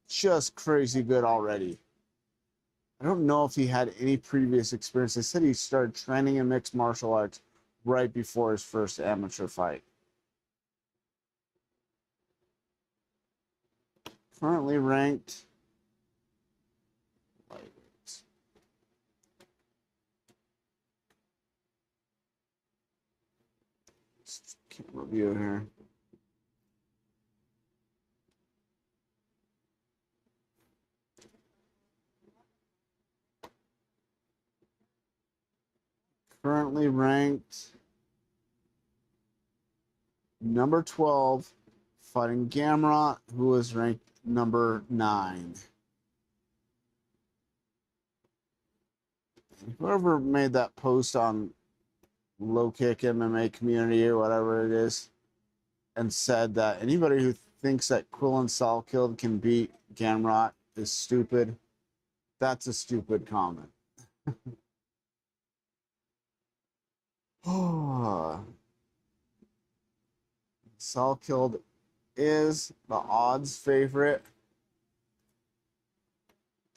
just crazy good already. I don't know if he had any previous experience. They said he started training in mixed martial arts right before his first amateur fight. Currently ranked lightweights. Can't review here. Currently ranked number 12, fighting Gamrot, who is ranked number 9. Whoever made that post on Low Kick MMA community or whatever it is, and said that anybody who thinks that Quillen Salkild can beat Gamrot is stupid, that's a stupid comment. Salkild is the odds favorite.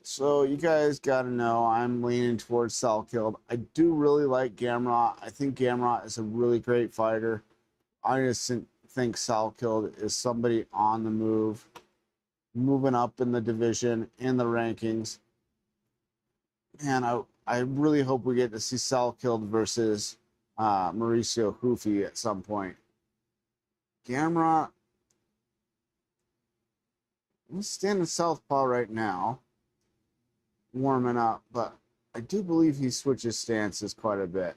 So you guys got to know I'm leaning towards Salkild. I do really like Gamrot. I think Gamrot is a really great fighter. I just think Salkild is somebody on the move, moving up in the division, in the rankings. And I really hope we get to see Salkild versus Mauricio Hufi at some point. Gamrot, he's standing southpaw right now, warming up, but I do believe he switches stances quite a bit.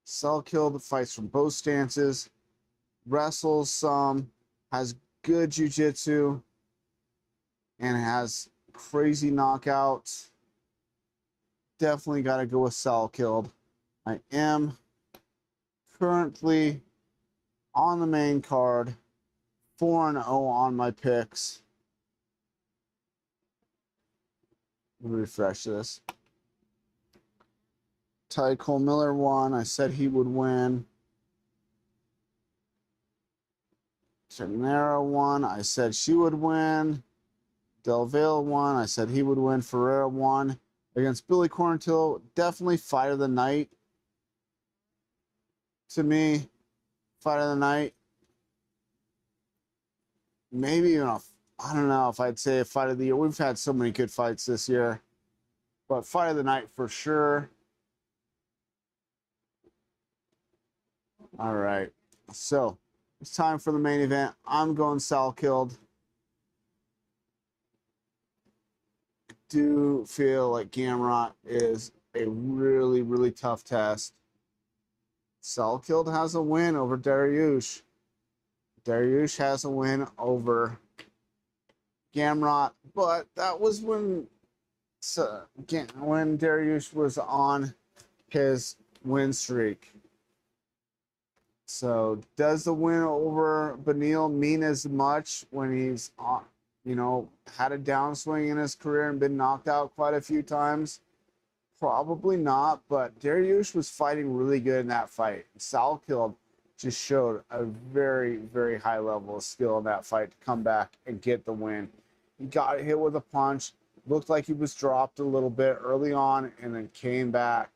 Salkild fights from both stances, wrestles some, has good jiu-jitsu, and has crazy knockouts. Definitely got to go with Salkild. I am currently on the main card, 4-0 on my picks. Refresh this. Ty Cole Miller won. I said he would win. Ternera won. I said she would win. Del Valle won. I said he would win. Ferreira won against Billy Quarantillo. Definitely fight of the night. To me, fight of the night. Maybe even I don't know if I'd say a fight of the year. We've had so many good fights this year. But fight of the night for sure. All right. So it's time for the main event. I'm going Salkild. Do feel like Gamrot is a really, really tough test. Salkild has a win over Dariush. Dariush has a win over Gamrot, but that was when Dariush was on his win streak. So does the win over Beneil mean as much when he's on, had a downswing in his career and been knocked out quite a few times? Probably not, but Dariush was fighting really good in that fight. Salkild just showed a very, very high level of skill in that fight to come back and get the win. He got hit with a punch, looked like he was dropped a little bit early on, and then came back.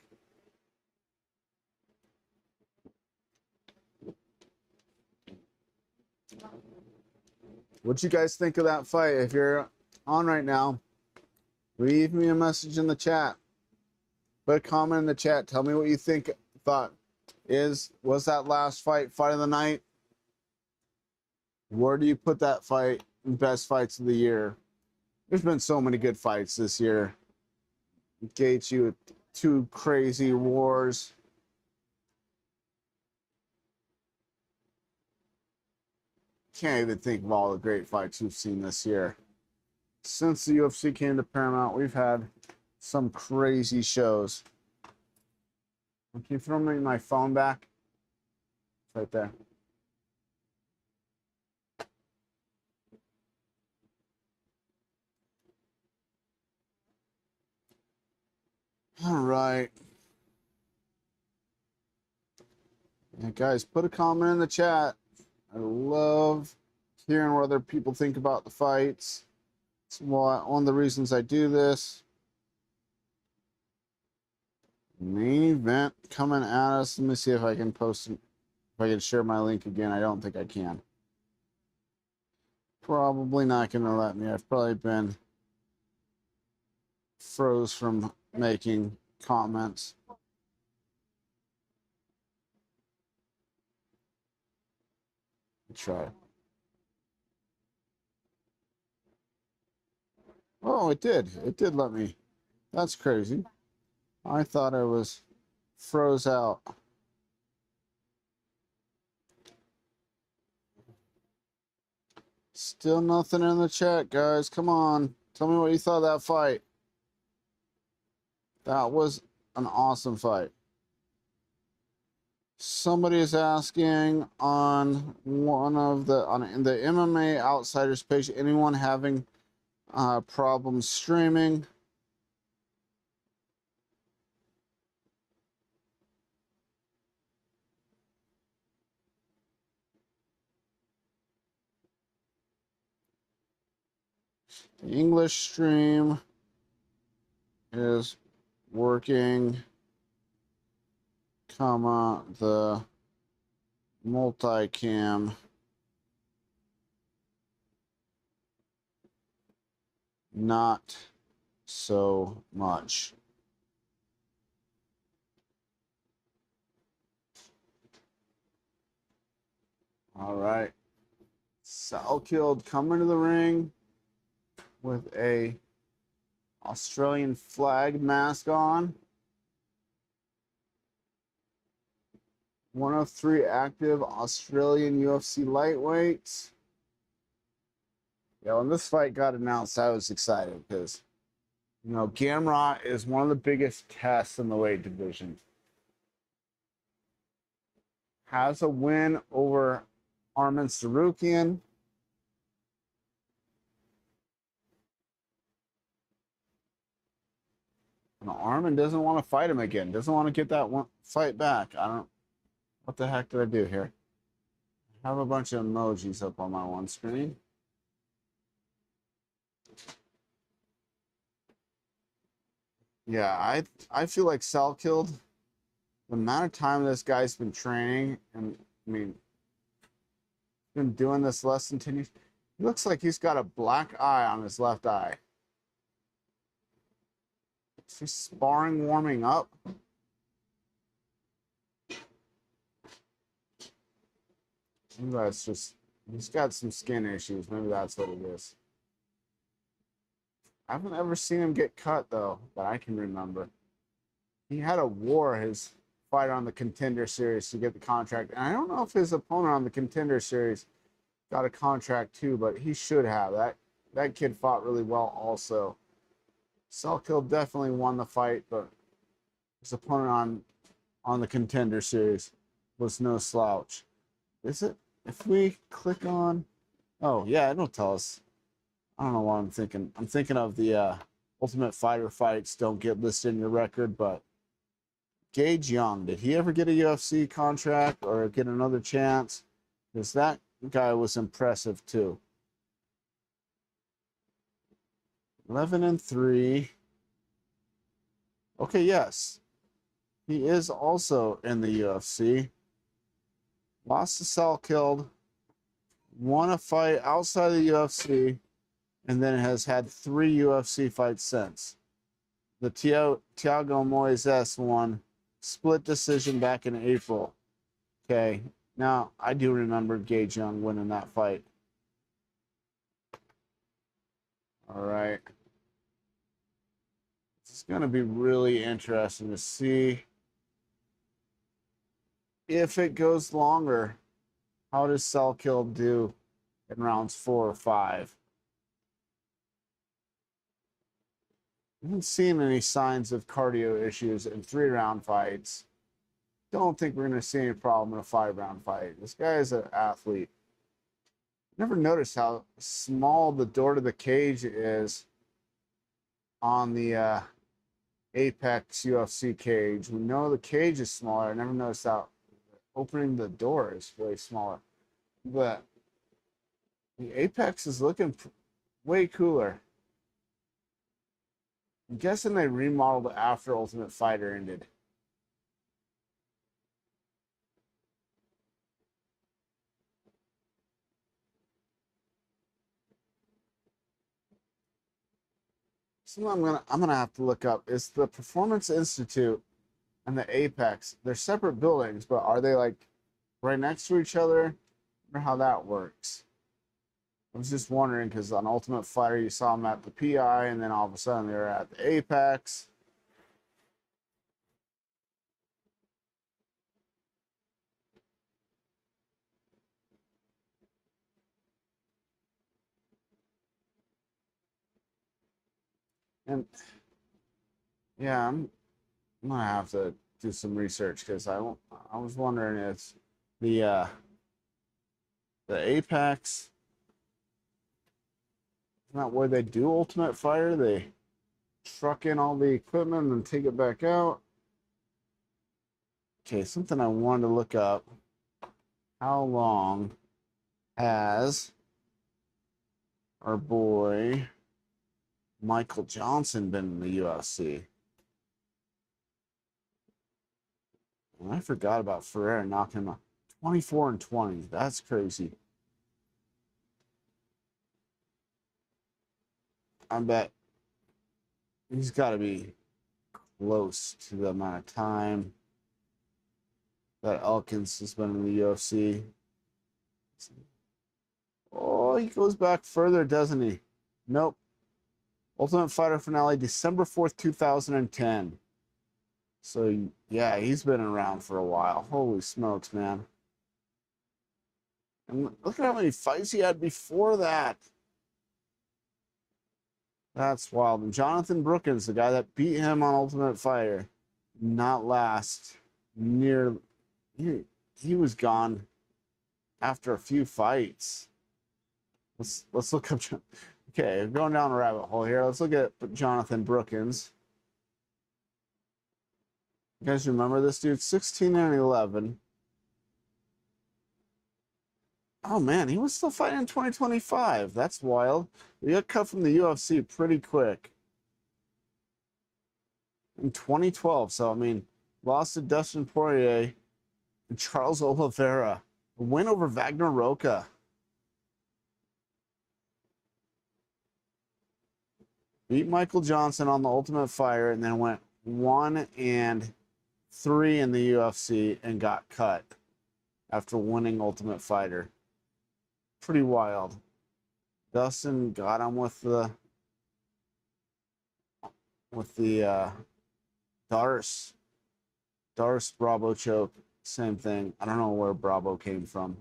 What you guys think of that fight? If you're on right now, leave me a message in the chat. Put a comment in the chat. Tell me what you thought was that last fight of the night? Where do you put that fight in best fights of the year? There's been so many good fights this year. Gaethje with 2 crazy wars. Can't even think of all the great fights we've seen this year. Since the UFC came to Paramount, we've had some crazy shows. Can you throw me my phone back? It's right there. All right. Yeah, guys, put a comment in the chat. I love hearing what other people think about the fights. It's one of the reasons I do this. Main event coming at us. Let me see if I can post it. If I can share my link again. I don't think I can. Probably not going to let me. I've probably been froze from making comments. Try. Oh, it did. It did let me. That's crazy. I thought I was froze out. Still nothing in the chat, guys. Come on. Tell me what you thought of that fight. That was an awesome fight. Somebody is asking on in the MMA Outsiders page, anyone having problems streaming? The English stream is working, comma, the multicam not so much. All right. Salkilled coming to the ring with a Australian flag mask on. 103 active Australian UFC lightweights. Yeah, when this fight got announced, I was excited because, you know, Gamrot is one of the biggest tests in the weight division. Has a win over Arman Sarukian. And Arman doesn't want to fight him again. Doesn't want to get that one fight back. I don't. What the heck did I do here? I have a bunch of emojis up on my one screen. Yeah, I feel like Salkilled, the amount of time this guy's been training, and I mean, been doing this less than 10 years. He looks like he's got a black eye on his left eye. Is he sparring warming up? Maybe that's just, he's got some skin issues. Maybe that's what it is. I haven't ever seen him get cut, though, that I can remember. He had a war his fight on the Contender Series to get the contract. And I don't know if his opponent on the Contender Series got a contract, too, but he should have. That kid fought really well also. Salkilled definitely won the fight, but his opponent on the Contender Series was no slouch. Is it? If we click on, oh yeah, it'll tell us. I don't know what I'm thinking. I'm thinking of the Ultimate Fighter fights don't get listed in your record, but Gage Young, did he ever get a UFC contract or get another chance? Because that guy was impressive too. 11-3. Okay, yes. He is also in the UFC. Lost to Salkilled. won a fight outside of the UFC, and then has had 3 UFC fights since. The Thiago Moises one, split decision back in April. Okay, now I do remember Gage Young winning that fight. All right. It's going to be really interesting to see if it goes longer. How does Selkill do in rounds 4 or 5? I haven't seen any signs of cardio issues in 3-round fights. Don't think we're going to see any problem in a 5-round fight. This guy is an athlete. Never noticed how small the door to the cage is on the Apex UFC cage. We know the cage is smaller. I never noticed how opening the door is way smaller. But the Apex is looking way cooler. I'm guessing they remodeled after Ultimate Fighter ended. So I'm gonna have to look up. It's the Performance Institute and the Apex. They're separate buildings, but are they like right next to each other? I wonder how that works. I was just wondering because on Ultimate Fighter you saw them at the PI, and then all of a sudden they were at the Apex. And yeah, I'm gonna have to do some research because I was wondering if the Apex is not where they do Ultimate Fighter. They truck in all the equipment and take it back out. Okay, something I wanted to look up. How long has our boy Michael Johnson been in the UFC? And I forgot about Ferreira knocking him out. 24-20. That's crazy. I bet he's got to be close to the amount of time that Elkins has been in the UFC. Oh, he goes back further, doesn't he? Nope. Ultimate Fighter finale, December 4th, 2010. So, yeah, he's been around for a while. Holy smokes, man. And look at how many fights he had before that. That's wild. And Jonathan Brookins, the guy that beat him on Ultimate Fighter, not last near. He was gone after a few fights. Let's look up. Okay, going down a rabbit hole here. Let's look at Jonathan Brookins. You guys remember this dude? 16-11. Oh man, he was still fighting in 2025. That's wild. He got cut from the UFC pretty quick. In 2012. So I mean, lost to Dustin Poirier and Charles Oliveira. A win over Wagner Roca. Beat Michael Johnson on the Ultimate Fighter and then went 1-3 in the UFC and got cut after winning Ultimate Fighter. Pretty wild. Dustin got him with the Doris Bravo choke. Same thing. I don't know where Bravo came from.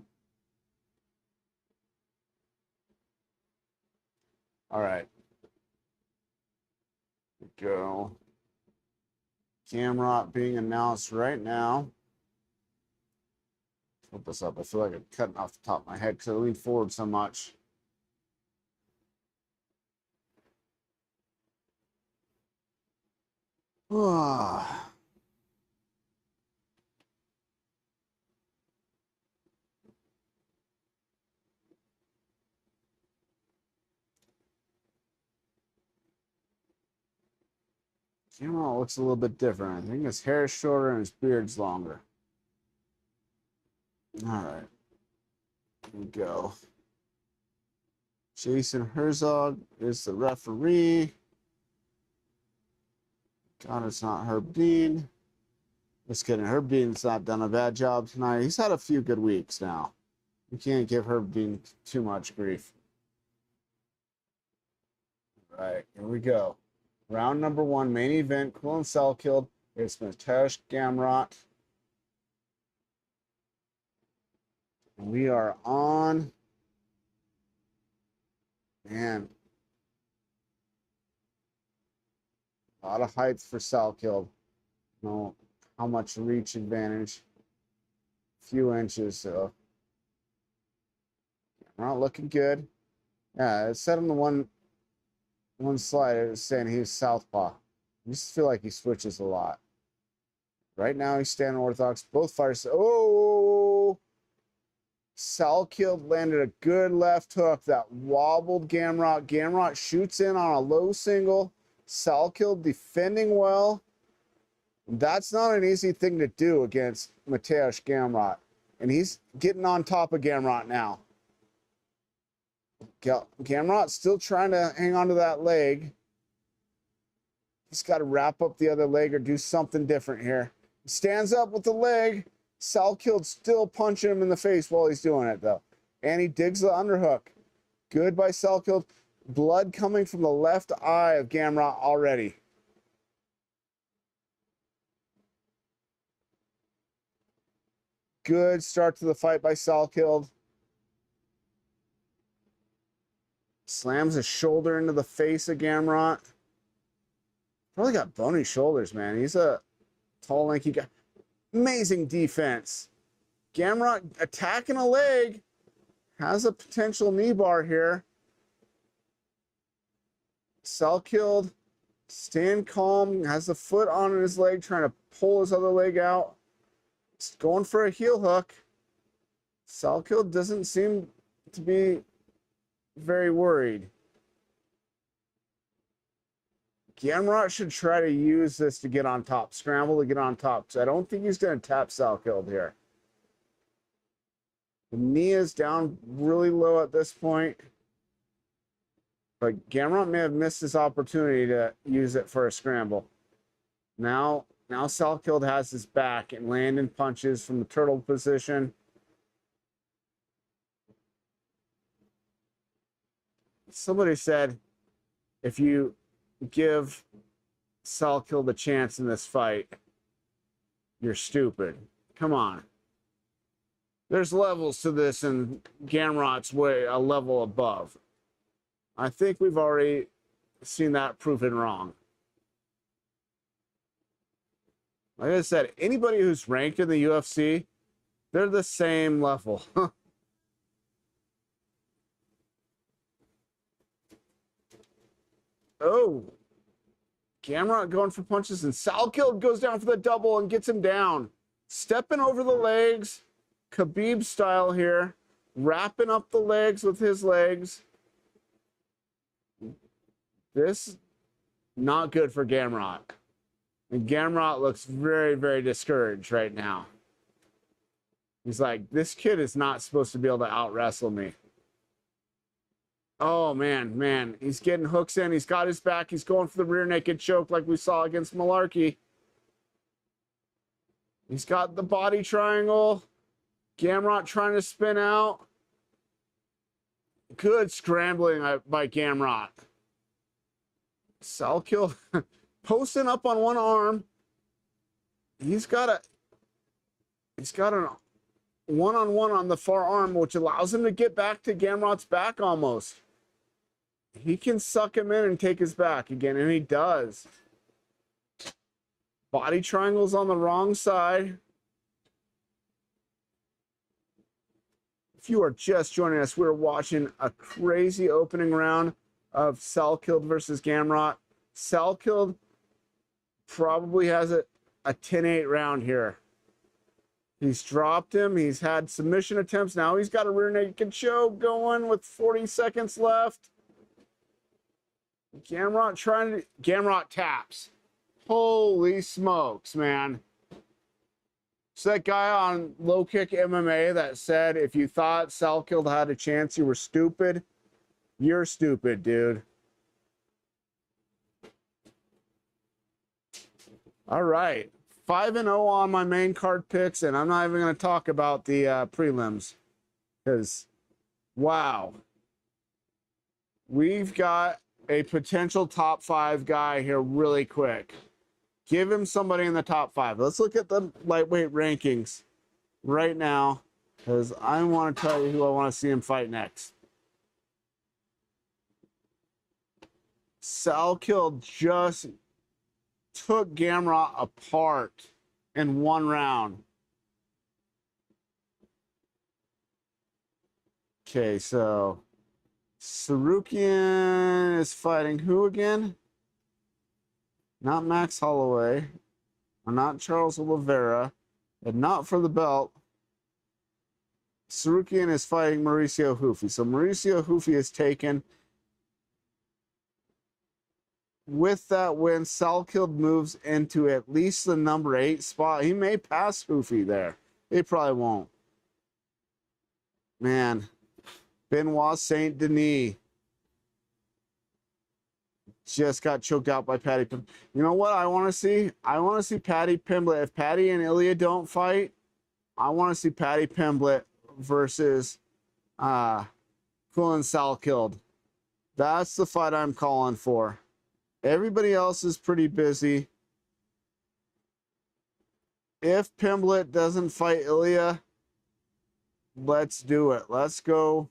All right. Go. Camera being announced right now. Flip this up. I feel like I'm cutting off the top of my head because I leaned forward so much. Camera looks a little bit different. I think his hair is shorter and his beard's longer. All right. Here we go. Jason Herzog is the referee. God, it's not Herb Dean. Just kidding. Herb Dean's not done a bad job tonight. He's had a few good weeks now. You can't give Herb Dean too much grief. All right, here we go. Round number 1, main event. Quillen Salkeld. It's Mateusz Gamrot. We are on. Man. A lot of height for Salkeld. No, how much reach advantage? Few inches, so. Not looking good. Yeah, it said on the one slide, it was saying he's southpaw. I just feel like he switches a lot. Right now, he's standing orthodox. Both fighters. Oh! Salkeld landed a good left hook that wobbled Gamrot. Gamrot shoots in on a low single. Salkeld defending well. That's not an easy thing to do against Mateusz Gamrot. And he's getting on top of Gamrot now. Gamrot's still trying to hang on to that leg. He's got to wrap up the other leg or do something different here. He stands up with the leg. Salkeld's still punching him in the face while he's doing it, though. And he digs the underhook. Good by Salkeld. Blood coming from the left eye of Gamrot already. Good start to the fight by Salkeld. Slams his shoulder into the face of Gamrot. Probably got bony shoulders, man. He's a tall, lanky guy. Amazing defense. Gamrot attacking a leg. Has a potential knee bar here. Salkeld staying calm. Has the foot on his leg, trying to pull his other leg out. He's going for a heel hook. Salkeld doesn't seem to be very worried. Gamrot should try to use this to get on top. Scramble to get on top. So I don't think he's going to tap Salkeld here. The knee is down really low at this point. But Gamrot may have missed his opportunity to use it for a scramble. Now Salkeld has his back and landing punches from the turtle position. Somebody said, if you give Salkeld a chance in this fight, you're stupid. Come on. There's levels to this, and Gamrot's way a level above. I think we've already seen that proven wrong. Like I said, anybody who's ranked in the UFC, they're the same level. Oh, Gamrot going for punches, and Salkeld goes down for the double and gets him down. Stepping over the legs, Khabib style here, wrapping up the legs with his legs. This, not good for Gamrot. And Gamrot looks very, very discouraged right now. He's like, this kid is not supposed to be able to out-wrestle me. Oh, man. He's getting hooks in. He's got his back. He's going for the rear naked choke like we saw against Malarkey. He's got the body triangle. Gamrot trying to spin out. Good scrambling by Gamrot. Salkeld posting up on one arm. He's got a one-on-one on the far arm, which allows him to get back to Gamrot's back almost. He can suck him in and take his back again, and he does. Body triangles on the wrong side. If you are just joining us, we're watching a crazy opening round of Salkeld versus Gamrot. Salkeld probably has a 10-8 round here. He's dropped him. He's had submission attempts. Now he's got a rear naked choke going with 40 seconds left. Gamrot taps. Holy smokes, man. So that guy on Low Kick MMA that said if you thought Salkeld had a chance, you were stupid. You're stupid, dude. All right. 5-0 on my main card picks, and I'm not even going to talk about the prelims because, wow. We've got a potential top 5 guy here really quick. Give him somebody in the top 5. Let's look at the lightweight rankings right now because I want to tell you who I want to see him fight next. Salkill just took Gamrot apart in 1 round. Okay, so Sarukian is fighting who again? Not Max Holloway, or not Charles Oliveira, and not for the belt. Sarukian is fighting Mauricio Hufi. So Mauricio Hufi is taken. With that win, Salkild moves into at least the number 8 spot. He may pass Hufi there. He probably won't. Man, Benoit Saint Denis just got choked out by Paddy Pimblett. You know what I want to see? I want to see Paddy Pimblett. If Paddy and Ilya don't fight, I want to see Paddy Pimblett versus Kulin Salkild. That's the fight I'm calling for. Everybody else is pretty busy. If Pimblett doesn't fight Ilya, let's do it. Let's go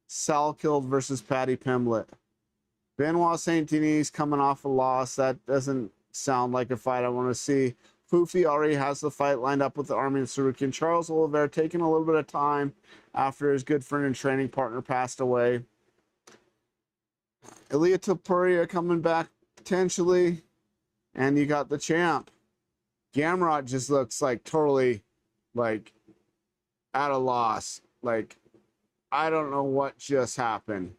Salkild versus Paddy Pimblett. Benoit Saint Denis coming off a loss. That doesn't sound like a fight I want to see. Fufi already has the fight lined up with the Army and Sarukian. Charles Oliveira taking a little bit of time after his good friend and training partner passed away. Ilia Topuria coming back potentially. And you got the champ. Gamrot just looks like totally like at a loss. Like, I don't know what just happened.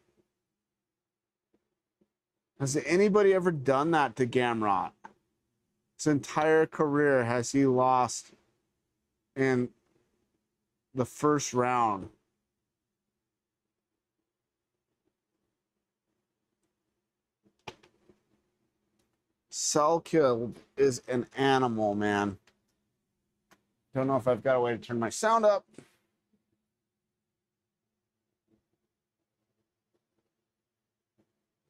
Has anybody ever done that to Gamrot? His entire career, has he lost in the first round? Salkild is an animal, man. Don't know if I've got a way to turn my sound up.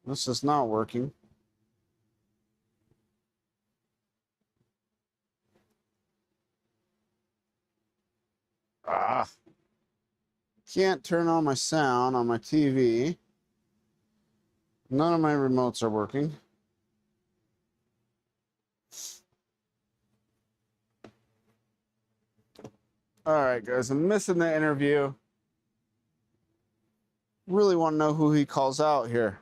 This is not working. Can't turn on my sound on my TV. None of my remotes are working. All right, guys, I'm missing the interview. Really want to know who he calls out here.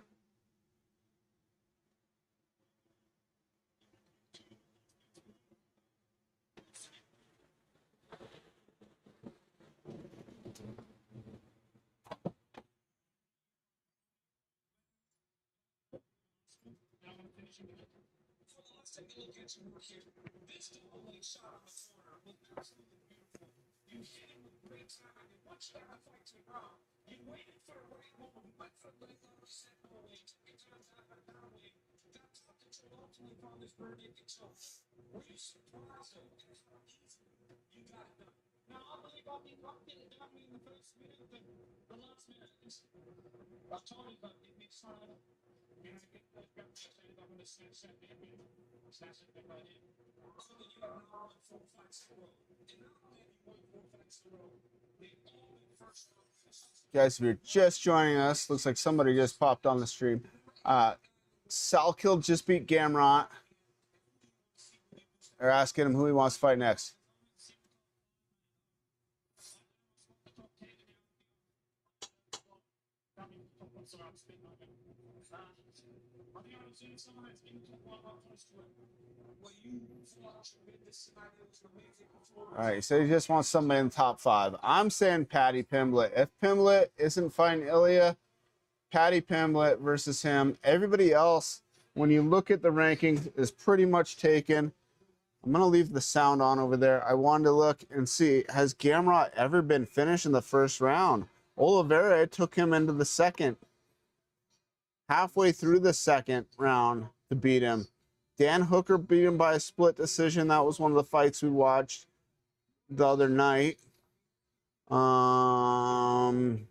Guys, if you're just joining us, looks like somebody just popped on the stream. Salkild just beat Gamrot. They're asking him who he wants to fight next. All right, so he just wants somebody in the top 5. I'm saying Paddy Pimblett. If Pimblett isn't fighting Ilya, Paddy Pimblett versus him. Everybody else, when you look at the rankings, is pretty much taken. I'm going to leave the sound on over there. I wanted to look and see, has Gamrot ever been finished in the first round? Oliveira took him into the second. halfway through the second round to beat him. Dan Hooker beat him by a split decision. That was one of the fights we watched the other night. Beneil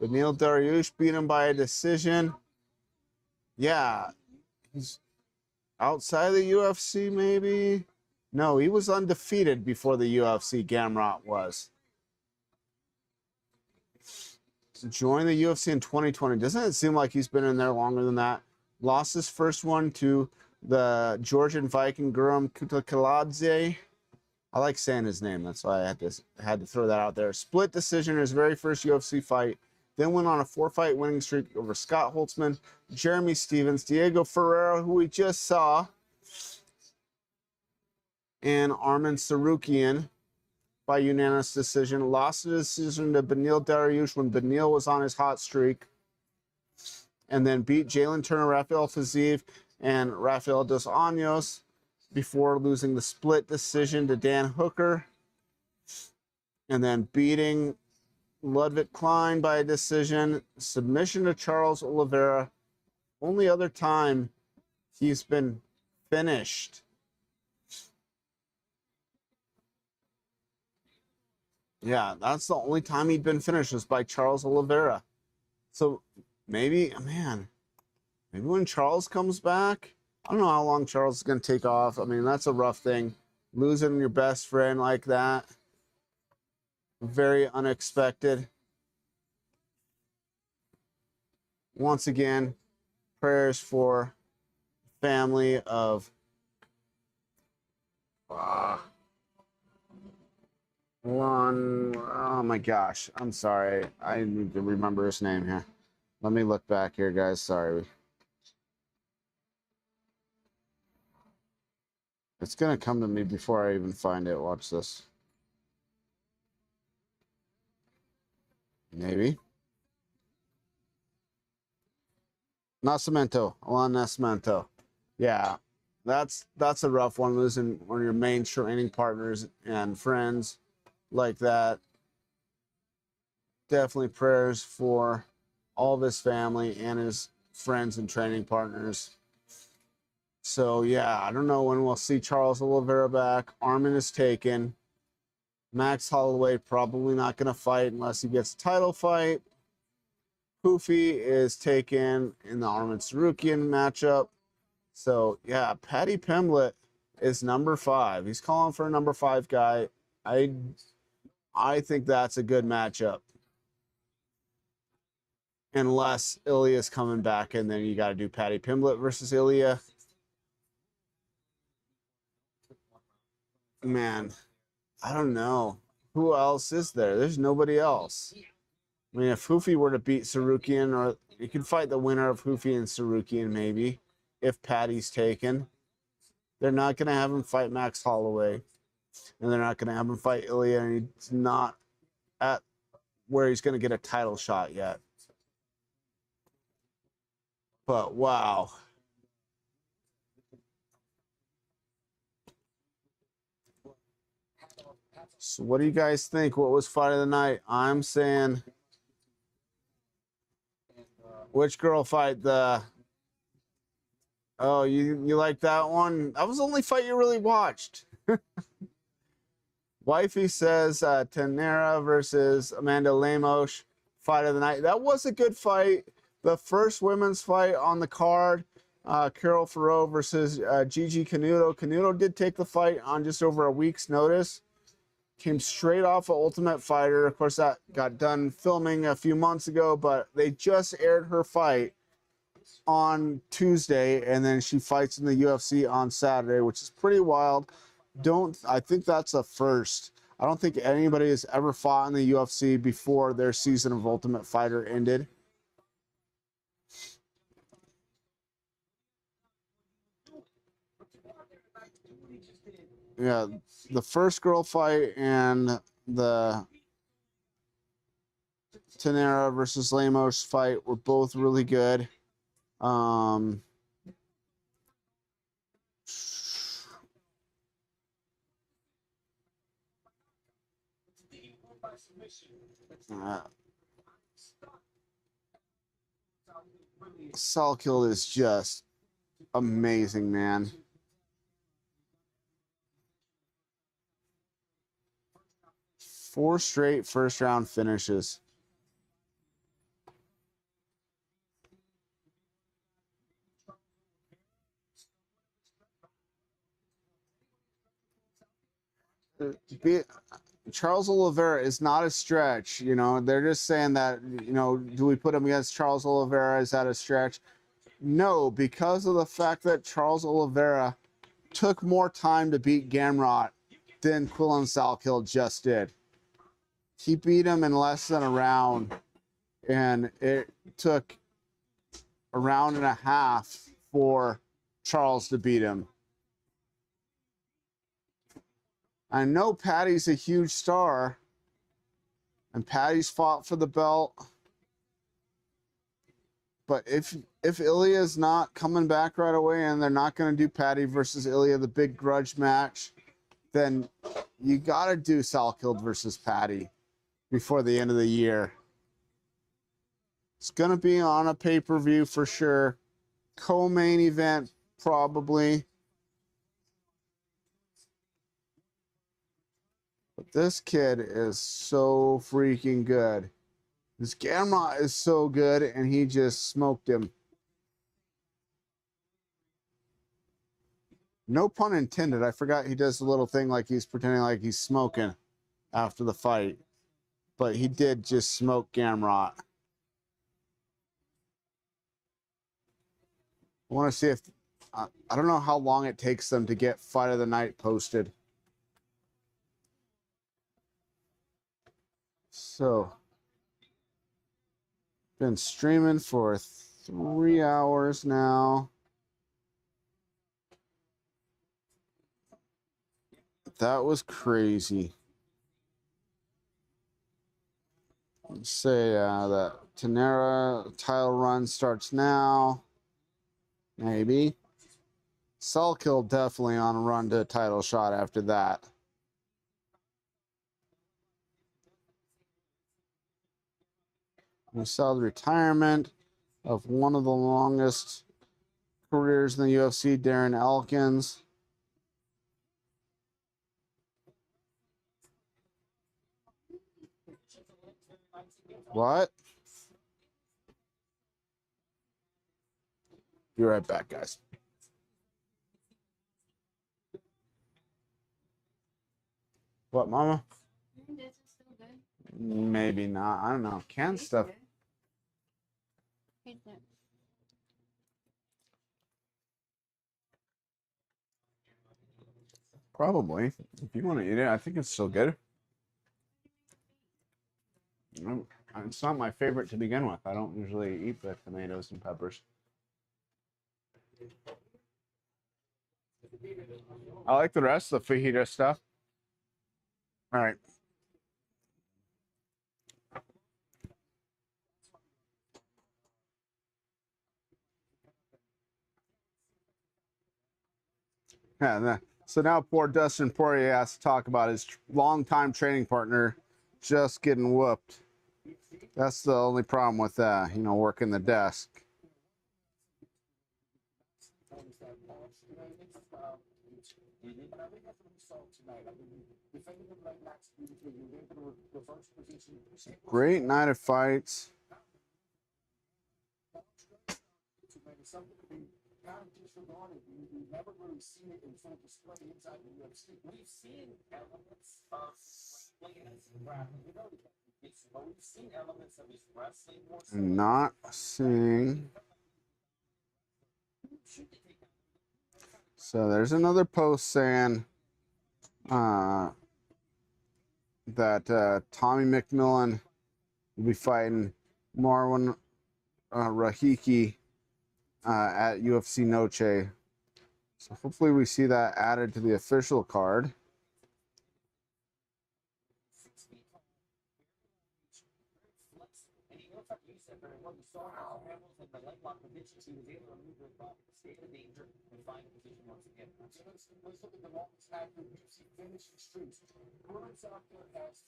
Dariush beat him by a decision. Yeah, he's outside of the UFC, maybe? No, he was undefeated before the UFC, Gamrot was. Joined the UFC in 2020. Doesn't it seem like he's been in there longer than that? Lost his first one to the Georgian Viking Guram Kutakaladze. I like saying his name. That's why I had to throw that out there. Split decision in his very first UFC fight. Then went on a 4-fight winning streak over Scott Holtzman, Jeremy Stevens, Diego Ferreira, who we just saw, and Arman Sarukian by unanimous decision. Lost the decision to Beneil Dariush when Beneil was on his hot streak. And then beat Jalen Turner, Rafael Fiziev, and Rafael Dos Anjos before losing the split decision to Dan Hooker. And then beating Ludwig Klein by a decision. Submission to Charles Oliveira. Only other time he's been finished. Yeah, that's the only time he'd been finished was by Charles Oliveira. So maybe, man, maybe when Charles comes back, I don't know how long Charles is going to take off. I mean, that's a rough thing. Losing your best friend like that. Very unexpected. Once again, prayers for family of oh my gosh, I'm sorry. I need to remember his name here. Let me look back here, guys. Sorry. It's going to come to me before I even find it. Watch this. Maybe. Nascimento. Alan Nascimento. Yeah, that's a rough one, losing one of your main training partners and friends like that. Definitely prayers for all of his family and his friends and training partners. So yeah, I don't know when we'll see Charles Oliveira back. Arman is taken. Max Holloway probably not going to fight unless he gets a title fight. Poofy is taken in the Arman Sarukian matchup. So yeah, Paddy Pimblett is number 5. He's calling for a number 5 guy. I think that's a good matchup. Unless Ilya's coming back, and then you got to do Paddy Pimblett versus Ilya. Man, I don't know. Who else is there? There's nobody else. I mean, if Hoofy were to beat Sarukian, or you could fight the winner of Hoofy and Sarukian, maybe, if Paddy's taken. They're not going to have him fight Max Holloway, and they're not going to have him fight Ilya, and he's not at where he's going to get a title shot yet. But wow. So what do you guys think? What was fight of the night? I'm saying, which girl fight? Oh, you like that one? That was the only fight you really watched. Wifey says Tenera versus Amanda Lemos, fight of the night. That was a good fight. The first women's fight on the card, Carol Ferreau versus Gigi Canuto. Canuto did take the fight on just over a week's notice. Came straight off of Ultimate Fighter. Of course, that got done filming a few months ago, but they just aired her fight on Tuesday, and then she fights in the UFC on Saturday, which is pretty wild. I think that's a first. I don't think anybody has ever fought in the UFC before their season of Ultimate Fighter ended. Yeah, the first girl fight and the Tenera versus Lemos fight were both really good. Salkill is just amazing, man. Four straight first round finishes. Charles Oliveira is not a stretch. You know, they're just saying that, you know, do we put him against Charles Oliveira? Is that a stretch? No, because of the fact that Charles Oliveira took more time to beat Gamrot than Quillen Salkill just did. He beat him in less than a round, and it took a round and a half for Charles to beat him. I know Patty's a huge star, and Patty's fought for the belt. But if Ilya's not coming back right away and they're not going to do Patty versus Ilya, the big grudge match, then you got to do Salkill versus Patty before the end of the year. It's going to be on a pay-per-view for sure. Co-main event, probably. But this kid is so freaking good. This Gamrot is so good, and he just smoked him. No pun intended. I forgot he does the little thing like he's pretending like he's smoking after the fight. But he did just smoke Gamrot. I want to see if... I don't know how long it takes them to get Fight of the Night posted. So... been streaming for 3 hours now. That was crazy. Let's say that Tenera title run starts now. Maybe. Salkill definitely on a run to a title shot after that. We saw the retirement of one of the longest careers in the UFC, Darren Elkins. What? Be right back, guys. What, Mama? Maybe not. I don't know. Canned stuff. Probably. If you want to eat it, I think it's still good. It's not my favorite to begin with. I don't usually eat the tomatoes and peppers. I like the rest of the fajita stuff. All right. Yeah, so now poor Dustin Poirier has to talk about his longtime training partner just getting whooped. That's the only problem with working the desk. Great night of fights. We've never really seen it in full display inside the UFC. We've seen elements of we've seen elements of his wrestling. Not seeing. So there's another post saying that Tommy McMillan will be fighting Marwan Rahiki at UFC Noche. So hopefully we see that added to the official card.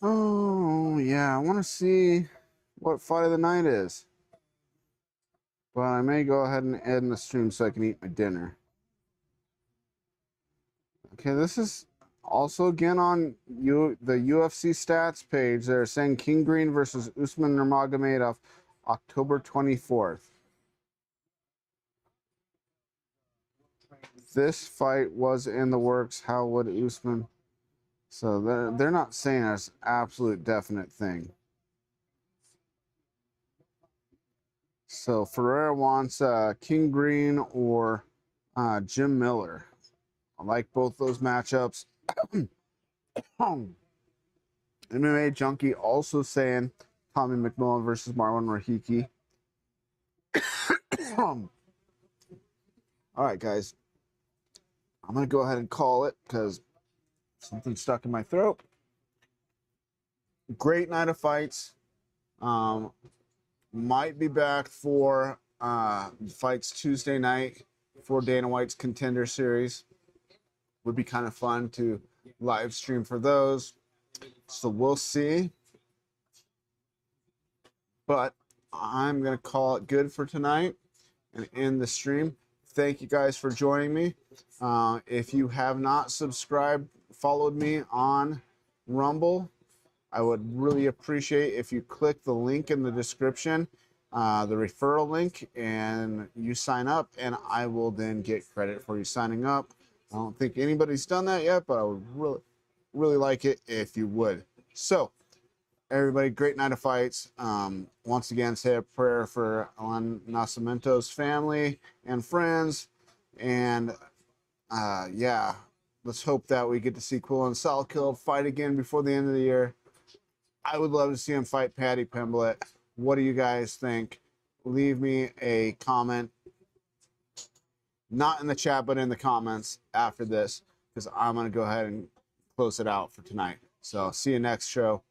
Oh, yeah, I want to see what Fight of the Night is. but I may go ahead and end the stream so I can eat my dinner. Okay, this is also again on the UFC stats page. They're saying King Green versus Usman Nurmagomedov, October 24th. This fight was in the works. How would Usman? So they're not saying it's absolute definite thing. So Ferreira wants King Green or Jim Miller. I like both those matchups. MMA Junkie also saying Tommy McMillan versus Marlon Rahiki. All right, guys. I'm going to go ahead and call it because something's stuck in my throat. Great night of fights. Might be back for fights Tuesday night for Dana White's Contender Series. Would be kind of fun to live stream for those. So we'll see. But I'm going to call it good for tonight and end the stream. Thank you guys for joining me. If you have not subscribed, followed me on Rumble, I would really appreciate if you click the link in the description, the referral link, and you sign up, and I will then get credit for you signing up. I don't think anybody's done that yet, but I would really like it if you would. So, everybody, great night of fights. Once again, say a prayer for Alan Nascimento's family and friends. And yeah, let's hope that we get to see Quillen Salkill fight again before the end of the year. I would love to see him fight Paddy Pimblett. What do you guys think? Leave me a comment. Not in the chat, but in the comments after this, because I'm going to go ahead and close it out for tonight. So see you next show.